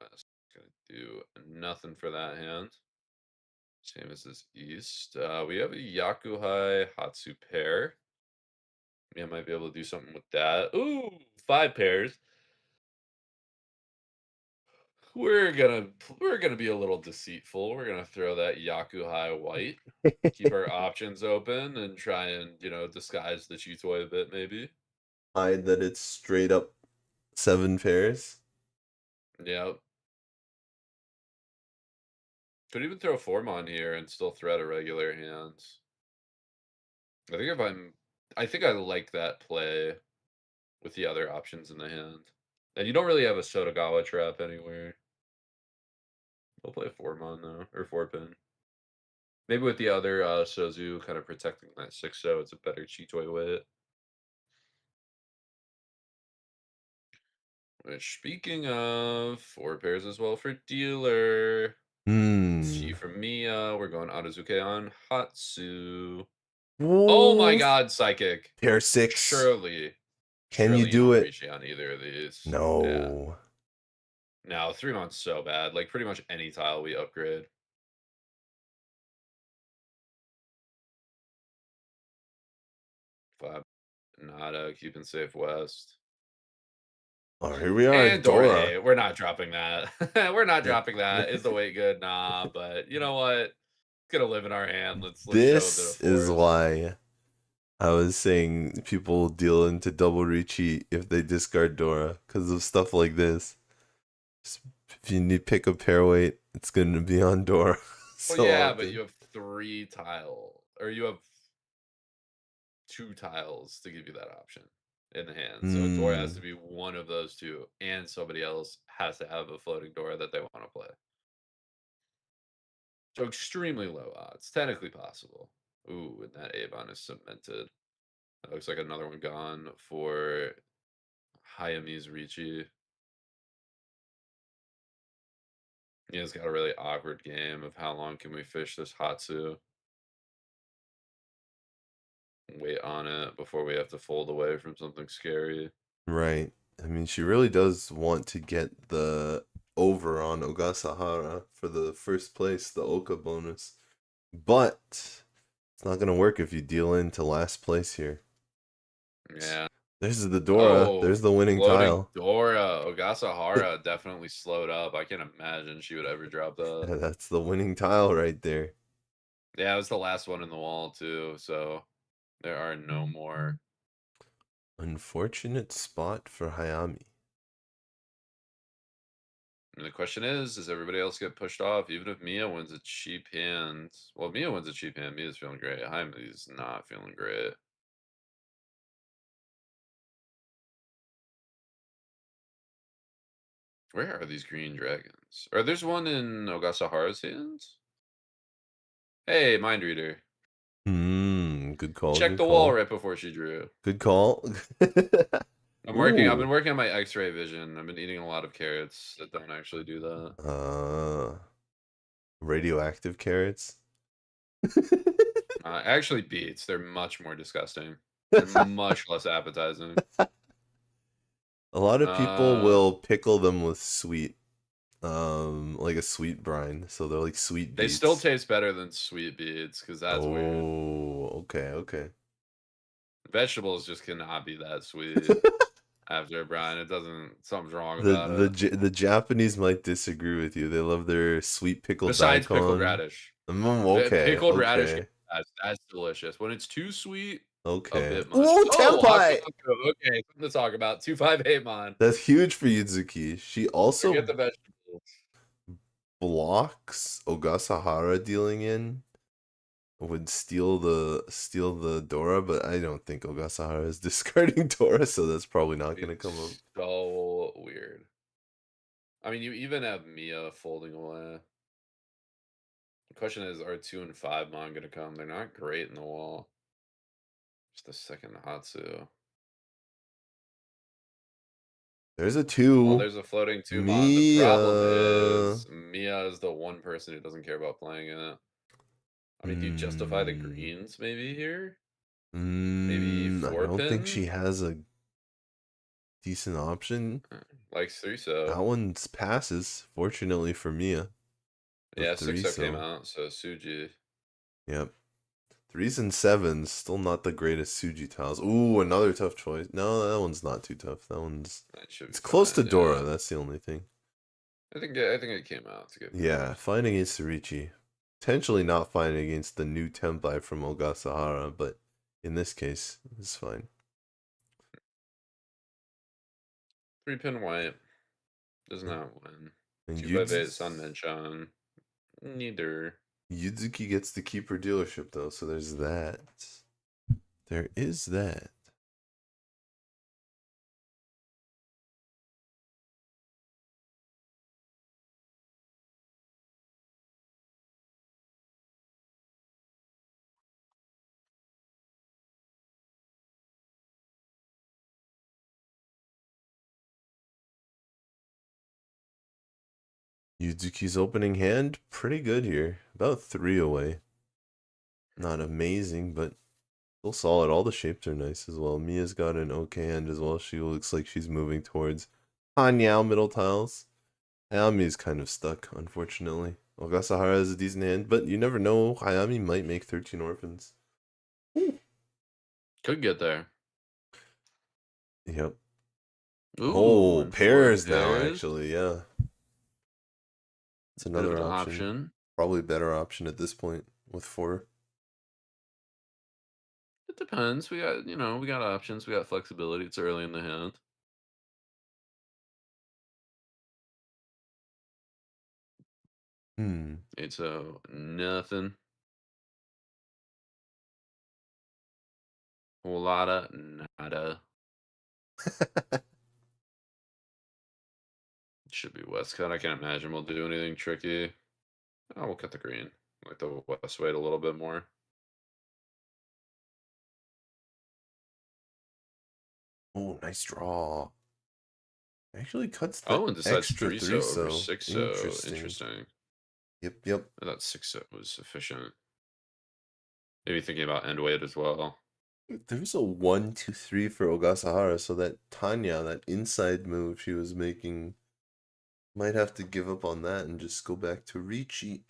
West gonna do nothing for that hand. Same as this East. We have a Yakuhai Hatsu pair. Yeah, might be able to do something with that. Ooh, 5 pairs. We're gonna be a little deceitful. We're gonna throw that Yakuhai white. Keep our options open and try and, disguise the Chitoi a bit, maybe. Hide that it's straight up 7 pairs. Yep. Could even throw Formon here and still thread a regular hand. I think I like that play with the other options in the hand. And you don't really have a Sotagawa trap anywhere. We'll play 4-mon though, or 4-pin. Maybe with the other Sozu kind of protecting that 6-0, it's a better Chitoi with. Which, speaking of, 4 pairs as well for dealer. Chi from Mia. We're going Aruzuke on Hatsu. Oh my Ooh, god, Psychic. pair 6. Surely. Can you Surely do don't it? reach on either of these. Yeah. No. No, 3-mon's so bad. Like pretty much any tile we upgrade. Flap, Nada, keeping safe west. Oh, here we are, And Dora. Dora. Hey, we're not dropping that. We're not dropping that. Is the weight good? Nah, but you know what? It's gonna live in our hand. Let's show a bit of This is force. why I was saying people deal into double Riichi if they discard Dora because of stuff like this. If you need pick a pair weight, it's going to be on Dora. Well, So yeah, often. but you have 3 tile, or you have 2 tiles to give you that option in the hand. So Dora has to be one of those 2, and somebody else has to have a floating Dora that they want to play. So extremely low odds, technically possible. Ooh, and that Avon is cemented. That looks like another one gone for Hayami's Riichi. He's got a really awkward game of how long can we fish this Hatsu. Wait on it before we have to fold away from something scary. Right. I mean, she really does want to get the over on Ogasahara for the first place, the Oka bonus. But it's not going to work if you deal into last place here. Yeah. There's the Dora. Oh, There's the winning floating tile. Dora. Ogasahara definitely slowed up. I can't imagine she would ever drop Yeah, that. that's the winning tile right there. Yeah, it was the last one in the wall, too. So there are no more. Unfortunate spot for Hayami. And the question is, does everybody else get pushed off? Even if Mia wins a cheap hand. Well, if Mia wins a cheap hand, Mia's feeling great. Hayami's not feeling great. Where are these green dragons? Or there's one in Ogasahara's hands? Hey, mind reader. Good call. Check Good the call. wall right before she drew. Good call. I've been working on my X-ray vision. I've been eating a lot of carrots that don't actually do that. Radioactive carrots. Actually beets. They're much more disgusting. They're much less appetizing. A lot of people will pickle them with sweet, like a sweet brine. So they're like sweet They beets. still taste better than sweet beets because that's weird. Oh, okay. Vegetables just cannot be that sweet after a brine. It doesn't. Something's wrong about it. The Japanese might disagree with you. They love their sweet pickled Besides daikon. pickled radish. Pickled radish, that's delicious. When it's too sweet, a bit much. Ooh, Ampai! Okay, something to talk about. 258 mon. That's huge for Yuzuki. She also Forget the vegetables. blocks Ogasahara dealing in. Would steal the Dora, but I don't think Ogasahara is discarding Dora, so that's probably not going to come up. So weird. I mean, you even have Mia folding away. The question is, are 2 and 5 mon going to come? They're not great in the wall. Just the second Hatsu. There's a 2. Well, there's a floating 2 mon. The problem is Mia is the one person who doesn't care about playing it. I mean, do you justify the greens maybe here? Maybe 4 I don't think pin? she has a decent option. Like 3-so. That one passes, fortunately for Mia. Yeah, 6-so came out, so Suji. Yep. 3s and 7s, still not the greatest Suji tiles. Ooh, another tough choice. No, that one's not too tough. That one's it's close to Dora. Yeah. That's the only thing. I think it came out to get. Yeah, fine against Riichi. Potentially not fine against the new Tempai from Ogasahara, but in this case, it's fine. 3-pin white does not win. And 258 Sun Menchon. Neither. Yuzuki gets to keep her dealership though, so there's that. There is that. Yuzuki's opening hand, pretty good here. About 3 away. Not amazing, but Still solid. All the shapes are nice as well. Mia's got an okay hand as well. She looks like she's moving towards Hanyao middle tiles. Hayami's kind of stuck, unfortunately. Ogasahara has a decent hand, but you never know. Hayami might make 13 orphans. Could get there. Yep. Ooh, Oh, and 4 pairs now, pairs. actually, yeah. It's Bit of another an option. Probably a better option at this point with 4. It depends. We got, we got options. We got flexibility. It's early in the hand. Hmm. 8-0, nothing. Whole lotta nada. Should be West cut. I can't imagine we'll do anything tricky. Oh, we'll cut the green. Like the West weight a little bit more. Oh, nice draw. Actually cuts the Oh, and decides extra 3 3 over so 6 interesting. Interesting. Yep. I thought 6 was sufficient. Maybe thinking about end weight as well. There's a 1, 2, 3 for Ogasahara, so that Tanya, that inside move she was making, might have to give up on that and just go back to Riichi.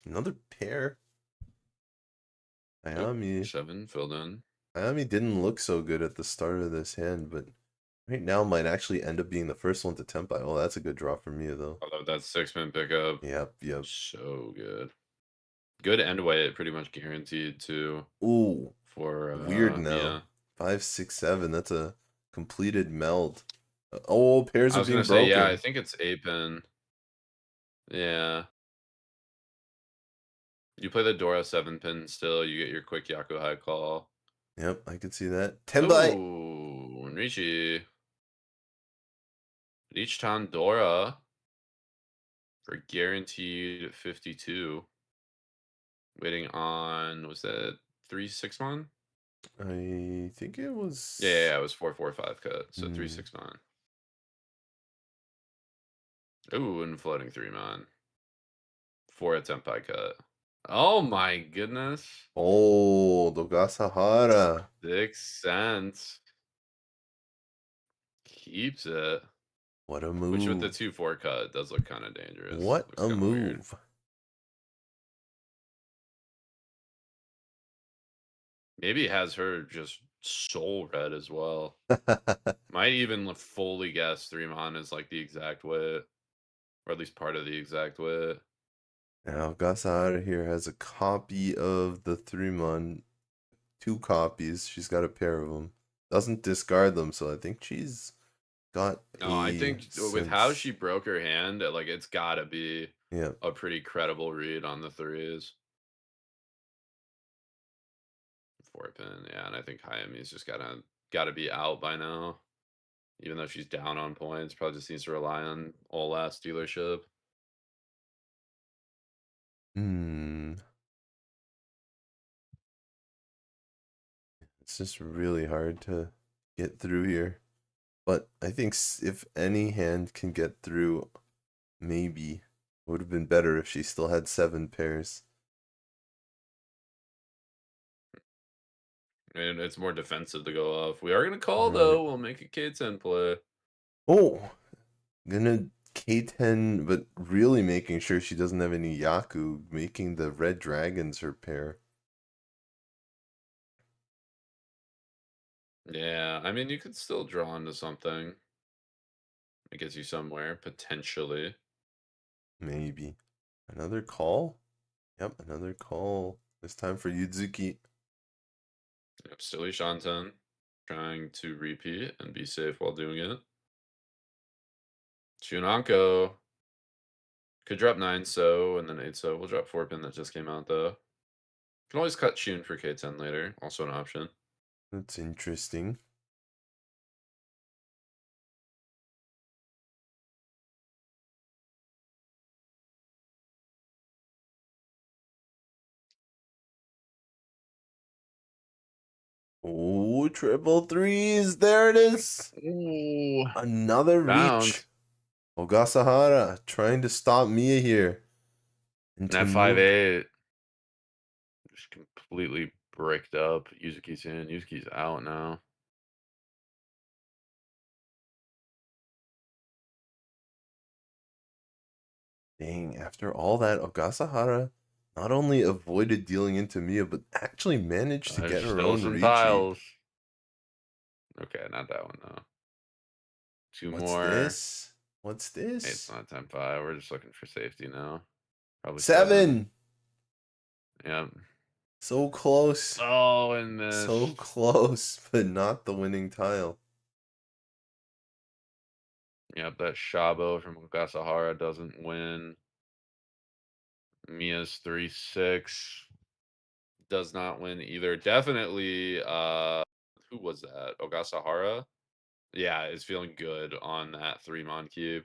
Another pair. Hayami. 7 filled in. Hayami didn't look so good at the start of this hand, but right now might actually end up being the first one to Tempai. Oh, that's a good draw for me, though. Although that 6-man pickup. Yep. So good. Good end weight, pretty much guaranteed too. Ooh, For weird now. Mia. 5, 6, 7. That's a completed meld. Oh, pairs I are was being gonna broken. say, yeah, I think it's 8-pin. Yeah. You play the Dora 7-pin still, you get your quick Yaku high call. Yep, I can see that. Tempai. Ooh, Riichi. Each time Dora for guaranteed 52. Waiting on, was that 3-6-mon? I think it was. Yeah, it was 4-4-5 cut, so 3-6-mon. Ooh, and floating 3-mon. 4 at Tempai cut. Oh my goodness. Oh, Ogasahara. 6 cents. Keeps it. What a move. Which with the 2-4 cut does look kind of dangerous. What Looks a kinda weird. move. Maybe it has her just soul red as well. Might even fully guess 3-mon is like the exact weight. Or at least part of the exact weight. Now, Ogasahara here has a copy of the 3-mon. 2 copies. She's got a pair of them. Doesn't discard them, so I think she's got No, I think with how she broke her hand, like it's gotta be a pretty credible read on the 3s. 4-pin, yeah, and I think Hayami's just gotta be out by now. Even though she's down on points, probably just needs to rely on all last dealership. It's just really hard to get through here. But I think if any hand can get through, maybe it would have been better if she still had 7 pairs. And it's more defensive to go off. We are gonna call though. We'll make a K10 play. Oh, gonna K10, but really making sure she doesn't have any Yaku, making the red dragons her pair. Yeah, I mean, you could still draw into something. It gets you somewhere, potentially. Maybe. Another call? Yep, another call. This time for Yuzuki. Yep, silly Shanten. Trying to repeat and be safe while doing it. Shunanko. Could drop 9 so and then 8 so. We'll drop 4-pin that just came out though. Can always cut Shun for K10 later. Also an option. That's interesting. Oh, triple threes. There it is. Ooh. Another reach. Ogasahara trying to stop Mia here. And that 5-8. just completely bricked up. Yuzuki's in. Yuzuki's out now. Dang, after all that, Ogasahara not only avoided dealing into Miya, but actually managed to There's get her still own some Riichi. tiles. Okay, not that one though. Two What's more. this? What's Hey, it's this? not 10-5. We're just looking for safety now. Probably 7! Yep. So close. Oh, and So missed. close, but not the winning tile. Yep, that Shabo from Ogasahara doesn't win. Mia's 3-6 does not win either. Definitely, who was that? Ogasahara? Yeah, is feeling good on that 3-mon cube.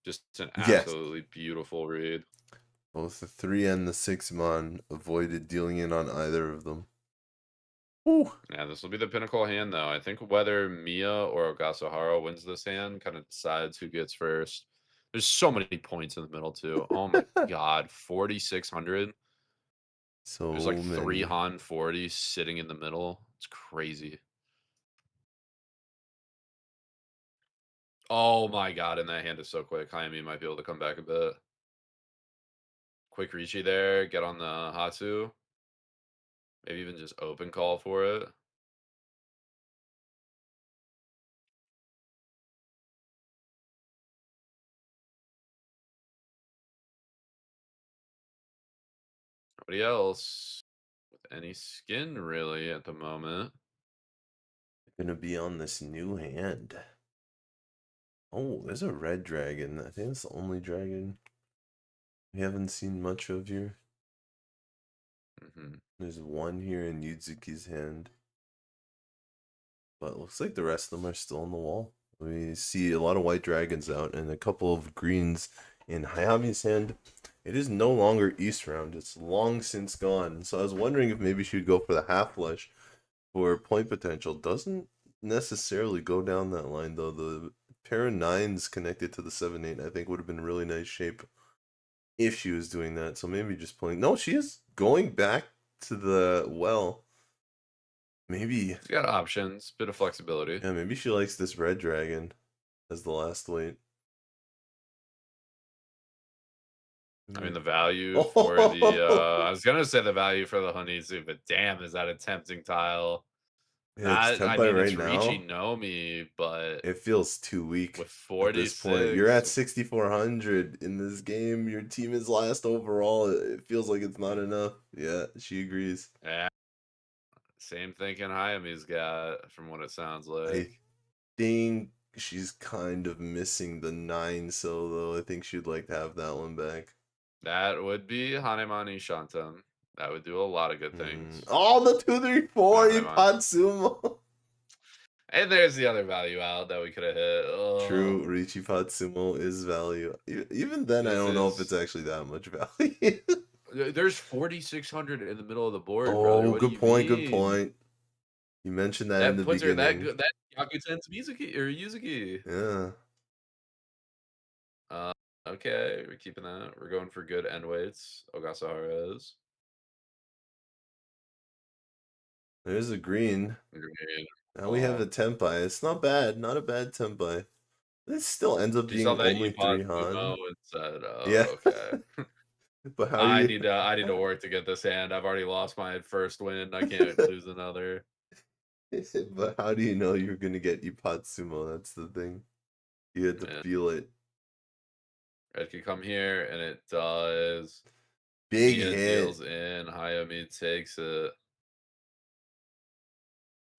Just an Yes. absolutely beautiful read. Both the 3 and the 6 mon avoided dealing in on either of them. Ooh. Yeah, this will be the pinnacle hand, though. I think whether Mia or Ogasahara wins this hand kind of decides who gets first. There's so many points in the middle, too. Oh my god, 4,600. There's like So 3 many. Han 40 sitting in the middle. It's crazy. Oh my god, and that hand is so quick. Hayami might be able to come back a bit. Quick Riichi there, get on the Hatsu. Maybe even just open call for it. Nobody else with any skin really at the moment. Gonna be on this new hand. Oh, there's a red dragon. I think it's the only dragon we haven't seen much of here. There's one here in Yuzuki's hand. But it looks like the rest of them are still on the wall. We see a lot of white dragons out and a couple of greens in Hayami's hand. It is no longer East round. It's long since gone. So I was wondering if maybe she'd go for the half flush for point potential. Doesn't necessarily go down that line though. The pair of 9s connected to the 7-8 I think would have been really nice shape if she was doing that. So maybe just playing. No, she is going back to the well. Maybe. She's got options, bit of flexibility. Yeah, maybe she likes this red dragon as the last weight. I mean, the value for the, I was going to say the value for the Honizu, but damn, is that a tempting tile? Yeah, it's I Tempai mean, right it's now. Riichi Nomi, but It feels too weak with at this point. You're 46. at 6,400 in this game. Your team is last overall. It feels like it's not enough. Yeah, she agrees. Yeah. Same thinking Hayami's got, from what it sounds like. I think she's kind of missing the 9 solo. I think she'd like to have that one back. That would be Hanemani Shantam. That would do a lot of good things. Oh, the 234 Hanemon. Ipatsumo. And there's the other value out that we could have hit. Oh. True, Riichi Patsumo is value. Even then, I don't know if it's actually that much value. There's 4,600 in the middle of the board, Oh, brother. What do good you point, good mean? point. You mentioned that in That the puts her that beginning. good. That Yakuten's Mizuki or Yuzuki. Yeah. Okay, we're keeping that. We're going for good end weights. Ogasahara is. There's a green. Green. Now we have a Tempai. It's not bad. Not a bad Tempai. This still ends up She saw being that only 3 Han. Sumo and said, "Oh, Yeah. okay." But how I do need you... to work to get this hand. I've already lost my first win. I can't lose another. But how do you know you're gonna get Ipatsumo? That's the thing. You had to feel it. Red could come here, and it does. Big Mia hit. deals in. Hayami takes it.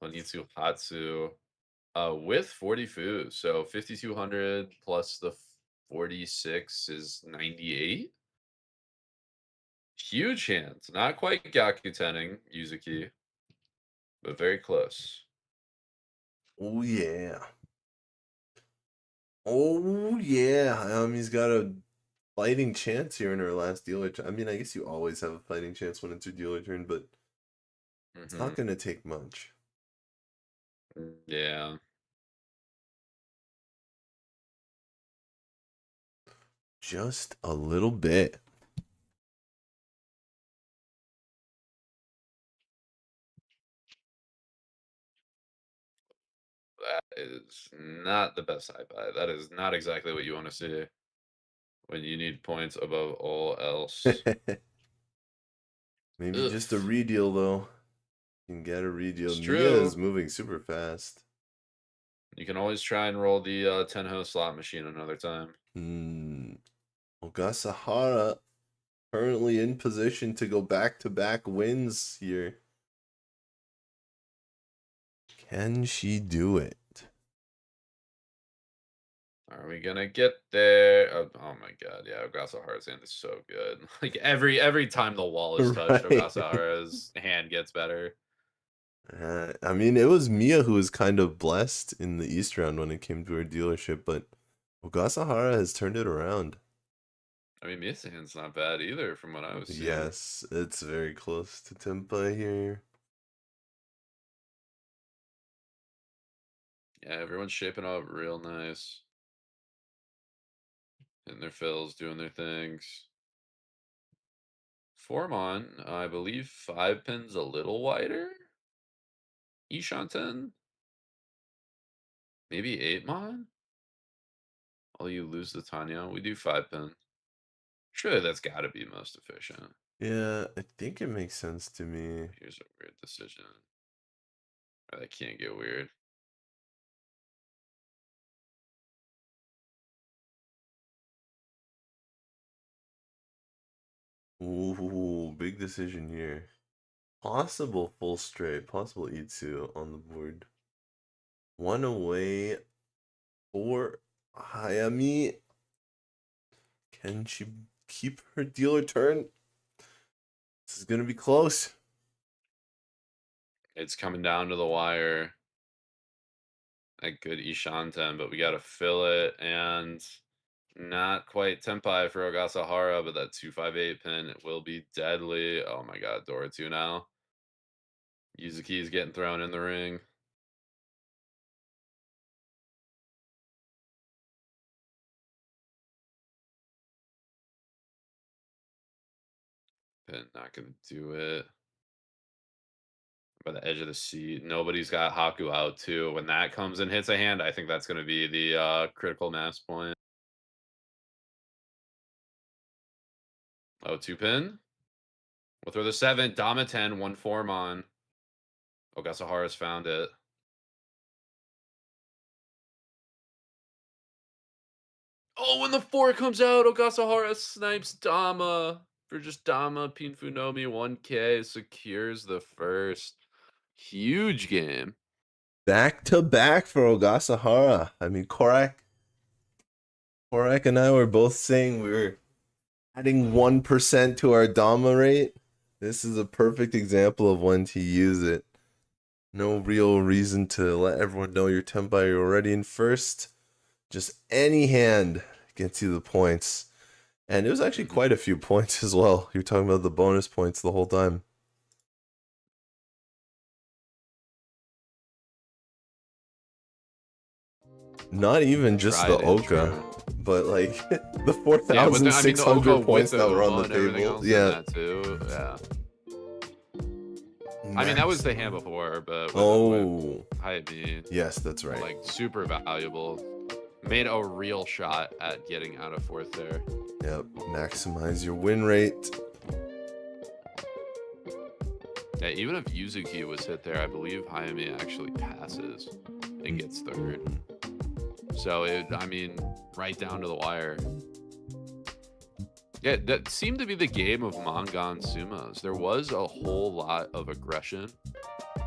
Honitsu Hatsu. With 40 fu. So 5,200 plus the 46 is 98. Huge hands. Not quite Gakutening Yuzuki, but very close. Oh yeah. Oh yeah. Hayami's got a fighting chance here in her last dealer turn. I mean, I guess you always have a fighting chance when it's your dealer turn, but it's not gonna take much. Yeah. Just a little bit. that is not the best side buy. That is not exactly what you want to see when you need points above all else. Maybe Ugh. just a redeal though. You can get a redeal. It's Mia true. is moving super fast. You can always try and roll the 10 host slot machine another time. Ogasahara currently in position to go back-to-back wins here. Can she do it? Are we gonna get there? Oh my god, yeah, Ogasahara's hand is so good. Like every time the wall is touched, Right. Ogasahara's hand gets better. I mean, it was Mia who was kind of blessed in the East round when it came to her dealership, but Ogasahara has turned it around. I mean, Mia's hand's not bad either from what I was seeing. Yes, it's very close to Tempai here. Yeah, everyone's shaping up real nice. Hitting their fills, doing their things. Formon, I believe 5 pins a little wider. Ishanten? Maybe 8 mon? Oh, you lose the Tanya. We do 5 pin. Surely that's gotta be most efficient. Yeah, I think it makes sense to me. Here's a weird decision. Oh, that can't get weird. Ooh, big decision here. Possible full straight, possible Itsu on the board. One away for Hayami. Can she keep her dealer turn? This is gonna be close. It's coming down to the wire. A good Ishanten, but we gotta fill it, and not quite Tempai for Ogasahara, but that 258 pin, it will be deadly. Oh my god, Dora 2 now. Yuzuki is getting thrown in the ring. Pin not gonna do it. By the edge of the seat. Nobody's got Haku out too. When that comes and hits a hand, I think that's gonna be the critical mass point. Oh, 2 pin. We'll throw the 7. Dama 10, 1 Formon. Ogasahara's found it. Oh, when the 4 comes out, Ogasahara snipes Dama for just Dama. Pinfunomi 1K secures the first. Huge game. Back to back for Ogasahara. I mean, Corak and I were both saying we were adding 1% to our Dama rate. This is a perfect example of when to use it. No real reason to let everyone know your Tempai you're already in first. Just any hand gets you the points. And it was actually quite a few points as well. You're talking about the bonus points the whole time. Not even just the Oka, but like the 4,600 points that were on the table. Yeah. Yeah. I mean, that was the hand before, but oh, Hayami, yes, that's right. Like super valuable. Made a real shot at getting out of 4th there. Yep, maximize your win rate. Yeah, even if Yuzuki was hit there, I believe Hayami actually passes and gets 3rd. So I mean, right down to the wire. Yeah, that seemed to be the game of Mangan Sumos. There was a whole lot of aggression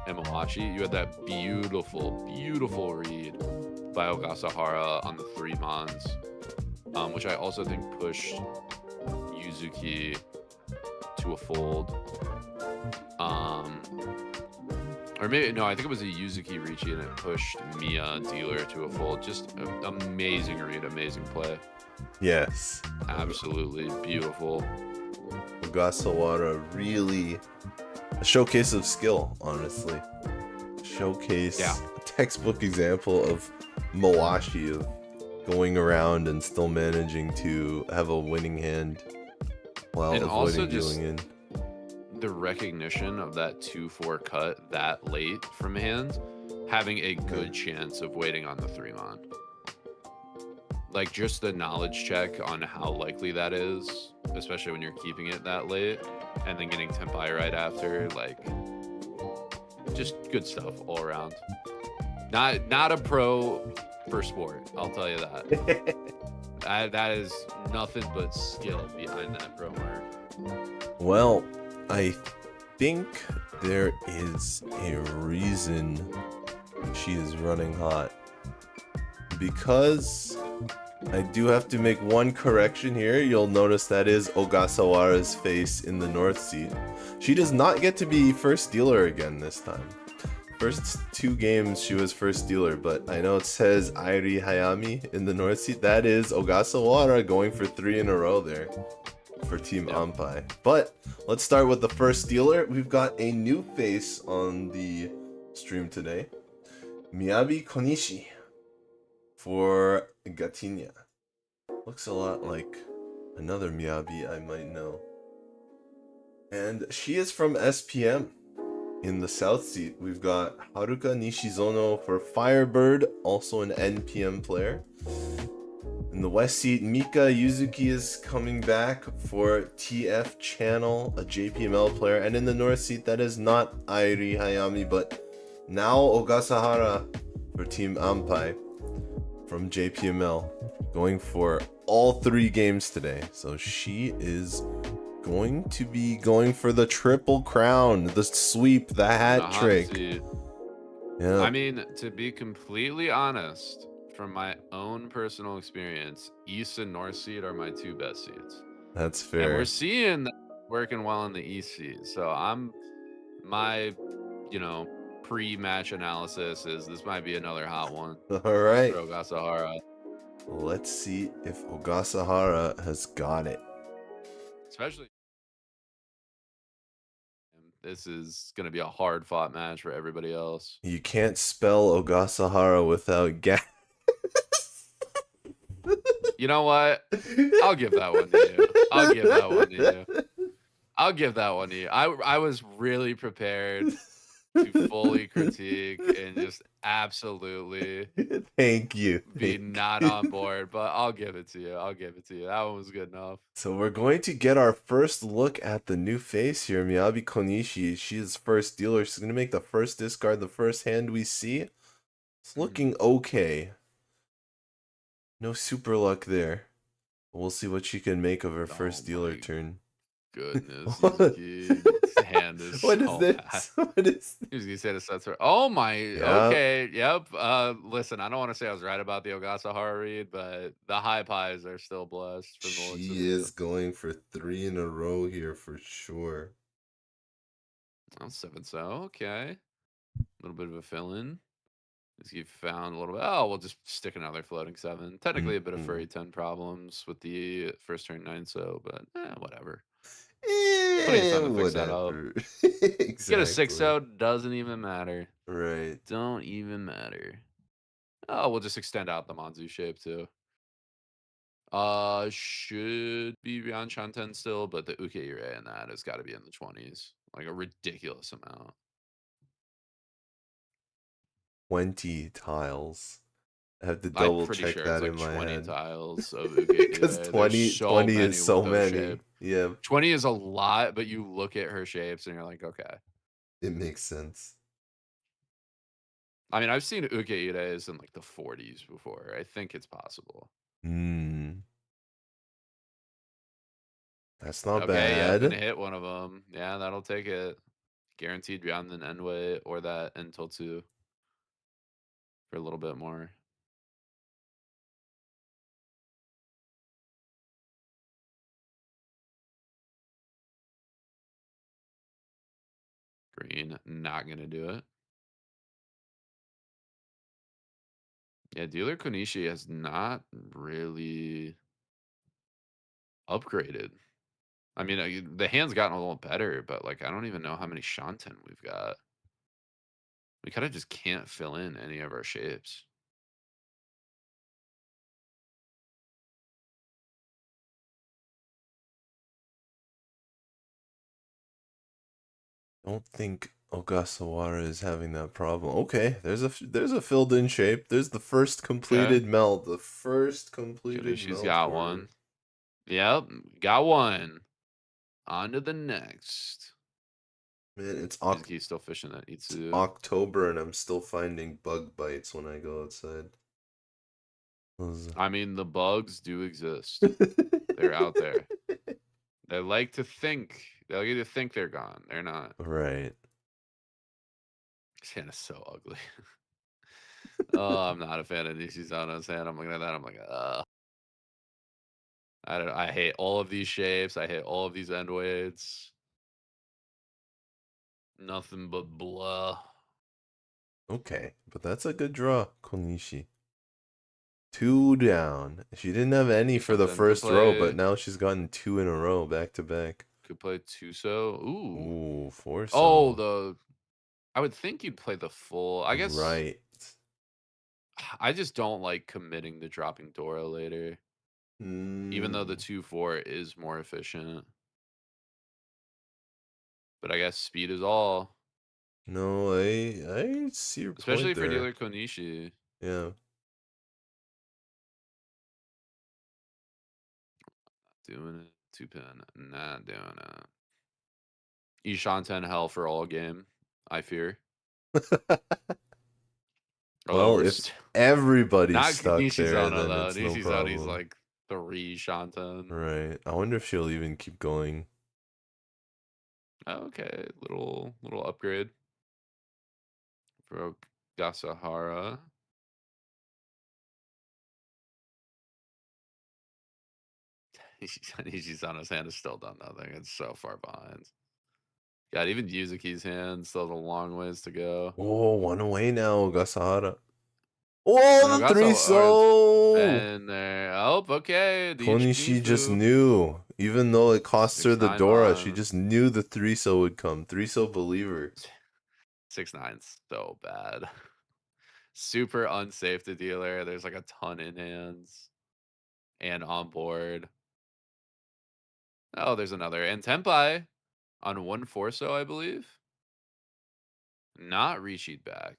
in Mawashi. You had that beautiful, beautiful read by Ogasahara on the 3 Mons, which I also think pushed Yuzuki to a fold. Or maybe, no, I think it was a Yuzuki Riichi and it pushed Mia dealer to a fold. Just amazing read, amazing play. Yes. Absolutely beautiful. Ogasahara really a showcase of skill, honestly. Showcase, yeah. A textbook example of Mawashi, of going around and still managing to have a winning hand while and also avoiding dealing in. The recognition of that 2-4 cut that late from hand having a good chance of waiting on the 3-mon. Like, just the knowledge check on how likely that is, especially when you're keeping it that late, and then getting Tempai right after, like, just good stuff all around. Not a pro for sport, I'll tell you that. That is nothing but skill behind that pro mark. Well, I think there is a reason she is running hot. Because I do have to make one correction here. You'll notice that is Ogasahara's face in the north seat. She does not get to be first dealer again this time. First 2 games she was first dealer, but I know it says Airi Hayami in the north seat. That is Ogasahara going for 3 in a row there for Team Ampai. But let's start with the first dealer. We've got a new face on the stream today. Miyabi Konishi for Gatinha. Looks a lot like another Miyabi I might know. And she is from SPM. In the south seat, we've got Haruka Nishizono for FIREBIRD, also an NPM player. In the west seat, Mika Yuzuki is coming back for TF Channel, a JPML player. And in the north seat, that is not Airi Hayami, but now Ogasahara for Team Ampai from JPML, going for all 3 games today. So she is going to be going for the triple crown, the sweep, the hat trick. Yeah. I mean, to be completely honest, from my own personal experience, East and North seat are my 2 best seats. That's fair. And we're seeing that working well in the East seat. So my pre-match analysis is this might be another hot one. All right. For Ogasahara. Let's see if Ogasahara has got it. Especially, this is going to be a hard fought match for everybody else. You can't spell Ogasahara without gas. You know what? I'll give that one to you. I'll give that one to you. I'll give that one to you. I was really prepared to fully critique and just absolutely Thank you. be not on board, but I'll give it to you. I'll give it to you. That one was good enough. So we're going to get our first look at the new face here, Miyabi Konishi. She's first dealer. She's going to make the first discard, the first hand we see. It's looking okay. No super luck there. We'll see what she can make of her first dealer turn. Goodness, Yuzuki, hand is what so is this? bad. What is this? Yuzuki said it's that's oh my, Yep. okay, yep. Listen, I don't want to say I was right about the Ogasahara read, but the high pies are still blessed. From the looks of She is it. going for 3 in a row here for sure. Oh, 7 so okay. A little bit of a fill-in. As you found a little bit. Oh, we'll just stick another floating 7. Technically a bit of furry 10 problems with the first turn 9 so, but whatever. Plenty of time to fix that up. Exactly. Get a 6 out, doesn't even matter. Right. Don't even matter. Oh, we'll just extend out the Manzu shape too. Should be beyond Shanten still, but the Uke-ire in that has got to be in the 20s. Like a ridiculous amount. 20 tiles. I have to double check sure that it's in like my 20 head. tiles of Uke-ire. Because 20 is so many. Yeah. 20 is a lot, but you look at her shapes and you're like, okay. It makes sense. I mean, I've seen Uke-ires in like the 40s before. I think it's possible. That's not Okay, yeah, bad. gonna hit one of them. Yeah, that'll take it. Guaranteed beyond an Endway or that until 2 for a little bit more. Green, not gonna do it. Yeah, dealer Konishi has not really upgraded. I mean, the hand's gotten a little better, but like I don't even know how many Shanten we've got. We kind of just can't fill in any of our shapes. Don't think Ogasahara is having that problem. Okay, there's a filled in shape. There's the first Okay. completed meld. The first completed Konishi's meld. got for one. her. Yep, got one. On to the next. Man, it's Yuzuki's still fishing that Itsu. October and I'm still finding bug bites when I go outside. I mean, the bugs do exist. They're out there. They like to think. They'll get to think they're gone. They're not. Right. His hand is so ugly. Oh, I'm not a fan of Nishizono's hand. I'm looking at that. I'm like, I hate all of these shapes. I hate all of these end weights. Nothing but blah. Okay, but that's a good draw, Konishi. 2 down. She didn't have any for the Something to first row, but play. now she's gotten 2 in a row back to back. Could play Tuso. Ooh. Ooh, 4 Oh, I would think you'd play the full. I guess. Right. I just don't like committing to dropping Dora later. Even though the 2-4 is more efficient. But I guess speed is all. No, I see your Especially point for there. dealer Konishi. Yeah. Doing it. 2-pin. Not doing it. Ishanten hell for all game. I fear. Well, if everybody's not stuck there, Nishizono then though. it's no Nishizono's problem. like 3 Shanten. Right. I wonder if she'll even keep going. Okay, little upgrade for Ogasahara. Nishizono's hand has still done nothing. It's so far behind. God, even Yuzuki's hand still has a long ways to go. Oh, 1 away now, Ogasahara. Oh, the Ogasahara's 3-so! and there. Oh, okay. Konishi just knew. Even though it cost her the 6-9 Dora, she bond. just knew the 3-so would come. 3-so believer. 6-9's so bad. Super unsafe to dealer. There's like a ton in hands and on board. Oh, there's another. And Tempai on 1-4-so, I believe. Not Riichi back.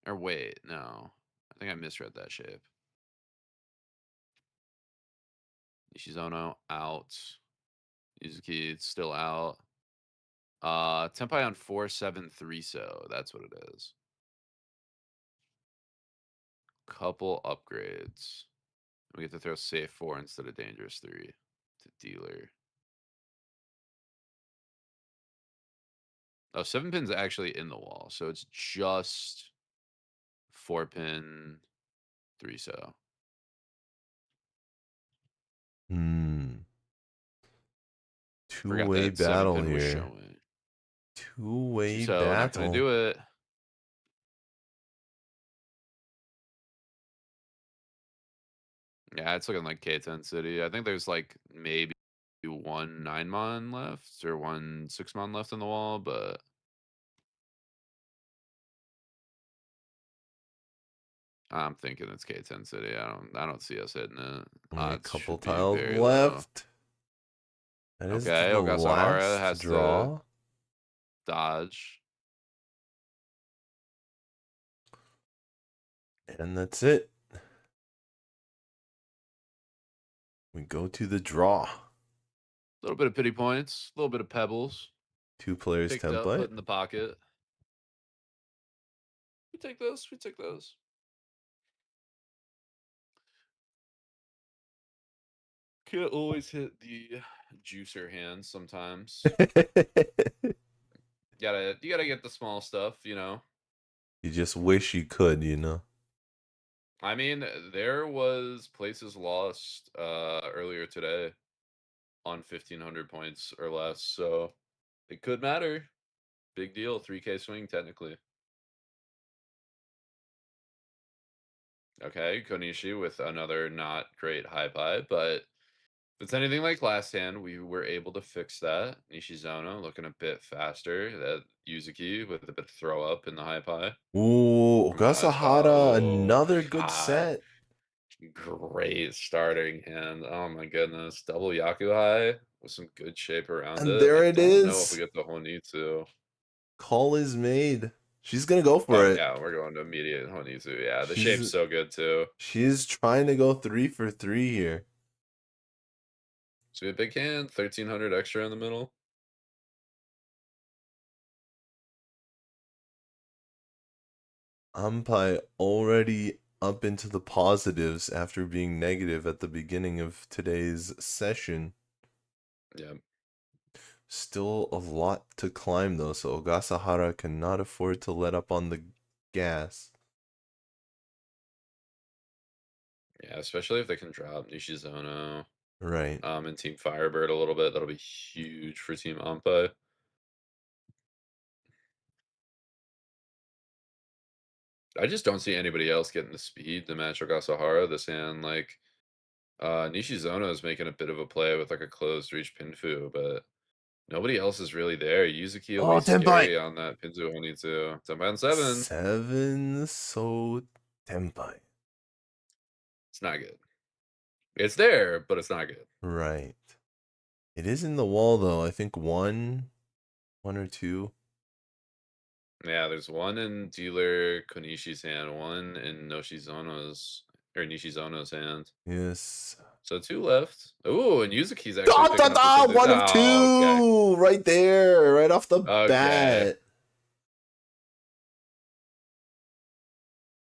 Or wait, no. I think I misread that shape. Nishizono out. Yuzuki still out. Tempai on 4-7-3-so. That's what it is. Couple upgrades. We get to throw safe 4 instead of dangerous 3 to dealer. Oh, 7-pin's actually in the wall, so it's just 4-pin 3-so. Forgot Two-way that battle 7-pin was here. showing. Two-way So battle. not gonna do it. Yeah, it's looking like K10 City. I think there's like maybe 1 9-mon left or 1 6-mon left in the wall, but I'm thinking it's K10 City. I don't see us hitting it. Only a Odds couple should be tiles very low. left. That is Okay, the Ogasahara last has draw. to dodge. And that's it. We go to the draw. A little bit of pity points, a little bit of pebbles. 2 players Picked up, template. put in the pocket. We take those. We take those. Can't always hit the juicer hands sometimes. You gotta get the small stuff, you know. You just wish you could, you know. I mean, there was places lost earlier today on 1,500 points or less, so it could matter. Big deal, 3K swing technically. Okay, Konishi with another not great high pie, but if it's anything like last hand, we were able to fix that. Nishizono looking a bit faster. That Yuzuki with a bit of throw up in the high pie. Ooh, From the last spot. Ogasahara, Oh, another good God. set. Great starting hand. Oh my goodness. Double Yakuhai with some good shape around And it. there I it don't know if we is. get the Honitsu. Call is made. She's gonna go for Oh it. yeah, we're going to immediate Honitsu. Yeah, the She's shape's so good too. she's trying to go 3 for 3 here. So we have big hand, 1300 extra in the middle. Ampai already up into the positives after being negative at the beginning of today's session. Yeah. Still a lot to climb though, so Ogasahara cannot afford to let up on the gas. Yeah, especially if they can drop Nishizono Right. and Team Firebird a little bit. That'll be huge for Team Ampai. I just don't see anybody else getting the speed to match Ogasahara this hand. Like, Nishizono is making a bit of a play with like a closed reach Pinfu, but nobody else is really there. Yuzuki will Oh, be Tenpai! scary on that Pinzu Honitsu. 10 by 7. 7 so Tenpai. It's not good. It's there, but it's not good. Right. It is in the wall though. I think one or two. Yeah, there's one in dealer Konishi's hand, one in Nishizono's hand. Yes. So 2 left. Ooh, and Yuzuki's actually Da, da, picking up the da! Pinzu. 1 of 2! Oh, okay. Right there, right off the Okay. bat.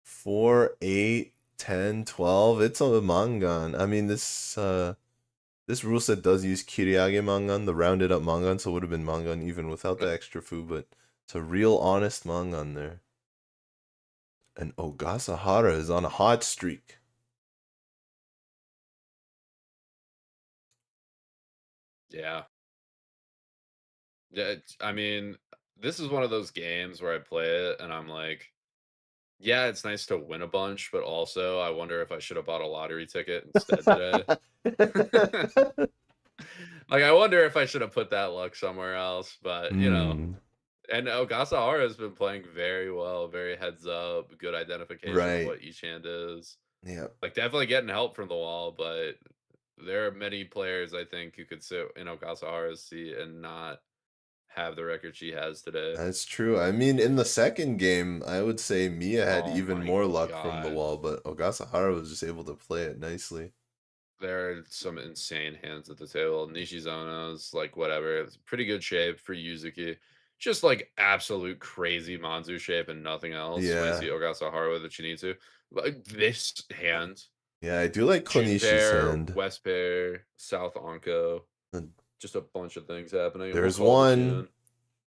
4, 8, 10, 12. It's a mangan. I mean, this rule set does use Kiriage mangan, the rounded up mangan, so it would have been mangan even without the extra fu, but it's a real honest mangan there. And Ogasahara is on a hot streak. Yeah. Yeah, I mean, this is one of those games where I play it and I'm like, yeah, it's nice to win a bunch, but also I wonder if I should have bought a lottery ticket instead today. Like, I wonder if I should have put that luck somewhere else, but you know. And Ogasahara has been playing very well, very heads up, good identification of Right. what each hand is. Yeah. Like, definitely getting help from the wall, but there are many players I think who could sit in Ogasahara's seat and not have the record she has today. That's true. I mean, in the second game, I would say Mia had Oh even my more luck from the god. wall, but Ogasahara was just able to play it nicely. There are some insane hands at the table. Nishizono's like whatever. It's pretty good shape for Yuzuki. Just like absolute crazy Manzu shape and nothing else. When I Yeah. see Ogasahara with a Chinitsu. Like this hand. Yeah, I do like Jun Konishi's pair, hand. West pair, South Onko. And Just a bunch of things happening. And there's we'll call the one. tune.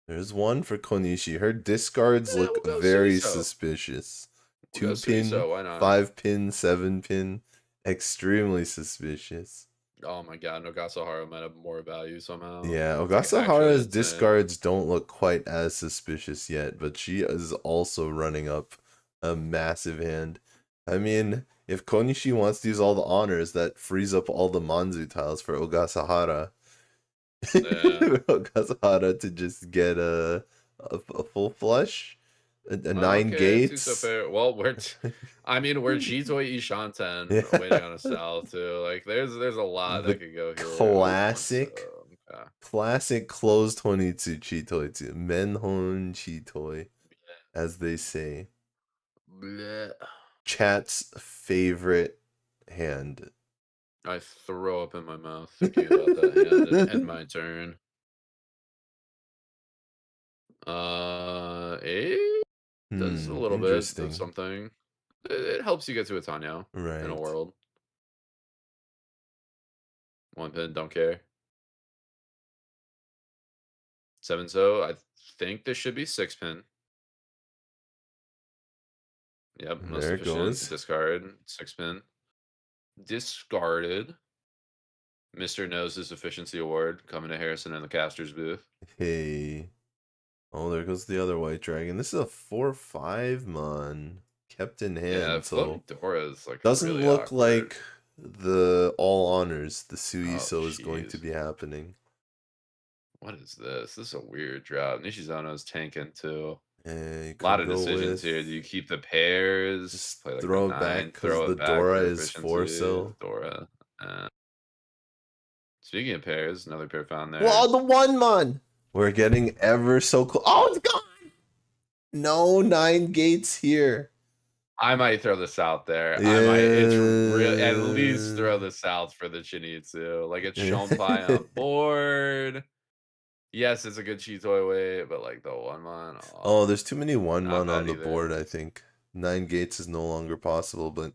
There's one for Konishi. Her discards Yeah, look we'll go very Suizo. suspicious. We'll go 2 pin, Suizo, why not? 5 pin, 7 pin. Extremely suspicious. Oh my god, Ogasahara might have more value somehow. Yeah, It's, like, actually Ogasahara's insane. discards don't look quite as suspicious yet, but she is also running up a massive hand. I mean, if Konishi wants to use all the honors, that frees up all the Manzu tiles for Ogasahara. Yeah. Ogasahara to just get a full flush, a 9 gates. Well, we're Chitoi Ishanten waiting on a cell too. Like there's a lot The that could go here. classic, Okay. classic closed 22 Chitoi too. Menhon Chitoi, as they say. Blech. Chat's favorite hand. I throw up in my mouth thinking about that hand and end my turn. It does a little bit of something. It helps you get to a Tanyo in a world. 1 pin, don't care. 7 so I think this should be 6 pin. Yep, most There it efficient. goes. Discard, 6 pin. Discarded. Mr. knows his efficiency award coming to Harrison in the caster's booth. Hey. Oh, there goes the other white dragon. This is a 4/5 man. Kept in hand. Yeah, so floating Dora is like doesn't really look awkward. like the all honors, the suizo is going jeez. to be happening. What is this? This is a weird drop. Nishizono's tanking too. And you A lot could of go decisions with here. Do you keep the pairs? just Play like throw the it back 9, because throw the it back Dora for is efficiency. 4-so. Dora. Speaking of pairs, another pair found there. Well, the 1-mon. We're getting ever so close. Oh, it's gone. No 9 gates here. I might throw the south there. Yeah. I might. It's real. At least throw the south for the Chinitsu. Like it's Shonpai on board. Yes, it's a good Chitoi weight, but like the 1-mon. Oh, there's too many not 1-mon on bad the either. board, I think. 9 gates is no longer possible, but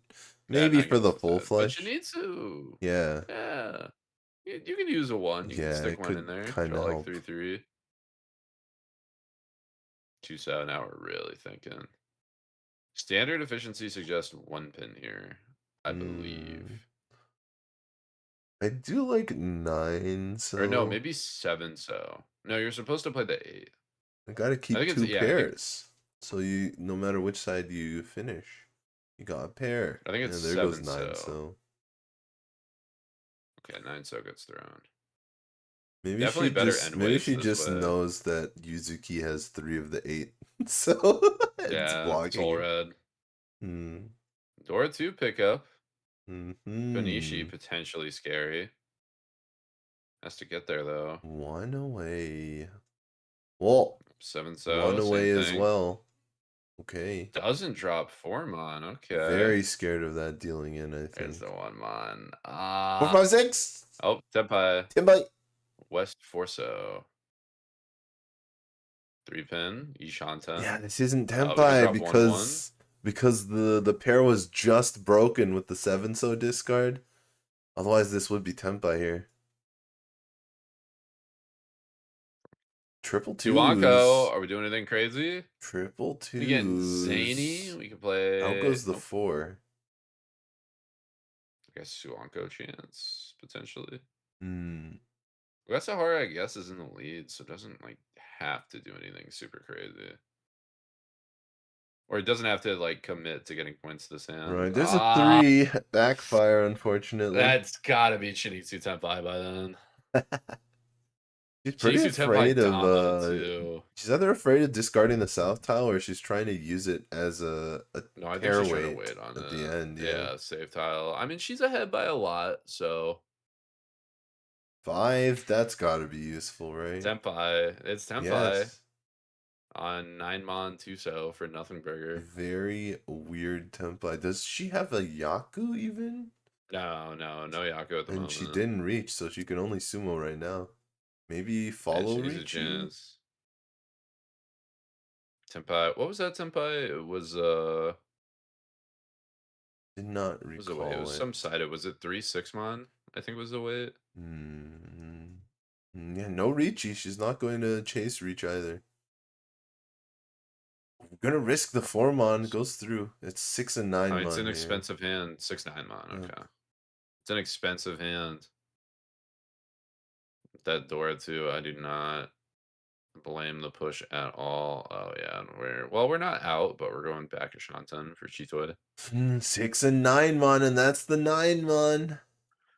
Yeah, maybe 9 for the gates is full good. flesh. But Chinitsu. Yeah. Yeah. You can use a 1. You can Yeah, stick it 1 in could there. kind of Draw like help. 3/3. 2-7. Now we're really thinking. Standard efficiency suggests 1 pin here, I believe. I do like 9, so Or no, maybe 7 so. No, you're supposed to play the 8. I gotta keep think it's- 2 yeah, I think- pairs. So you, no matter which side you finish, you got a pair. I think it's and there goes 7 9 so. so. Okay, 9 so gets thrown. Maybe Definitely she better just end maybe weights she this just way. knows that Yuzuki has 3 of the 8, so it's Yeah, blocking. Toll it. Red. Hmm. Dora 2 pickup. Mm-hmm. Konishi potentially scary. Has to get there though. 1 away. Well, 7 so. 1 away same as thing. well. Okay. Doesn't drop 4-mon. Okay. Very scared of that dealing in, I There's think. the 1-mon. 4, 5, 6. Oh, Tenpai. Timbai. West 4 so. 3 pin. Ishanten. Yeah, this isn't we can Tempai drop because the pair was just broken with the 7 so discard. Otherwise, this would be Tempai here. Triple 2s. Tuanko. Are we doing anything crazy? Triple 2s. We getting zany. We can play. Out goes the 4. I guess Suanko chance potentially. Hmm. Ogasahara, I guess, is in the lead, so it doesn't like have to do anything super crazy. Or it doesn't have to like commit to getting points this hand. Right, there's a 3 backfire, unfortunately. That's gotta be Chinitsu Tenpai by then. She's pretty Chinitsu afraid Tenpai of Dama too. she's either afraid of discarding the south tile or she's trying to use it as a No, I think pair she's trying to weight wait on at it. the end. Yeah, save tile. I mean, she's ahead by a lot, so 5, that's gotta be useful, right? Tenpai. It's Tenpai Yes. on 9-mon 2 so for nothing burger. Very weird Tempai. Does she have a Yaku even? No Yaku at the And moment. she didn't reach, so she can only sumo right now. Maybe Yeah, follow she needs a Riichi? chance. Tenpai. What was that Tenpai? It was Did not what was the recall weight? It was it. some sided. Was it 3-6-mon? I think was the weight. Yeah, no Riichi. She's not going to chase Reach either. We're gonna risk the 4-mon. Goes through. It's 6 and 9 mon. It's an here. expensive hand. 6-9-mon. Yeah. Okay. It's an expensive hand. That Dora too. I do not blame the push at all. Oh yeah, and we're not out, but we're going back to Shanten for Chitoi. 6 and 9 mon, and that's the 9 mon.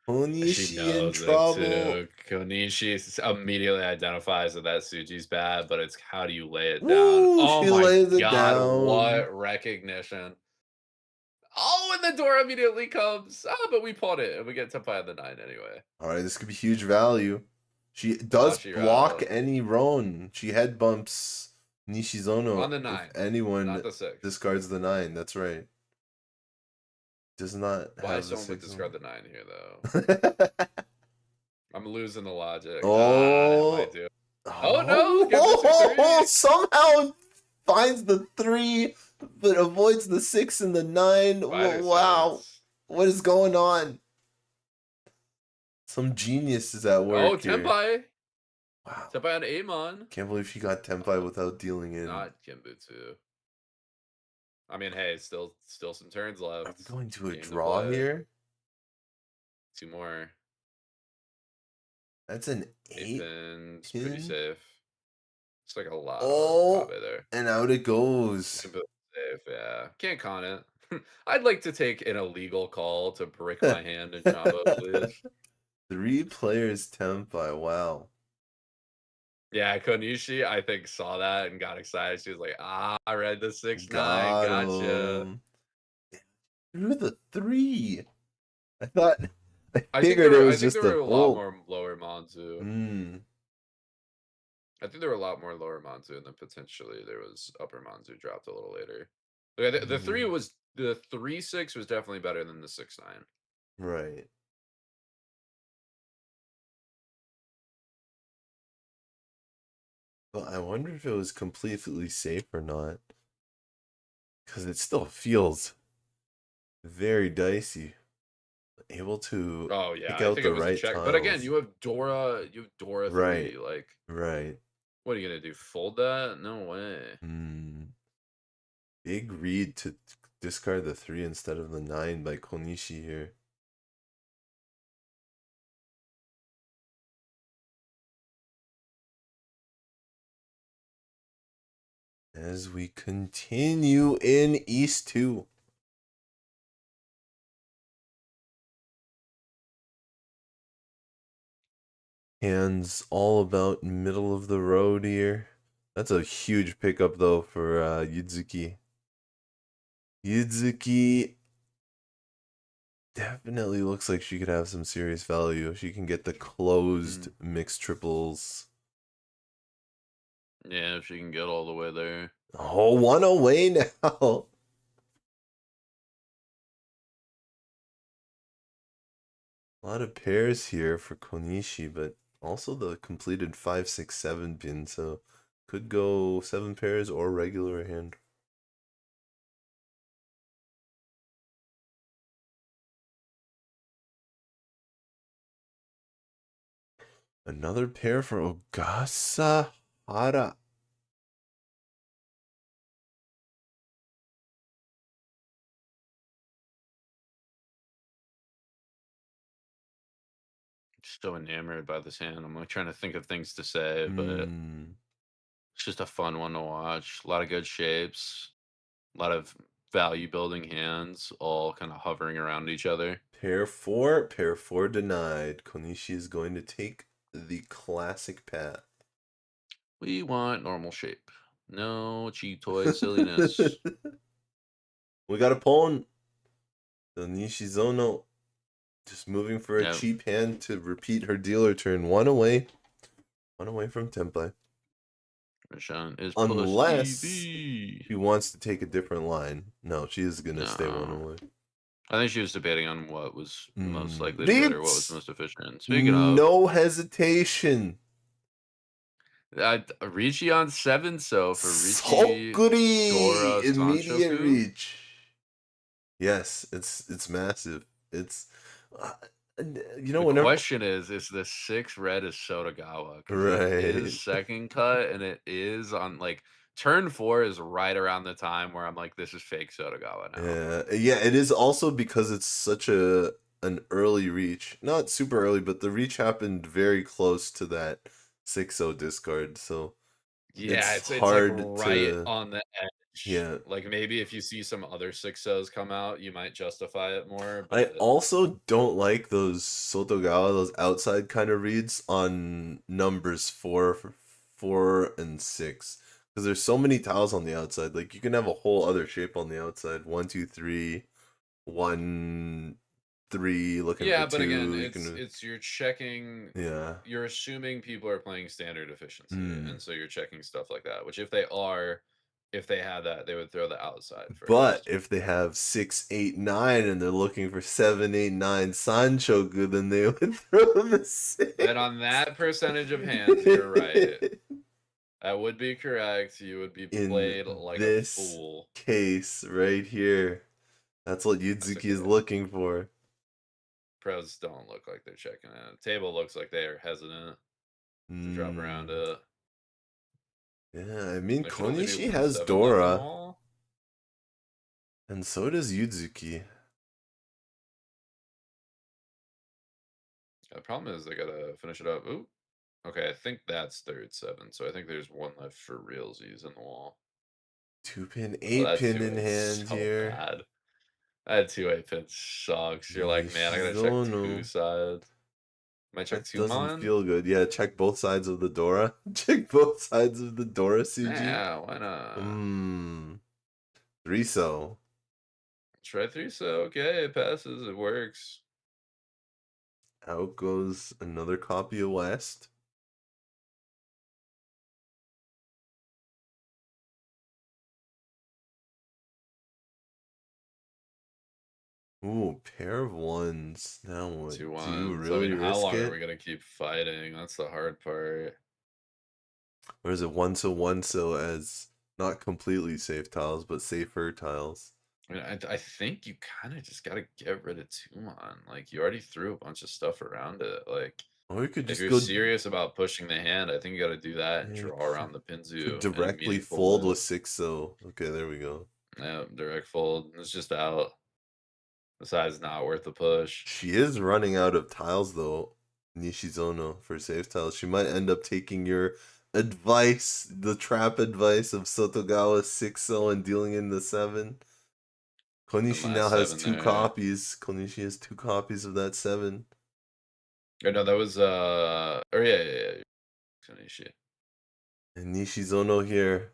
She Konishi in knows trouble. it too. Konishi immediately identifies that Suji's bad, but it's how do you lay it down? Ooh, Oh she my lays it god, down. what recognition. Oh, and the door immediately comes. Oh, but we pulled it, and we get Tenpai on the 9 anyway. Alright, this could be huge value. She does Chiral. block any Roan. She head bumps Nishizono On the 9, if anyone not the 6. discards the 9. That's right. Does not Why have the someone would 6 discard on. the 9 here, though? I'm losing the logic. Oh. I might do. Oh, no, get the 2-3. Somehow finds the 3, but avoids the 6 and the 9. Spider Wow. sense. What is going on? Some genius is at work Oh, here. Tenpai. Wow. Tenpai on Amon. Can't believe she got Tempai without dealing in. Not Kimbutsu. I mean, hey, still some turns left. Are we going to a Game to draw play. here? 2 more. That's an 8 8. pins. Pretty pin? safe. It's like a lot Oh. of there. And out it goes. Completely safe, yeah. Can't con it. I'd like to take an illegal call to brick my hand in Jumbo, please. 3 players Tempai. Wow. Yeah, Konishi, I think, saw that and got excited. She was like, "Ah, I read the 6-9, Got gotcha." him. Through the 3. I thought. I I think figured there it were I was think there just a were a lot full. more lower Manzu. Hmm. I think there were a lot more lower Manzu, and then potentially there was upper Manzu dropped a little later. Yeah, the 3 was the 3-6 was definitely better than the 6-9. Right. But I wonder if it was completely safe or not. Because it still feels very dicey. Able to Oh yeah, pick I out think it the was the right check. But again, tiles. you have Dora Right. 3. Like, Right. what are you gonna do? Fold that? No way. Big read to discard the 3 instead of the 9 by Konishi here. As we continue in East 2. Hands all about middle of the road here. That's a huge pickup though for Yuzuki. Yuzuki definitely looks like she could have some serious value. She can get the closed mixed triples. Yeah, if she can get all the way there. Oh, one away now. A lot of pairs here for Konishi, but also the completed 5, 6, 7 pin, so could go 7 pairs or regular hand. Another pair for Ogasahara. So enamored by this hand. I'm like trying to think of things to say, but it's just a fun one to watch. A lot of good shapes, a lot of value building hands, all kind of hovering around each other. Pair 4 denied. Konishi is going to take the classic path. We want normal shape. No cheat toy silliness. We got a pawn. The Nishizono just moving for a Yep. cheap hand to repeat her dealer turn. One away. One away from Tempai. Rashawn is Unless he she wants to take a different line. No, she is going to stay one away. I think she was debating on what was most likely to get her, what was most efficient. Speaking of, no hesitation. Riichi on 7, so for Riichi, Sokuri! Dora, Immediate Sanchoku. reach. Yes, it's massive. It's you know, The whenever question is the 6 red is Sotagawa? Because right, it is second cut, and it is on, like, turn 4 is right around the time where I'm like, this is fake Sotagawa now. yeah, it is also because it's such an early reach. Not super early, but the reach happened very close to that 6-0 discard, so Yeah, it's it's like hard right to on the edge. yeah. Like, maybe if you see some other 6-0s come out, you might justify it more, I but also don't like those Sotogawa, those outside kind of reads on numbers 4 and 6. Because there's so many tiles on the outside. Like you can have a whole other shape on the outside. 1, 2, 3, 1, 3, looking yeah, for but 2. again, You it's can it's you're checking, yeah. you're assuming people are playing standard efficiency, and so you're checking stuff like that, which if they are, if they had that, they would throw the outside But first. if they have 6, 8, 9 and they're looking for 7, 8, 9 Sanchoku, then they would throw the 6. Then on that percentage of hands, you're right. That would be correct. You would be played In like a this fool. case right here, that's what Yuzuki is looking for. Pros don't look like they're checking it. Table looks like they are hesitant to drop around it. Yeah, I mean, There should only be Konishi one has 7 left on the Dora, wall. and so does Yuzuki. The problem is they gotta finish it up. Ooh. Okay, I think that's third 7, so I think there's one left for realsies in the wall. 2-pin, Oh, that 8-pin in 2-8's hand so here. bad. That 2-8 pin sucks. You're like, man, I gotta check Nishizono. 2 sides. Might check That doesn't Tumon. feel good. Yeah, check both sides of the Dora. Check both sides of the Dora CG. Yeah, why not? Riso. Try 3, so okay, it passes, it works. Out goes another copy of West. Ooh, pair of ones. Now what? 2 Do you ones. really how risk long it? are we gonna keep fighting? That's the hard part. Or is it one so as not completely safe tiles, but safer tiles? I mean, I think you kind of just gotta get rid of Tumon. Like, you already threw a bunch of stuff around it. Like, Or we could if just you're go serious about pushing the hand, I think you gotta do that and yeah, draw around the could Pinzu in a directly meaningful fold way. with 6 so. Okay, there we go. Yeah, direct fold. It's just out. Besides, not worth the push. She is running out of tiles though, Nishizono, for safe tiles. She might end up taking your advice, the trap advice of Sotogawa 6-0 and dealing in the 7. Konishi now last has 7 2 there. copies. Konishi has 2 copies of that 7. Or no, that was or yeah. Konishi. And Nishizono here,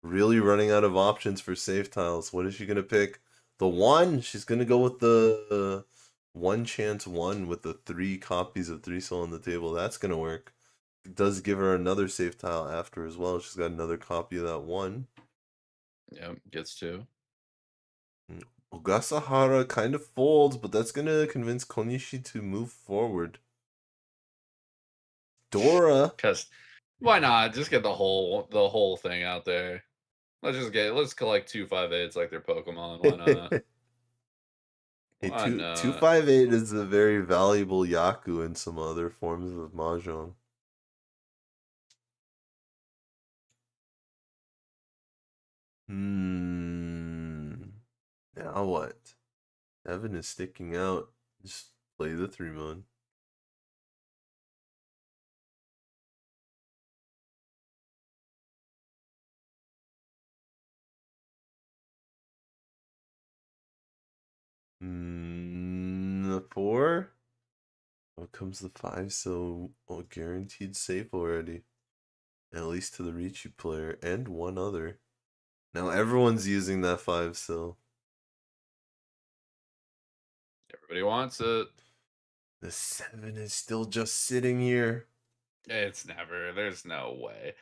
really running out of options for safe tiles. What is she gonna pick? The 1. She's gonna go with the 1 chance 1 with the 3 copies of 3 soul on the table. That's gonna work. It does give her another safe tile after as well. She's got another copy of that 1. Yep, gets 2. Ogasahara kind of folds, but that's gonna convince Konishi to move forward. Dora. Cause why not? Just get the whole thing out there. Let's collect 2/5/8s like they're Pokemon. Why not? Hey, Why not? 258 is a very valuable Yaku in some other forms of Mahjong. Now what? 7 is sticking out. Just play the 3 mode. The 4? What comes the 5? So guaranteed safe already. At least to the Riichi player and one other. Now everyone's using that 5 so. Everybody wants it. The 7 is still just sitting here. It's never. There's no way.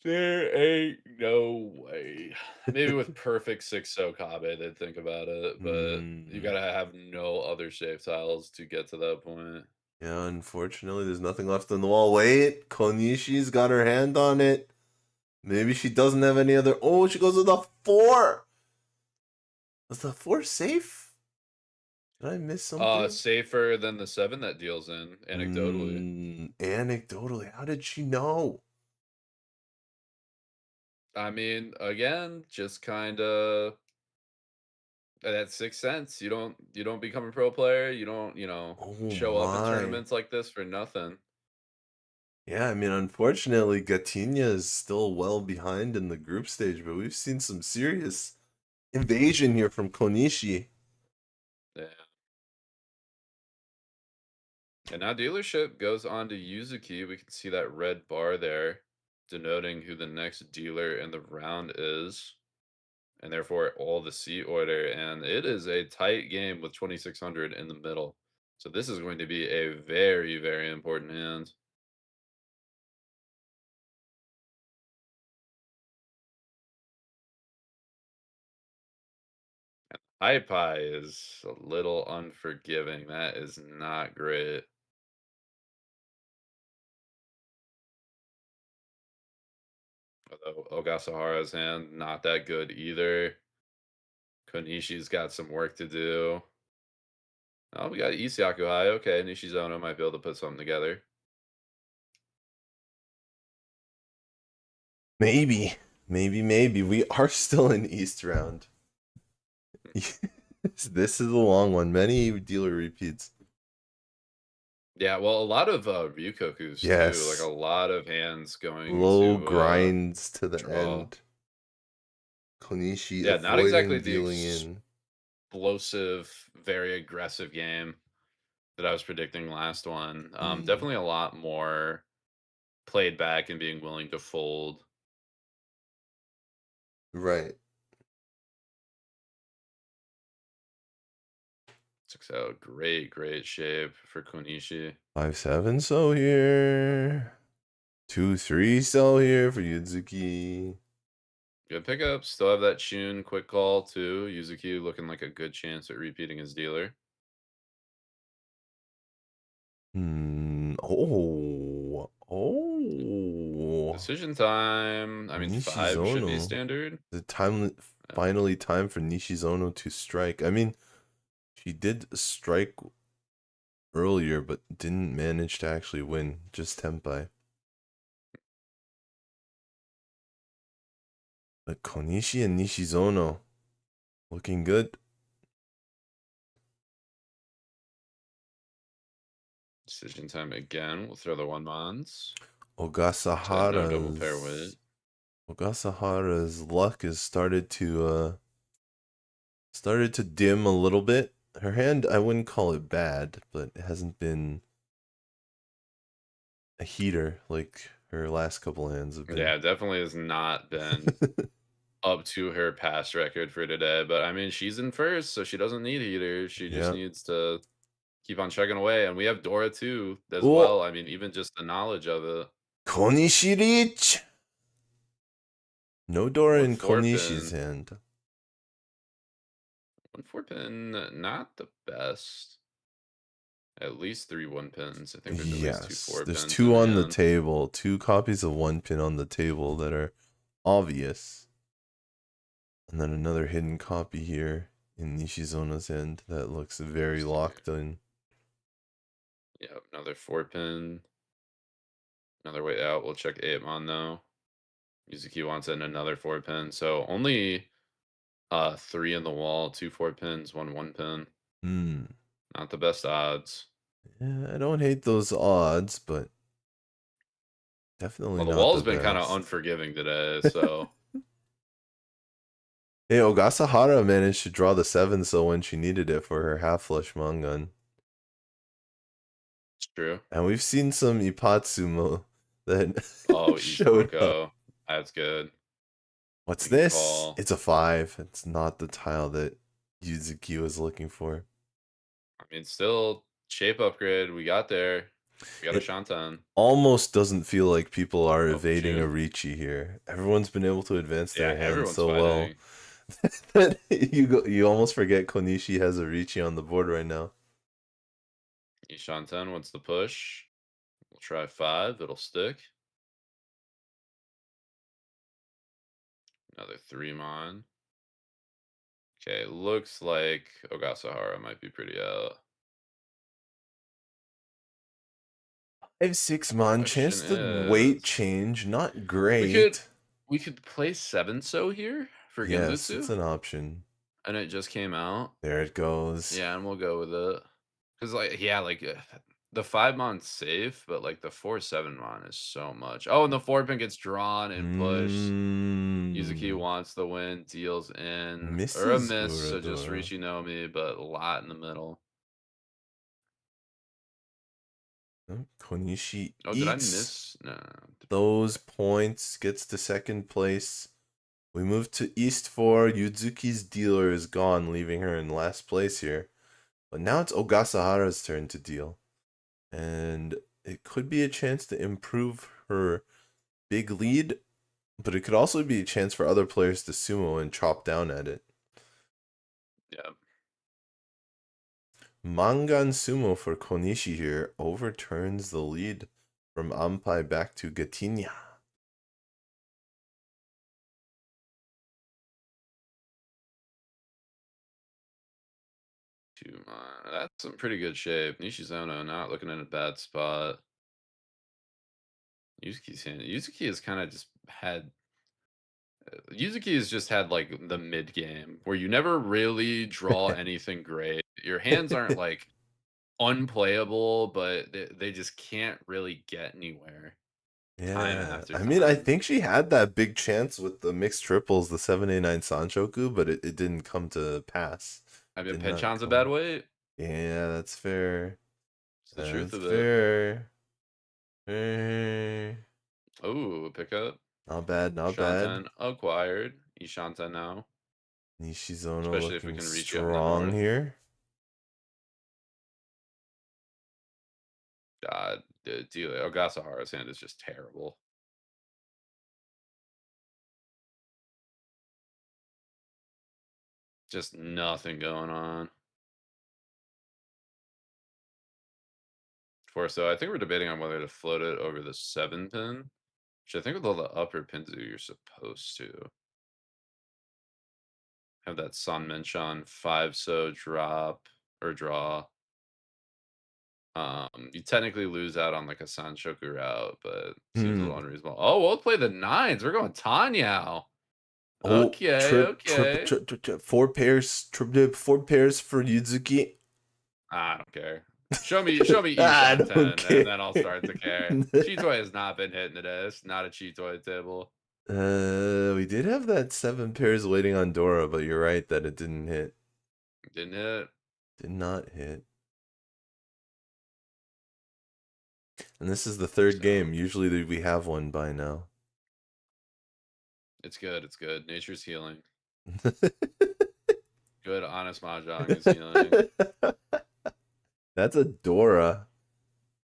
There ain't no way. Maybe with perfect 6 Sokabe, they'd think about it, but you gotta have no other safe tiles to get to that point. Yeah, unfortunately, there's nothing left on the wall. Wait, Konishi's got her hand on it. Maybe she doesn't have any other. Oh, she goes with the 4. Was the 4 safe? Did I miss something? Safer than the 7 that deals in, anecdotally. Anecdotally, how did she know? I mean, again, just kinda that 6th sense. You don't become a pro player. You don't, Oh show up at my. tournaments like this for nothing. Yeah, I mean, unfortunately, Gatinha is still well behind in the group stage, but we've seen some serious invasion here from Konishi. Yeah. And now dealership goes on to Yuzuki. We can see that red bar there, denoting who the next dealer in the round is, and therefore all the seat order. And it is a tight game with 2,600 in the middle. So this is going to be a very, very important hand. Ampai is a little unforgiving. That is not great. Although Ogasahara's hand, not that good either. Konishi's got some work to do. Oh, we got Isiaku High. Okay, Nishizono might be able to put something together. Maybe. We are still in East round. This is a long one. Many dealer repeats. Yeah, well, a lot of Ryukokus too. Like Yes. a lot of hands going Low to grinds to the draw. end. Konishi Yeah, not exactly avoiding the dealing in. explosive, very aggressive game. that I was predicting last one. Definitely a lot more played back and being willing to fold. Right. 6-0, great shape for Konishi. 5-7 so here. 2-3 so here for Yuzuki. Good pickup. Still have that Shun quick call too. Yuzuki looking like a good chance at repeating his dealer. Oh. Decision time. I mean, 5 should be Nishizono. standard. Finally time for Nishizono to strike. I mean, she did strike earlier, but didn't manage to actually win. Just Tempai. But Konishi and Nishizono looking good. Decision time again. We'll throw the 1-mons. No double pair with. Ogasahara's luck has started to dim a little bit. Her hand, I wouldn't call it bad, but it hasn't been a heater like her last couple hands have been. Yeah, definitely has not been up to her past record for today. But I mean, she's in first, so she doesn't need heaters. She just needs to keep on chugging away. And we have Dora too as well. I mean, even just the knowledge of it. Konishi reach. No Dora in 1-4 Konishi's pin. hand. 1-4 pin, not the best. At least 3 1-pins. I think there's at least 2 4 There's pins. 2 on the table. 2 copies of 1 pin on the table that are obvious. And then another hidden copy here in Nishizono's end that looks very locked in. Yeah, another 4 pin. Another way out. We'll check 8 on though. Yuzuki wants in another 4 pin. So only 3 in the wall, 2 4 pins, 1 pin. Not the best odds. Yeah, I don't hate those odds, but definitely Well, the not wall's the been kind of best. unforgiving today, so. Hey, Ogasahara managed to draw the 7 so when she needed it for her half flush Mangan. It's true. And we've seen some Ipatsumo that showed up. That's good. What's this? It's a 5. It's not the tile that Yuzuki was looking for. I mean, still shape upgrade. We got there. We got a Shantan. Almost doesn't feel like people are evading a Riichi here. Everyone's been able to advance their hand so well that you almost forget Konishi has a Riichi on the board right now. Shantan wants the push. We'll try 5. It'll stick. Another 3 mon. Okay, looks like Ogasahara might be pretty out. 5-6 mon, chance to weight change, not great. We could play 7 so here for Genbutsu. Yes, it's an option. And it just came out. There it goes. Yeah, and we'll go with it. Because, like, yeah, like, the 5 mon's safe, but, like, the 4-7 mon is so much. Oh, and the 4 pin gets drawn and pushed. Yuzuki wants the win, deals in. Or a miss, so just Riichi no Mi, but a lot in the middle. Konishi did I miss? No. Those points, gets to second place. We move to East 4. Yuzuki's dealer is gone, leaving her in last place here. But now it's Ogasahara's turn to deal. And it could be a chance to improve her big lead, but it could also be a chance for other players to sumo and chop down at it. Yeah. Mangan sumo for Konishi here overturns the lead from Ampai back to Gatinha. That's some pretty good shape. Nishizono not looking in a bad spot. Yuzuki has kind of just had. Yuzuki has just had like the mid game where you never really draw anything great. Your hands aren't like unplayable, but they just can't really get anywhere. Yeah, I mean, I think she had that big chance with the mixed triples, the 7A9 Sanchoku, but it didn't come to pass. I mean, Penchan's a bad weight. Yeah, that's fair. the truth That's of it. fair. Hey. Oh, pickup. Not bad, not bad. Shanten acquired. Ishanta now. Nishizono Especially if we looking can reach up in the strong north. here. God, the dealer. Ogasahara's hand is just terrible. Just nothing going on. So I think we're debating on whether to float it over the 7 pin, which I think with all the upper pins you're supposed to have that Sanmenshon 5 so drop or draw. You technically lose out on like a Sanshoku route, but seems a little unreasonable. Oh, we'll play the 9s. We're going Tanyao. Oh, Okay, okay. four pairs for Yuzuki. I don't care. Show me I Ishan don't 10, care. and then I'll start to care. Cheatoy has not been hitting today. It's not a Cheatoy table. We did have that 7 pairs waiting on Dora, but you're right that it didn't hit. Didn't hit. Did not hit. And this is the third game. Usually we have one by now. It's good. It's good. Nature's healing. Good, honest Mahjong is healing. That's a Dora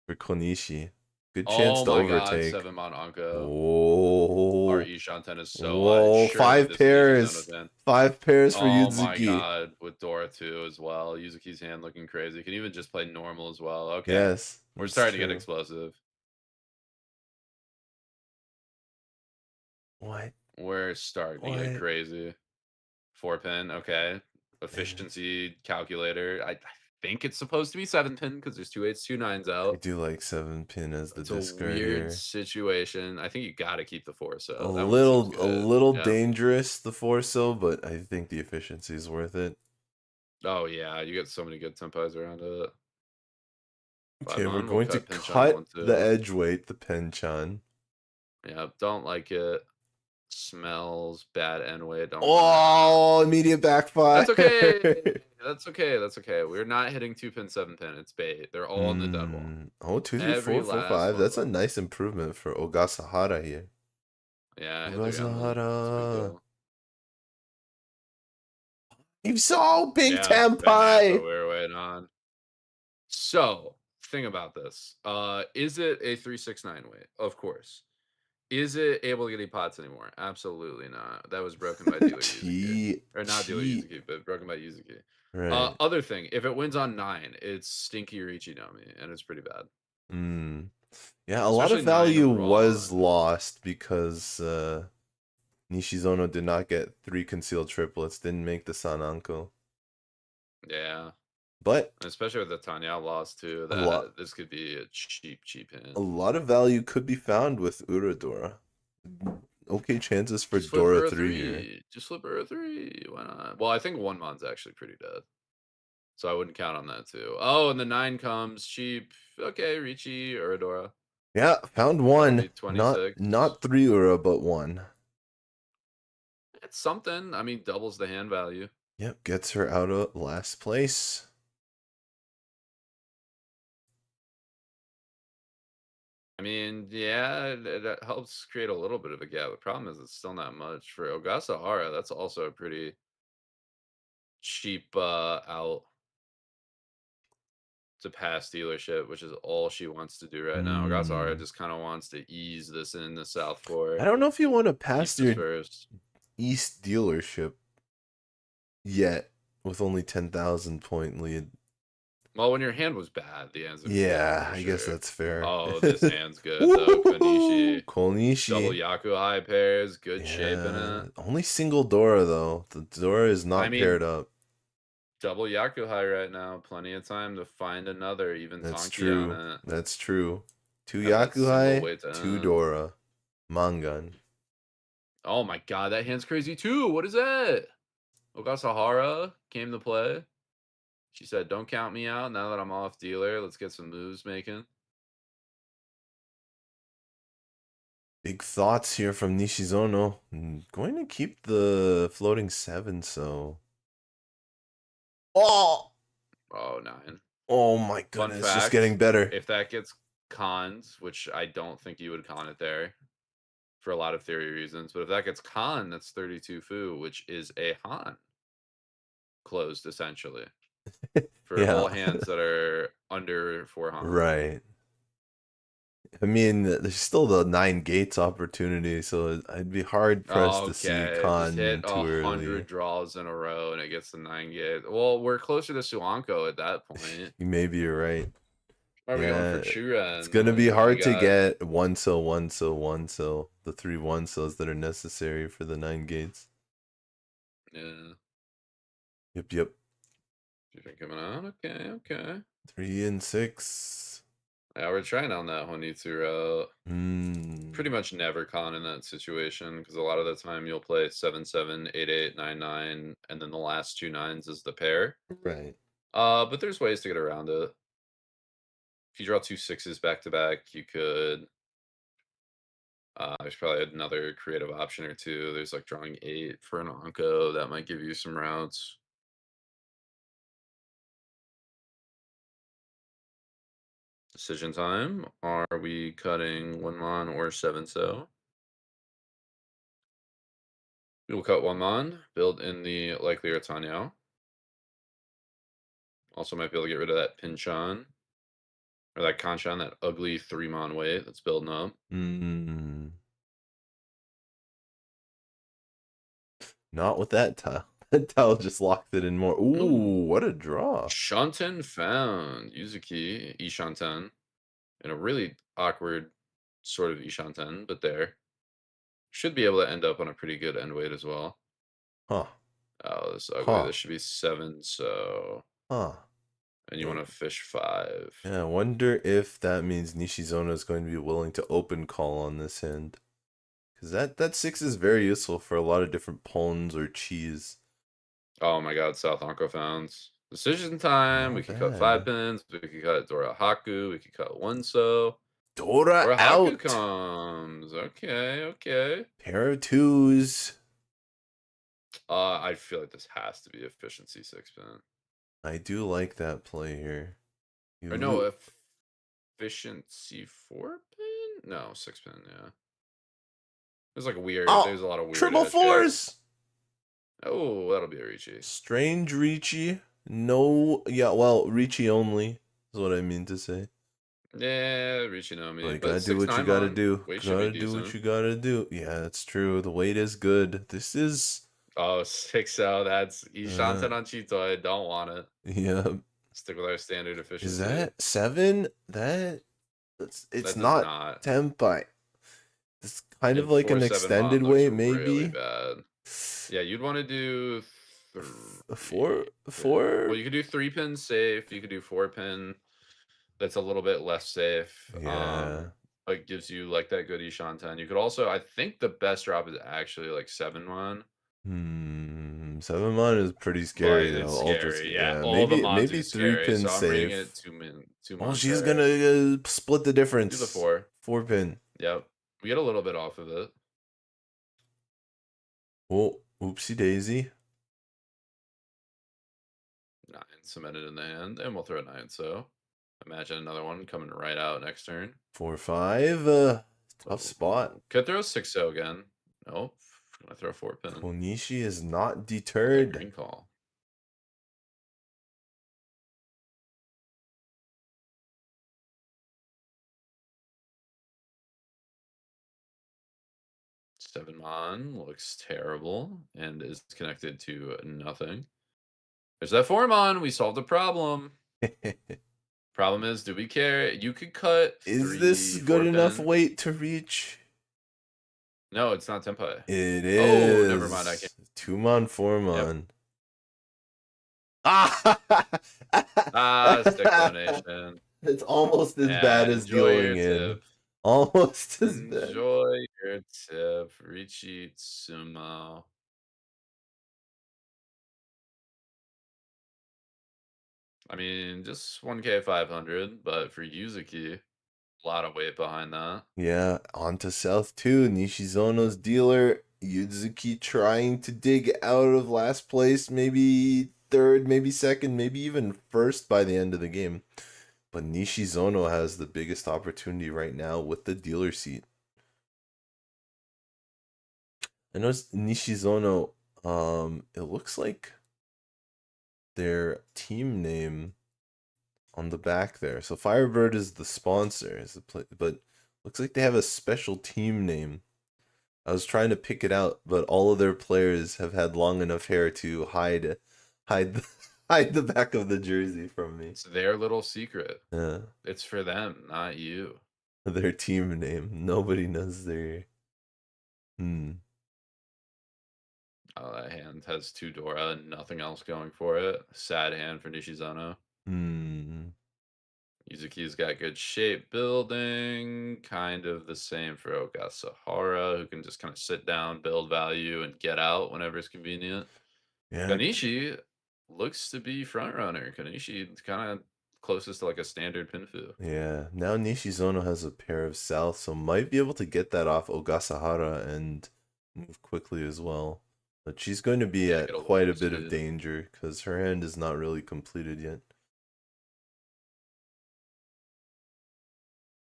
for Konishi. Good chance to overtake. God, 7-mon Anko. Oh. Our Ishan 10 is so Whoa, high. 5 pairs. 5 pairs for Yuzuki. Oh my god, with Dora too as well. Yuzuki's hand looking crazy. Can even just play normal as well. Okay. Yes. We're starting to get explosive. What? We're starting to get crazy. 4 pin, okay. Efficiency calculator. I think it's supposed to be 7 pin because there's 2 8s, 2 9s out. I do like 7 pin as the discard It's a weird here. situation. I think you got to keep the 4 so. A little dangerous the 4 so, but I think the efficiency is worth it. Oh yeah, you get so many good tempos around it. Okay, we're going to cut the edge weight, the Penchan. Yeah, don't like it. Smells bad end weight. Oh, immediate backfire. That's okay. That's okay. That's okay. We're not hitting 2 pin, 7 pin. It's bait. They're all in the dead wall. Oh, 2 3 4 4 5. That's a nice improvement for Ogasahara here. Yeah, Ogasahara. He's so big Tampai. That's what we're waiting on. So, thing about this. Is it a 369 weight? Of course. Is it able to get any pots anymore? Absolutely not. That was broken by dealer Yuzuki. Or not dealer Yuzuki, but broken by Yuzuki. Right. Other thing, if it wins on 9, it's stinky Riichi Nomi, and it's pretty bad. Yeah, a lot of value was lost because Nishizono did not get 3 concealed triplets, didn't make the Sananko. Yeah. But especially with the Tanyao loss too, this could be a cheap hand. A lot of value could be found with Uradora. Okay chances for Dora 3 here. Just flip Ura 3. Why not? Well, I think 1-mon's actually pretty dead. So I wouldn't count on that too. Oh, and the 9 comes cheap. Okay, Riichi, Uradora. Yeah, found 1. Not 3 Ura, but 1. It's something. I mean, doubles the hand value. Yep, gets her out of last place. I mean, yeah, it helps create a little bit of a gap. The problem is it's still not much. For Ogasahara, that's also a pretty cheap out to pass dealership, which is all she wants to do right now. Ogasahara just kind of wants to ease this in the South 4. I don't know if you want to pass your East dealership yet with only 10,000 point lead. Well, when your hand was bad, the hand's I guess that's fair. Oh, this hand's good though. Konishi. Double Yaku high pairs, good shape in it. Only single Dora though. The Dora is not paired up. Double Yaku high right now. Plenty of time to find another, even Tonki on it. That's true. 2 Yaku high, 2 Dora. Mangan. Oh my god, that hand's crazy too. What is that? Ogasahara came to play. She said, don't count me out now that I'm off dealer. Let's get some moves making. Big thoughts here from Nishizono. Going to keep the floating 7, so... Oh, 9. Oh my Fun goodness, just fact, getting better. if that gets conned, which I don't think you would con it there for a lot of theory reasons, but if that gets conned, that's 32 fu, which is a Han closed essentially for Yeah, all hands that are under 4 Han. right. I mean, there's still the 9 gates opportunity, so I'd be hard pressed to see Okay, just Khan hit too 100 early. draws in a row and it gets the 9 gate. Well, we're closer to Suanko at that point. Maybe you're right. Are we going for Yeah, it's Churen? gonna be Like, we hard to got, get one so, the 3 1-sos that are necessary for the 9 gates. yeah. Yep. You think coming out? Okay. 3 and 6. Yeah, we're trying on that Honitsu route. Hmm. Pretty much never con in that situation because a lot of the time you'll play 7-7, 8-8, 9-9, and then the last 2 nines is the pair. Right. But there's ways to get around it. If you draw 2 6s back to back, you could. There's probably another creative option or two. There's like drawing 8 for an Onko. That might give you some routes. Decision time. Are we cutting 1 mon or 7 so? We will cut 1 mon, build in the likelier Tanyao. Also might be able to get rid of that Pinchan. Or that Kanchan, that ugly 3 mon weight that's building up. Hmm. Not with that tile. That tile just locked it in more. Ooh, what a draw. Shanten found. Yuzuki, Ishanten. In a really awkward sort of Ishanten, but there. Should be able to end up on a pretty good end weight as well. Huh. Oh, this is ugly. Huh. This should be 7, so. Huh. And you want to fish 5. Yeah, I wonder if that means Nishizono is going to be willing to open call on this hand. Because that 6 is very useful for a lot of different pawns or cheese. Oh my god, South Onko founds. Decision time. Not We could cut bad. 5 pins. We could cut Dora Haku. We could cut 1 so. Dora Dora Haku out. comes. Okay. Pair of 2s. I feel like this has to be efficiency 6 pin. I do like that play here. Or no, efficiency 4 pin? No, 6 pin, yeah. There's like weird. Oh, There's a lot of weird. triple 4s. Oh, that'll be a Riichi. Strange Riichi. No, yeah, well, Riichi only is what I mean to say. Yeah, Riichi no me. Like, But gotta do what you gotta do. Weight should Gotta be do what decent. you gotta do. Yeah, it's true. The weight is good. This is. Oh, 6-0. That's Ishanten on Chitoi. Don't want it. Yeah. Stick with our standard efficiency. Is that 7? It's not Tempai. It's kind of like an extended weight, maybe. Really bad. Yeah, you'd want to do 4. Well, you could do 3 pin safe. You could do 4 pin. That's a little bit less safe. Yeah. But gives you like that good Ishanten. You could also, I think the best drop is actually like 7 mon. 7 mon is pretty scary though. It's scary, yeah. Maybe 3 pin so I'm reading safe. it 2 Oh, she's gonna split the difference. Do the 4. 4 pin. Yep. We get a little bit off of it. Oh, oopsie daisy. 9 cemented in the hand, and we'll throw a 9. So imagine another one coming right out next turn. 4-5. Tough spot. Could throw 6-0 again. Nope. Gonna throw 4 pin. Konishi is not deterred. Green call. Seven mon looks terrible and is connected to nothing. There's that 4 mon. We solved the problem. Problem is, do we care? You could cut. Is this good enough weight to reach? No, it's not Tempai. It is. Oh, never mind. I can't. 2 mon, 4 mon. Yep. Stick donation. It's almost as bad as dealing in. Almost as bad. Enjoy your tip. Riichi Sumo. I mean, just 1K 500, but for Yuzuki, a lot of weight behind that. Yeah, on to South 2. Nishizono's dealer. Yuzuki trying to dig out of last place, maybe third, maybe second, maybe even first by the end of the game. But Nishizono has the biggest opportunity right now with the dealer seat. I noticed Nishizono, it looks like their team name on the back there. So FIREBIRD is the sponsor, but looks like they have a special team name. I was trying to pick it out, but all of their players have had long enough hair to hide hide the back of the jersey from me. It's their little secret. Yeah. It's for them, not you. Their team name. Nobody knows their. That hand has 2 Dora and nothing else going for it. Sad hand for Nishizono. Yuzuki's got good shape building, kind of the same for Ogasahara, who can just kind of sit down, build value, and get out whenever it's convenient. Yeah. Konishi looks to be front runner. Konishi kind of closest to like a standard pinfu. Yeah. Now Nishizono has a pair of south, so might be able to get that off Ogasahara and move quickly as well. But she's going to be at quite a bit of danger because her hand is not really completed yet.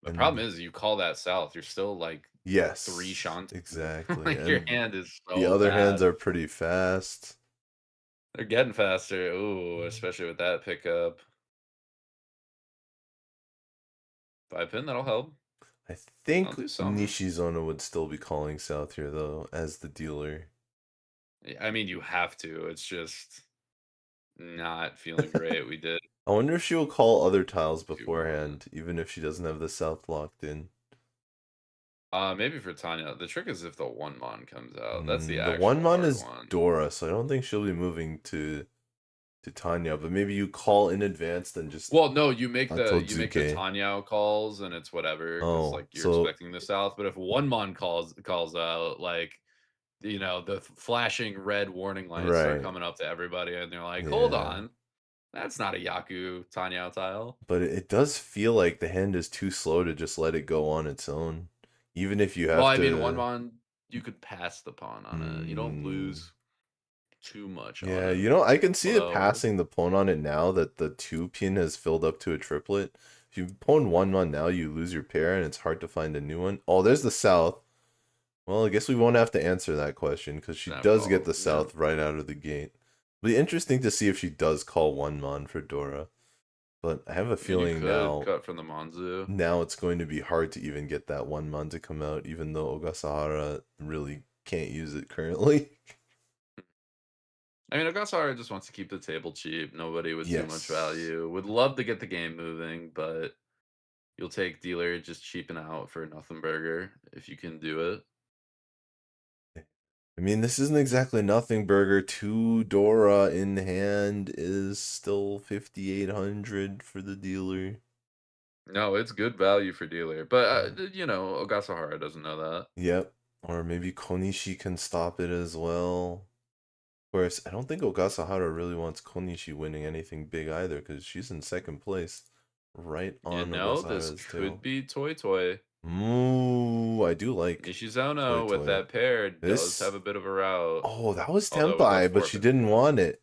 The problem is, you call that south, you're still like 3 shanties. Exactly. Like your hand is so the other bad. hands are pretty fast. They're getting faster. Ooh, especially with that pickup. 5-pin, that'll help. I think Nishizono would still be calling south here though, as the dealer. I mean, you have to. It's just not feeling great. We did. I wonder if she will call other tiles beforehand, even if she doesn't have the south locked in. Maybe for Tanya. The trick is if the 1-mon comes out. That's the actual 1-mon is Dora, so I don't think she'll be moving to Tanya. But maybe you call in advance, then just. Well, no, you make the Tanya calls, and it's whatever. Oh, like you're expecting the south. But if 1-mon calls out, like, you know, the flashing red warning lights are coming up to everybody, and they're like, hold on. That's not a Yaku Tanya tile. But it does feel like the hand is too slow to just let it go on its own. Even if you have to... Well, I mean, 1-mon, you could pass the pawn on it. You don't lose too much on it. Yeah, you know, I can see it passing the pawn on it now that the 2-pin has filled up to a triplet. If you pawn 1-mon now, you lose your pair, and it's hard to find a new one. Oh, there's the south. Well, I guess we won't have to answer that question, because she does get the south right out of the gate. It'll be interesting to see if she does call 1-mon for Dora. But I have a feeling now cut from the Monzu. Now it's going to be hard to even get that 1-mon to come out, even though Ogasahara really can't use it currently. I mean, Ogasahara just wants to keep the table cheap. Nobody with too much value. Would love to get the game moving, but you'll take dealer just cheaping out for nothing burger if you can do it. I mean, this isn't exactly nothing burger. 2 Dora in hand is still 5,800 for the dealer. No, it's good value for dealer. But, you know, Ogasahara doesn't know that. Yep. Or maybe Konishi can stop it as well. Of course, I don't think Ogasahara really wants Konishi winning anything big either, because she's in second place. Right on Ogasahara's this could be Toy. Ooh, I do like Nishizono with that pair does have a bit of a route. Oh, that was Ampai, but she didn't want it.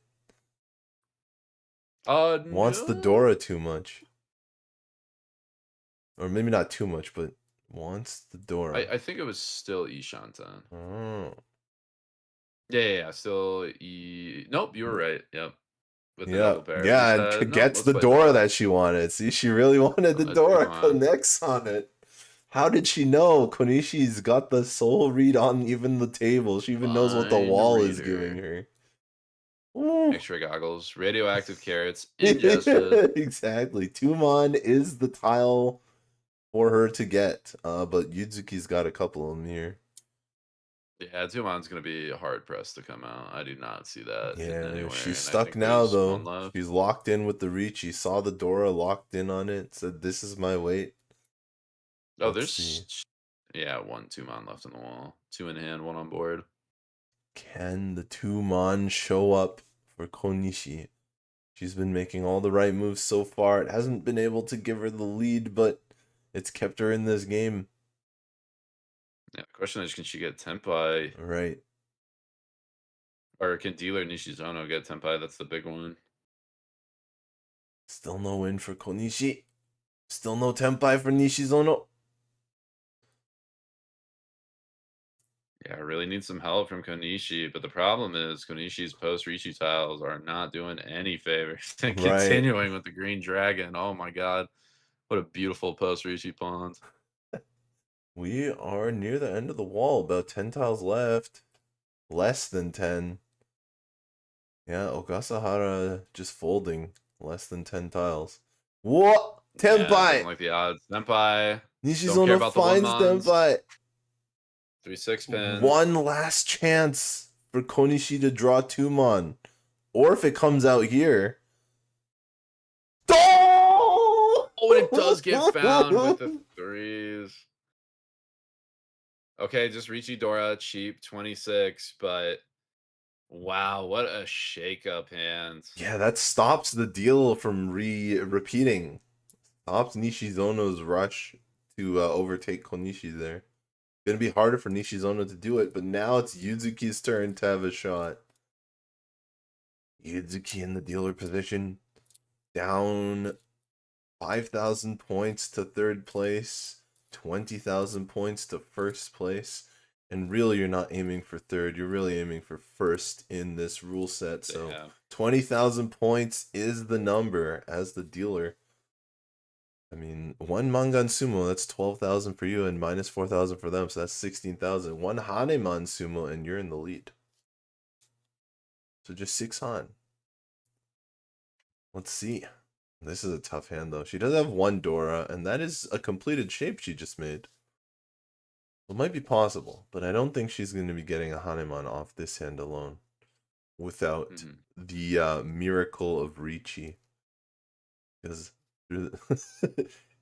Wants the Dora too much. Or maybe not too much, but wants the Dora. I think it was still Ishantan. Oh. Yeah, still Nope, you were right. Yep. With the double pair. Yeah, and gets the Dora that she wanted. See, she really wanted the Dora. Connects on it. How did she know? Konishi's got the soul read on even the table. She even knows what the wall is giving her. X-ray goggles, radioactive carrots, ingested. Exactly. 2-mon is the tile for her to get. But Yuzuki's got a couple of them here. Yeah, 2-mon's going to be hard pressed to come out. I do not see that. Yeah, she's stuck now, though. She's locked in with the Riichi. Saw the Dora, locked in on it. Said, this is my weight. Oh, there's 1-2-mon left on the wall. 2 in hand, 1 on board. Can the 2-mon show up for Konishi? She's been making all the right moves so far. It hasn't been able to give her the lead, but it's kept her in this game. Yeah, the question is, can she get Tempai? Right. Or can dealer Nishizono get Tenpai? That's the big one. Still no win for Konishi. Still no Tenpai for Nishizono. Yeah, I really need some help from Konishi, but the problem is Konishi's post-Riichi tiles are not doing any favors. And Right. continuing with the Green Dragon. Oh my god. What a beautiful post-Riichi pond. We are near the end of the wall. About 10 tiles left. Less than 10. Yeah, Ogasahara just folding. Less than 10 tiles. What? Yeah, Tenpai! doesn't like the odds. Tenpai. Don't care Nishizono about the one finds mons. Tenpai. 3-6 pin. One last chance for Konishi to draw 2-mon. Or if it comes out here. Oh, and it does get found with the 3s. Okay, just Riichi Dora, cheap, 26, but wow, what a shake-up hand. Yeah, that stops the deal from repeating. Stops Nishizono's rush to overtake Konishi there. Gonna be harder for Nishizono to do it, but now it's Yuzuki's turn to have a shot. Yuzuki in the dealer position, down 5,000 points to third place, 20,000 points to first place. And really, you're not aiming for third. You're really aiming for first in this rule set. So Yeah. 20,000 points is the number as the dealer. I mean, one Mangan Sumo, that's 12,000 for you and minus 4,000 for them. So that's 16,000. One Haneman Sumo and you're in the lead. So just 6 Han. Let's see. This is a tough hand though. She does have one Dora and that is a completed shape she just made. It might be possible, but I don't think she's going to be getting a Haneman off this hand alone without the miracle of Riichi. Because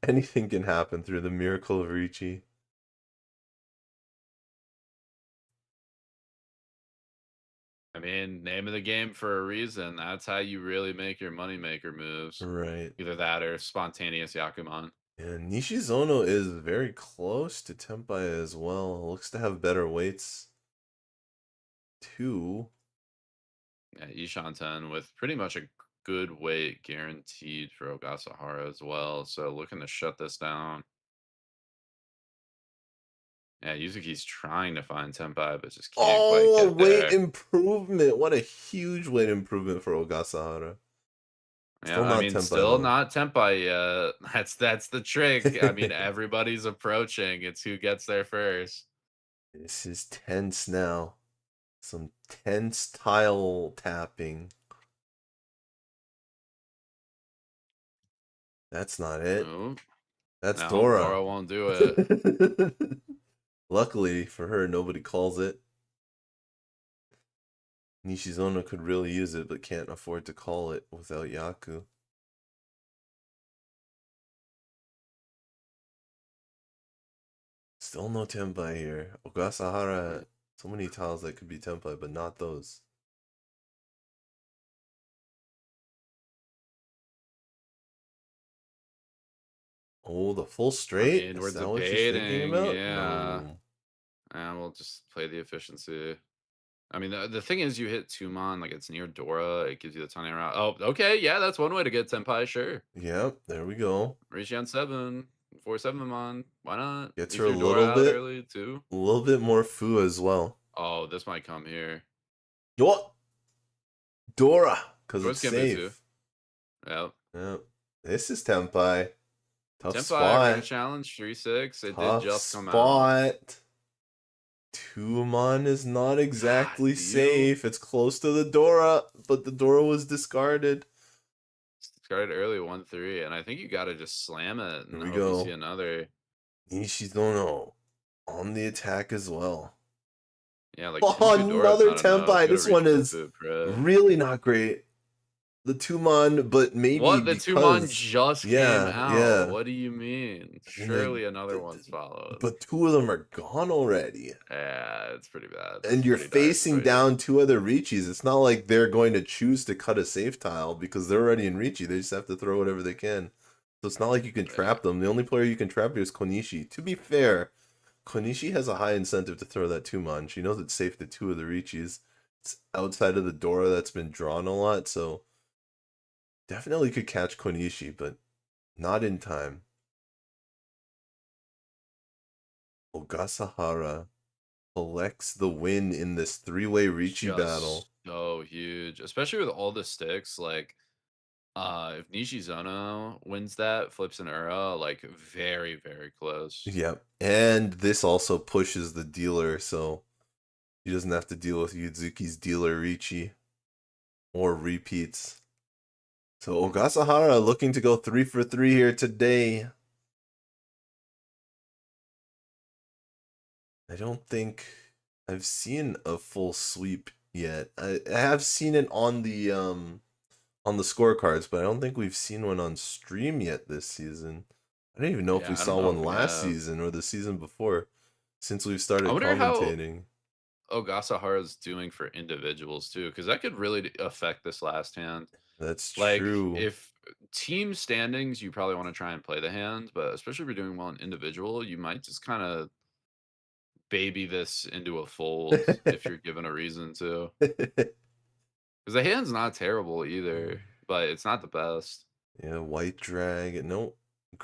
anything can happen through the miracle of Riichi. I mean, name of the game for a reason. That's how you really make your moneymaker moves. Right. Either that or spontaneous Yakuman. And Nishizono is very close to Tenpai as well. Looks to have better weights too. Yeah, Ishanten with pretty much a good weight guaranteed for Ogasahara as well. So looking to shut this down. Yeah, Yuzuki's trying to find Tenpai, but just can't quite Oh, get weight there. improvement. What a huge weight improvement for Ogasahara. Yeah, I mean, still not Tenpai yet. That's the trick. I mean, everybody's approaching. It's who gets there first. This is tense now. Some tense tile tapping. That's not it. Nope. That's No, Dora. Dora won't do it. Luckily for her, nobody calls it. Nishizono could really use it, but can't afford to call it without Yaku. Still no Tenpai here. Ogasahara, so many tiles that could be Tenpai, but not those. Oh, the full straight? I mean, Is we're that what she's thinking debating, about? yeah. No. And we'll just play the efficiency. I mean, the thing is, you hit Tumon, like it's near Dora. It gives you the ton around. Oh, okay, yeah, that's one way to get Tenpai, sure. Yep, there we go. Riichi on 7, 4-7 Mon. Why not? Gets Leave her a your Dora little out bit, early too. a little bit more foo as well. Oh, this might come here. What? Dora, because Dora's it's gonna be safe. Yep. Yep. This is Tenpai. Tough Tenpai, spot. challenge 3-6. It Tough did just come out. spot. Tumon is not exactly God, safe. It's close to the Dora, but the Dora was discarded. Discarded early 1-3, and I think you gotta just slam it and Here we hope go. you see another. Nishizono on the attack as well. Yeah, like Oh, two Doras, another not enough. Tenpai. You This gotta one reach for is the Prep. really not great. The Tumon, but maybe What? The because... Tumon just came out. Yeah. What do you mean? I mean, Surely another one's followed. But 2 of them are gone already. Yeah, it's pretty bad. And It's you're pretty dire facing situation. down 2 other Riichis. It's not like they're going to choose to cut a safe tile because they're already in Riichi. They just have to throw whatever they can. So it's not like you can trap them. The only player you can trap here is Konishi. To be fair, Konishi has a high incentive to throw that Tumon. She knows it's safe to 2 of the Riichis. outside of the Dora that's been drawn a lot, so definitely could catch Konishi, but not in time. Ogasahara collects the win in this three-way Riichi battle. So huge, especially with all the sticks. Like, if Nishizono wins that, flips an Ura, like very, very close. Yep. And this also pushes the dealer, so he doesn't have to deal with Yuzuki's dealer Riichi or repeats. So Ogasahara looking to go 3 for 3 here today. I don't think I've seen a full sweep yet. I have seen it on the scorecards, but I don't think we've seen one on stream yet this season. I don't even know if we saw one last season or the season before, since we've started commentating. Ogasahara's doing for individuals too, because that could really affect this last hand. That's true. true. If team standings, you probably want to try and play the hand, but especially if you're doing well in individual, you might just kind of baby this into a fold if you're given a reason to. Because the hand's not terrible either, but it's not the best. Yeah, white dragon. No,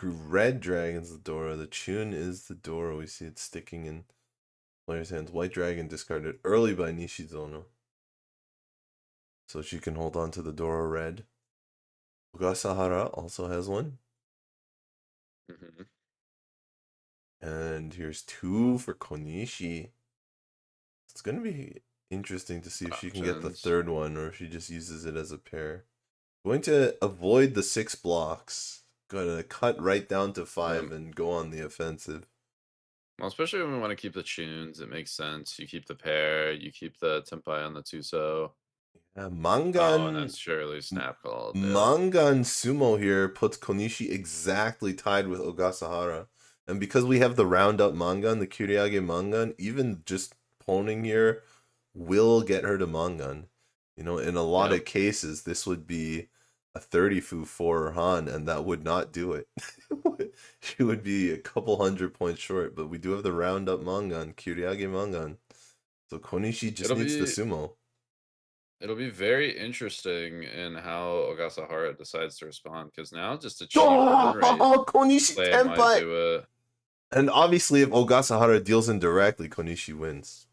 red dragon's the Dora. The tune is the Dora. We see it sticking in player's hands. White dragon discarded early by Nishizono, so she can hold on to the Dora red. Ogasahara also has one. Mm-hmm. And here's 2 for Konishi. It's going to be interesting to see if she can get the third one or if she just uses it as a pair. Going to avoid the 6 blocks. Going to cut right down to 5 and go on the offensive. Well, especially when we want to keep the tunes, it makes sense. You keep the pair, you keep the Tempai on the Tuso. Yeah, Mangan. Oh, and that's surely snap called. Yeah. Mangan Sumo here puts Konishi exactly tied with Ogasahara. And because we have the roundup Mangan, the Kyuriage Mangan, even just poning here will get her to Mangan. You know, in a lot of cases, this would be a 30-fu for Han, and that would not do it. She would be a couple 100 points short, but we do have the roundup Mangan, Kyuriage Mangan. So Konishi just needs the sumo. It'll be very interesting in how Ogasahara decides to respond, because now just a cheap win rate Konishi play might do it. And obviously, if Ogasahara deals in directly, Konishi wins.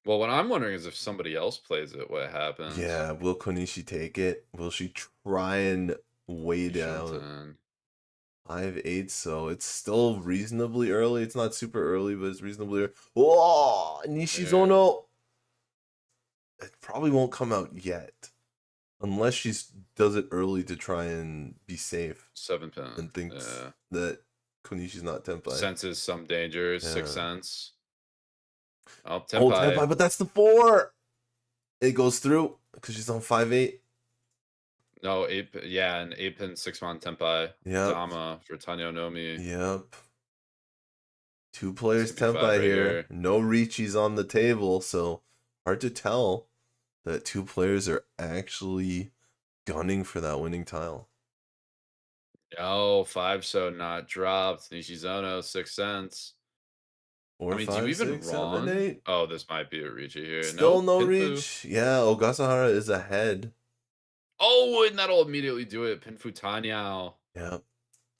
Well, what I'm wondering is if somebody else plays it, what happens? Yeah, will Konishi take it? Will she try and wait out? 5-8, so it's still reasonably early. It's not super early, but it's reasonably early. Oh, Nishizono! It probably won't come out yet. Unless she does it early to try and be safe. 7 pin. And thinks that Konishi's not Tempai. Senses some danger, 6 sense. Oh, Tempai. Oh, Tempai, but that's the 4! It goes through, because she's on 5-8. No, 8, yeah, and 8 pin 6-mon Tempai. Yep. Dama for Tanyo Nomi. Yep. 2 players Tempai here. No Riichis on the table, so hard to tell that 2 players are actually gunning for that winning tile. No, 5 so not dropped. Nishizono, 6 cents. 4, I mean, 5, do you even 6, run? 7, 8. Oh, this might be a Riichi here. Still no Pinfu. reach. Yeah, Ogasahara is ahead. Oh, and that'll immediately do it. Pinfu Tanyao. Yeah.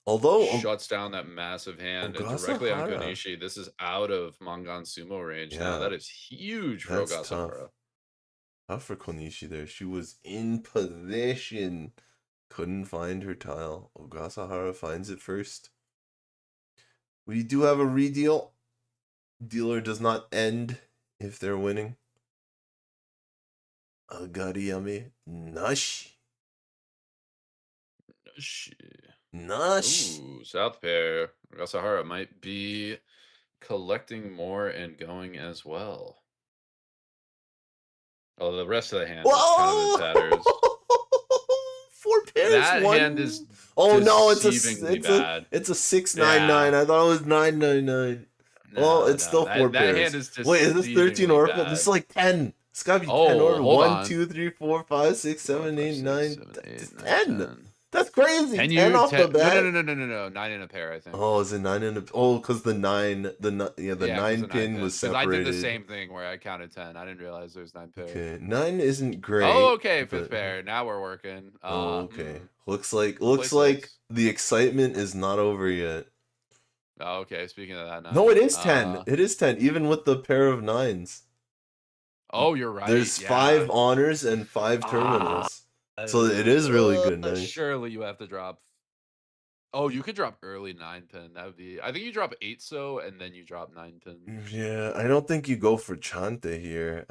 Although shuts down that massive hand and directly on Konishi. This is out of Mangan Sumo range now. That is huge for Ogasahara. Tough for Konishi there. She was in position. Couldn't find her tile. Ogasahara finds it first. We do have a redeal. Dealer does not end if they're winning. Agariame Nashi. Nashi. Ooh, South pair. Ogasahara might be collecting more and going as well. Oh, the rest of the hand is kind of in tatters. 4 pairs. That hand is it's a 699. I thought it was 999. No, it's still 4 pairs. That hand is wait, is this 13 orb? This is like 10. It's gotta be 10 orb. 1, 2, 3, 4, 5, 6, 7, 8, 9. It's 10. That's crazy. Can 10 you off the bat. No. 9 in a pair, I think. Oh, is it 9 in a? Oh, because the 'Cause 9 pin was Because I did the separated. same thing where I counted 10. I didn't realize there's 9 pairs. Okay, 9 isn't great. Oh, okay, fifth but- pair. Now we're working. Oh, okay. Looks Play like six. the excitement is not over yet. Oh, okay. Speaking of that, No, it is 10. It is 10, even with the pair of 9s. Oh, you're right. There's yeah. 5 honors and 5 terminals. So it is really good. Nice. Surely you have to drop. Oh, you could drop early 9 pin. That would be. I think you drop 8 so, and then you drop 9 pin. Yeah, I don't think you go for Chante here.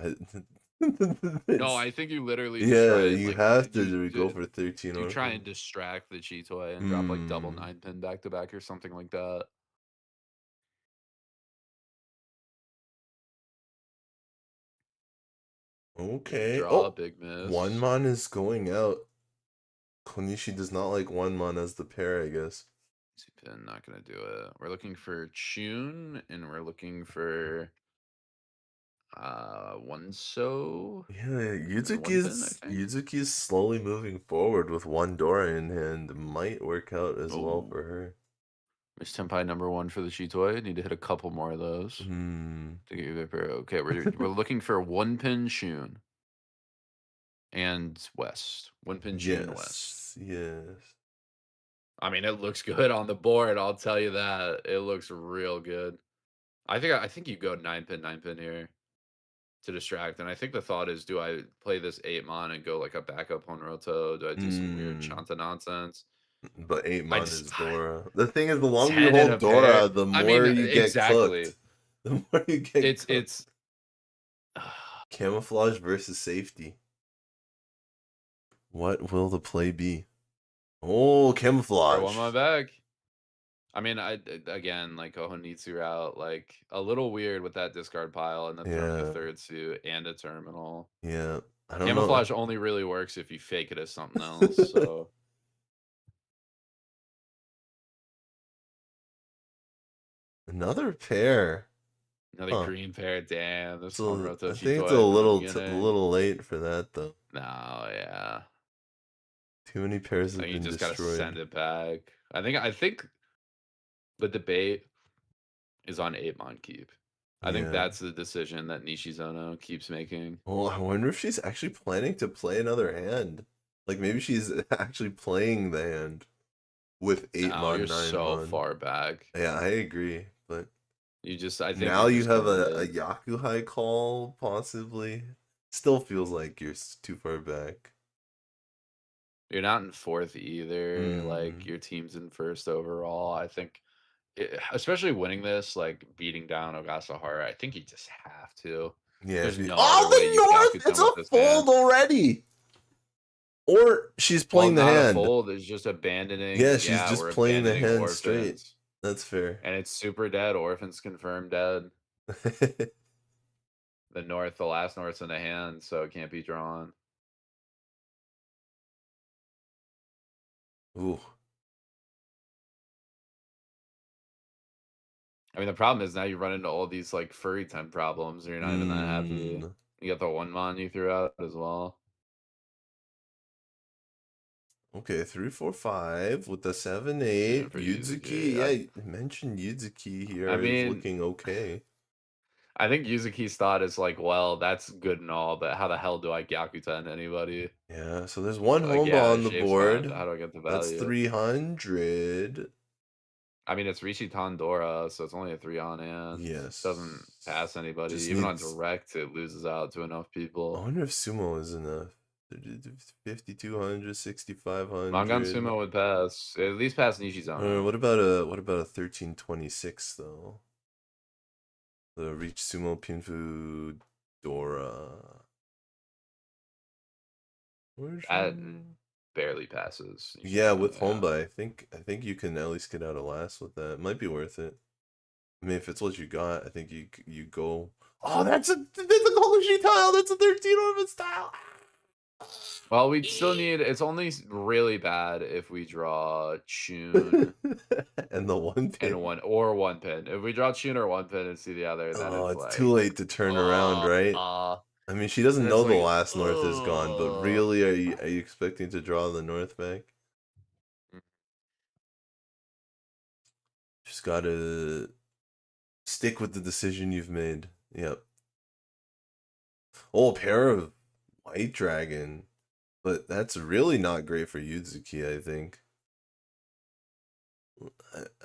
No, I think you literally. Yeah, try and, you like, have to go for 13. You try and distract the Chitoy and drop like double 9 pin back to back or something like that. Okay. Draw, big miss. 1-mon is going out. Konishi does not like 1-mon as the pair, I guess. Pin, not gonna do it. We're looking for Chun, and we're looking for one so. Yeah, Yuzuki's slowly moving forward with 1 Dora in hand. Might work out as well for her. Miss Tenpai #1 for the Chitoy. Need to hit a couple more of those. To get you the pair. Okay, we're looking for 1 pin Chun. And West. 1 pin Chun West. Yes. I mean, it looks good on the board. I'll tell you that. It looks real good. I think you go 9 pin here to distract. And I think the thought is, do I play this 8-mon and go like a backup on Roto? Do I do some weird Chanta nonsense? But 8-mon is Dora. The thing is, the longer you 10 in hold a Dora, pair. the more I mean, you get exactly. cooked. The more you get cooked. It's Camouflage versus safety. What will the play be? Oh, camouflage. Throw on my back. I mean, again, like Ohonitsu out, like a little weird with that discard pile and then throwing a 3rd suit and a terminal. Yeah, I don't Camouflage know. only really works if you fake it as something else. So Another pair. another green pair. Damn, this So, Roto I think it's Chitoy a from the little late for that though. No, yeah. Too many pairs have I think been you just destroyed. gotta send it back. I think the debate is on 8-mon keep. I think that's the decision that Nishizono keeps making. Well, I wonder if she's actually planning to play another hand. Like maybe she's actually playing the hand with 8-mon, you're 9-mon. so far back. Yeah, I agree. But I think now you have a Yakuhai call, possibly. Still feels like you're too far back. You're not in 4th either. Like your team's in 1st overall. I think, especially winning this, like beating down Ogasahara, I think you just have to. Yeah. There's no the other way you North! Gaku It's them a with this fold hand. already! Or she's playing the not hand. A fold is just abandoning. Yeah, she's just we're playing the abandoning hand orphans. straight. That's fair. And it's super dead. Orphans confirmed dead. The North, the last North's in the hand, so it can't be drawn. Ooh. I mean, the problem is now you run into all these like furry time problems, and you're not even that happy. You got the 1-mon you threw out as well. Okay, 3, 4, 5 with the 7, 8. for Yuzuki. Yuzuki. Yeah, you mentioned Yuzuki here. I mean, is looking okay. I think Yuzuki's thought is like, well, that's good and all, but how the hell do I Gyakuten anybody? Yeah, so there's one Like, Homba on the shape's board. fine. How do I get the value? That's 300. I mean, it's Riichi Tandora, so it's only a 3 on hand. Yes. Doesn't pass anybody. Just Even needs- on direct, it loses out to enough I people. wonder if Sumo is enough. 5,200, 6,500. Mangan Sumo would pass. At least pass Nishizono. What about a 1326 though? The Reach Sumo Pinfu Dora. That barely passes. Yeah, with Yeah. Homba, I think you can at least get out of last with that. It might be worth it. I mean, if it's what you got, I think you go. Oh, that's a Konishi tile. That's a 13 ornament style. Well, we still need. It's only really bad if we draw Chun And the 1 pin. and one pin. If we draw Chun or 1 pin and see the other, then It's like, too late to turn around, right? I mean, she doesn't it's know the like, last North is gone, but really, are you expecting to draw the North back? Just gotta stick with the decision you've made. Yep. Oh, a pair of white dragon. But that's really not great for Yuzuki, I think.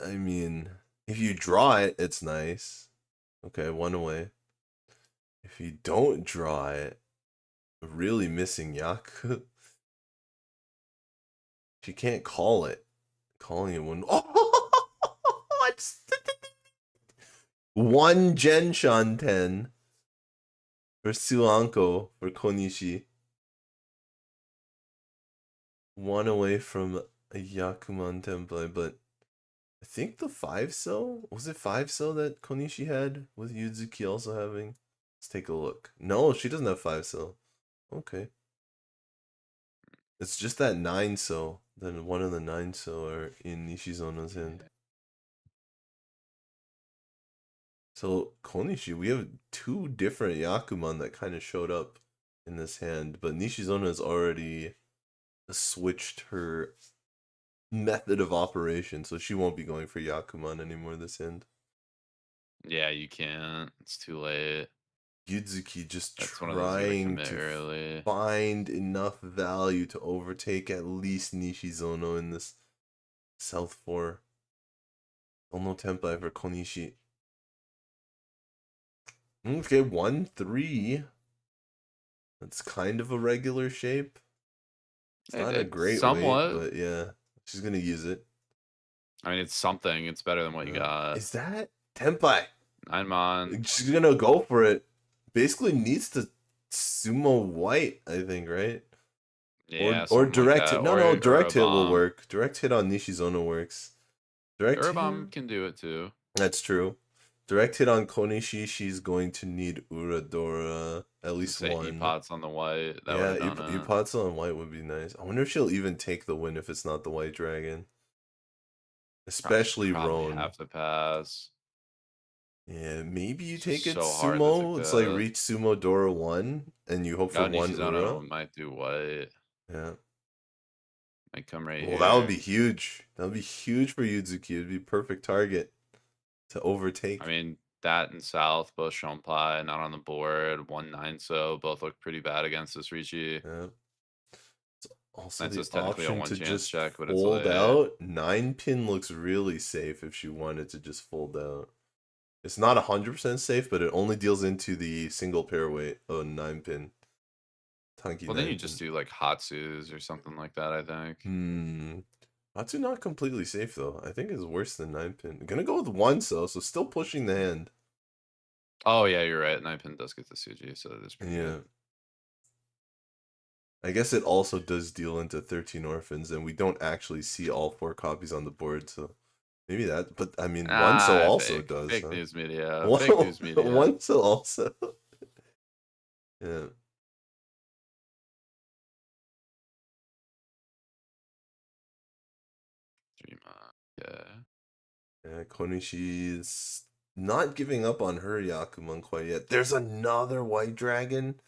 I mean, if you draw it, it's nice. Okay, one away. If you don't draw it, really missing Yaku. She can't call it. Calling it one. Oh, it's one Genshan 10 for Suanko for Konishi. One away from a Yakuman template, but I think the 5-so? Was it 5-so that Konishi had with Yuzuki also having? Let's take a look. No, she doesn't have 5-so. Okay. It's just that 9-so. Then one of the 9-so are in Nishizono's hand. So, Konishi, we have two different Yakuman that kind of showed up in this hand, but Nishizono has already switched her method of operation, so she won't be going for Yakuman anymore this hand. Yeah, you can't. It's too late. Yuzuki just That's one of those you gotta trying commit to early. find enough value to overtake at least Nishizono in this South 4. No Tempai for Konishi. Okay, 1-3. That's kind of a regular shape. It's not a great somewhat. weight, but yeah, she's gonna use it. I mean, it's something. It's better than what you got. Is that Tempai? 9 mon. She's gonna go for it. Basically needs to sumo white, I think, right? Yeah, Or something direct like hit. that. No, Or direct a hit will bomb. work. Direct hit on Nishizono works. Direct Or a hit. bomb can do it too. That's true. Direct hit on Konishi, she's going to need Uradora at least Say one. E-pots on the white. That Yeah, would have done it. Ipatsu on white would be nice. I wonder if she'll even take the win if it's not the white dragon. Especially Probably Roan. have to pass. Yeah, maybe you It's take it so hard to sumo. take It's like that. reach sumo Dora 1 and you hope for one Nishizono Ura. might do white. Yeah. Might come right Well, here. that would be huge. That would be huge for Yuzuki. It'd be perfect target to overtake. I mean, that and South, both Shompai, not on the board. 1-9-so, both look pretty bad against this Riichi. Yeah. It's also That's the just technically a option one to chance just check, but it's fold like, out. 9-pin looks really safe if she wanted to just fold out. It's not 100% safe, but it only deals into the single pair weight of 9-pin. Tanki well, then you 9-pin. just do like Hatsus or something like that, I think. Hatsu not completely safe though. I think it's worse than 9-pin. I'm gonna go with 1-so, so still pushing the hand. Oh, yeah, you're right. 9-pin does get the Suji, so that is pretty Yeah. good. I guess it also does deal into 13 orphans, and we don't actually see all 4 copies on the board, so maybe that. But I mean, 1-so also fake. does. Fake huh? news media. Fake news media. 1-so also. Yeah. Yeah. Yeah, Konishi's not giving up on her Yakuman quite yet. There's another white dragon.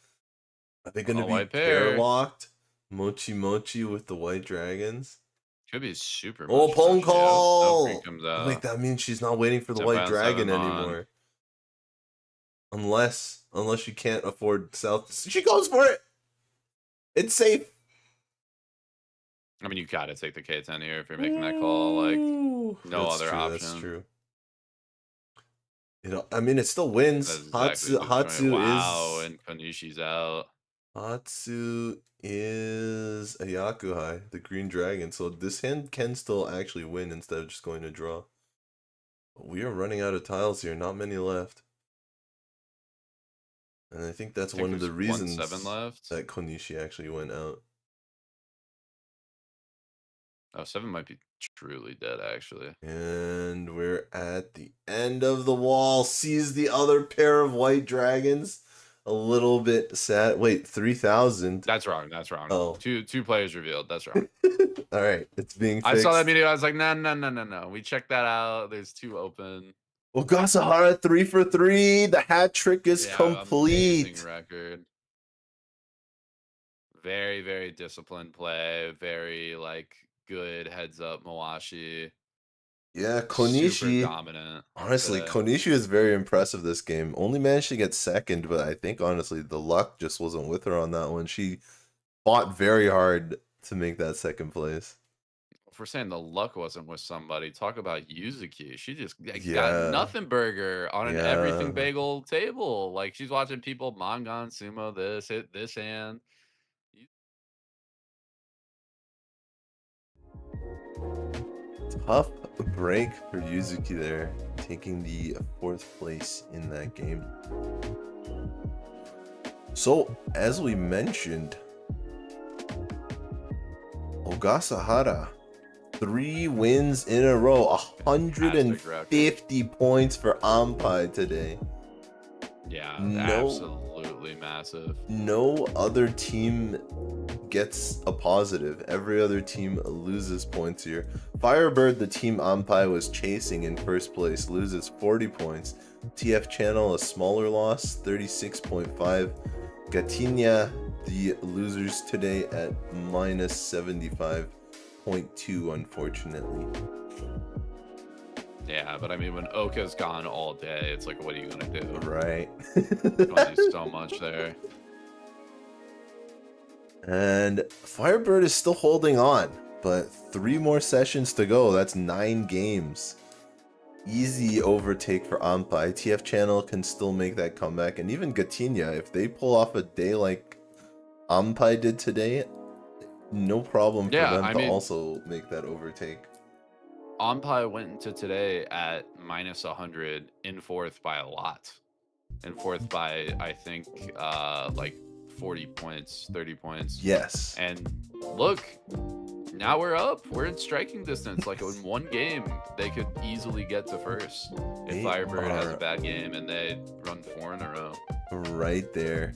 Are they going to A be white pair pair. locked? Mochi with the white dragons. Could be super. Oh, much Pong Sushi. call! No comes out. Wait, that means she's not waiting for the Senpai white on dragon 7 mon. anymore. Unless she can't afford South. She goes for it! It's safe. I mean, you gotta take the K10 here if you're making that call. Like, no That's other true, option. That's true. I mean, it still wins. That's exactly Hatsu wow, is... and Konishi's out. Hatsu is a Yakuhai, the green dragon. So this hand can still actually win instead of just going to draw. But we are running out of tiles here. Not many left. And I think that's one of the reasons 1-7 left. that Konishi actually went out. Oh, 7 might be truly dead, actually. And we're at the end of the wall. Sees the other pair of white dragons. A little bit sad. Wait, 3,000. That's wrong. That's wrong. Oh. Two players revealed. That's wrong. All right, it's being fixed. I saw that video. I was like, no. We checked that out. There's 2 open. Ogasahara 3 for 3. The hat trick is complete. Amazing record. Very, very disciplined play. Very like good heads up Mawashi. Yeah, Super Konishi. dominant. Honestly, today. Konishi is very impressive this game. Only managed to get second, but I think honestly the luck just wasn't with her on that one. She fought very hard to make that second place. If we're saying the luck wasn't with somebody, talk about Yuzuki. She just got Yeah, nothing burger on an everything yeah. bagel table. Like she's watching people mangan, sumo, this, hit this hand. Tough break for Yuzuki there, taking the 4th place in that game. So, as we mentioned, Ogasahara, 3 wins in a row, 150 points for Ampai today. Yeah, No, absolutely massive. no other team gets a positive. Every other team loses points here. FIREBIRD, the team Ampai was chasing in 1st place, loses 40 points. TF Channel, a smaller loss, 36.5. Gatinha, the losers today at minus 75.2, unfortunately. Yeah, but I mean, when Oka's gone all day, it's like, what are you gonna do? Right. You wanna do so much there. And FIREBIRD is still holding on, but 3 more sessions to go. That's 9 games. Easy overtake for Ampai. TF Channel can still make that comeback, and even Gatinha, if they pull off a day like Ampai did today, no problem for them to also make that overtake. Ampai went into today at minus 100 in 4th by a lot. In 4th by, I think, like 40 points, 30 points. Yes. And look, now we're up. We're in striking distance. Like in one game, they could easily get to 1st. If FIREBIRD has a bad game and they run 4 in a row. Right there.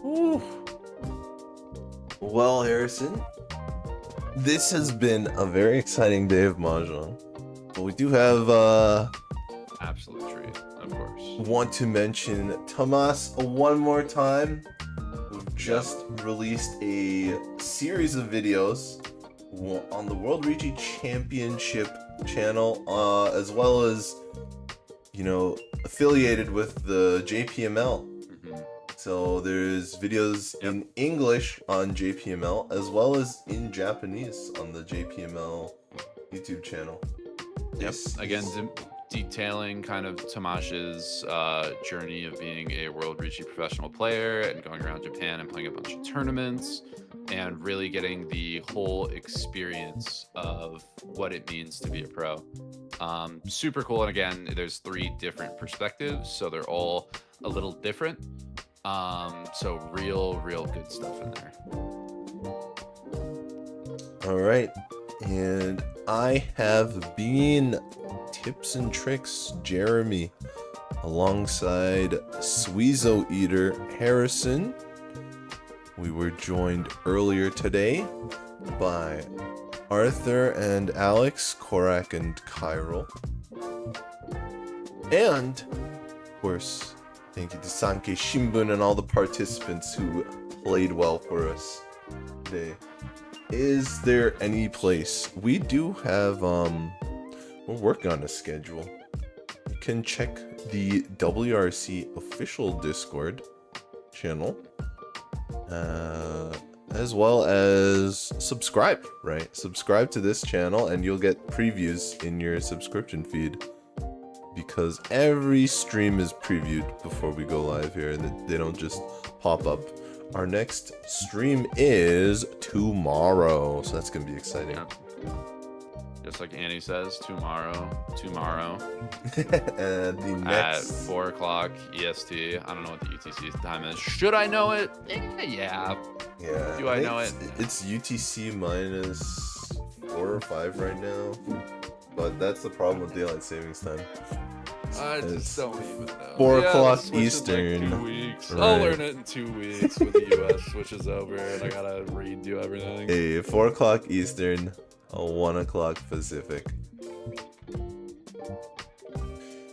Woo. Well, Harrison, this has been a very exciting day of Mahjong. But we do have Absolute treat, of course. want to mention Tomas one more time. We've just released a series of videos on the World Riichi Championship channel, as well as, you know, affiliated with the JPML. So there's videos in English on JPML, as well as in Japanese on the JPML YouTube channel. Yep. Again, detailing kind of Tamash's journey of being a World Riichi professional player and going around Japan and playing a bunch of tournaments and really getting the whole experience of what it means to be a pro. Super cool. And again, there's 3 different perspectives, so they're all a little different. So real good stuff in there. All right, and I have been Tipzntrix Jeremy alongside suizoeater Harrison. We were joined earlier today by Arthur and Alex, Corak and Chiral, and of course, thank you to Sankei Shimbun and all the participants who played well for us today. Is there any place? We do have, we're working on a schedule. You can check the WRC official Discord channel, as well as subscribe, right? Subscribe to this channel and you'll get previews in your subscription feed. Because every stream is previewed before we go live here. They don't just pop up. Our next stream is tomorrow, so that's gonna be exciting. Yep. Just like Annie says, tomorrow. The next at 4 o'clock EST. I don't know what the UTC time is. Should I know it? Yeah. Do I know it? It's UTC minus 4 or 5 right now. But that's the problem with daylight savings time. I just don't even know. 4 o'clock switch in, Eastern. Like 2 weeks. Right. I'll learn it in 2 weeks with the US switches over, and I gotta redo everything. Hey, 4 o'clock Eastern, 1 o'clock Pacific.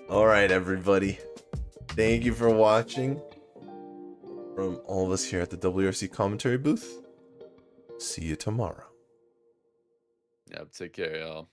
Alright, everybody. Thank you for watching. From all of us here at the WRC commentary booth, see you tomorrow. Yep, take care, y'all.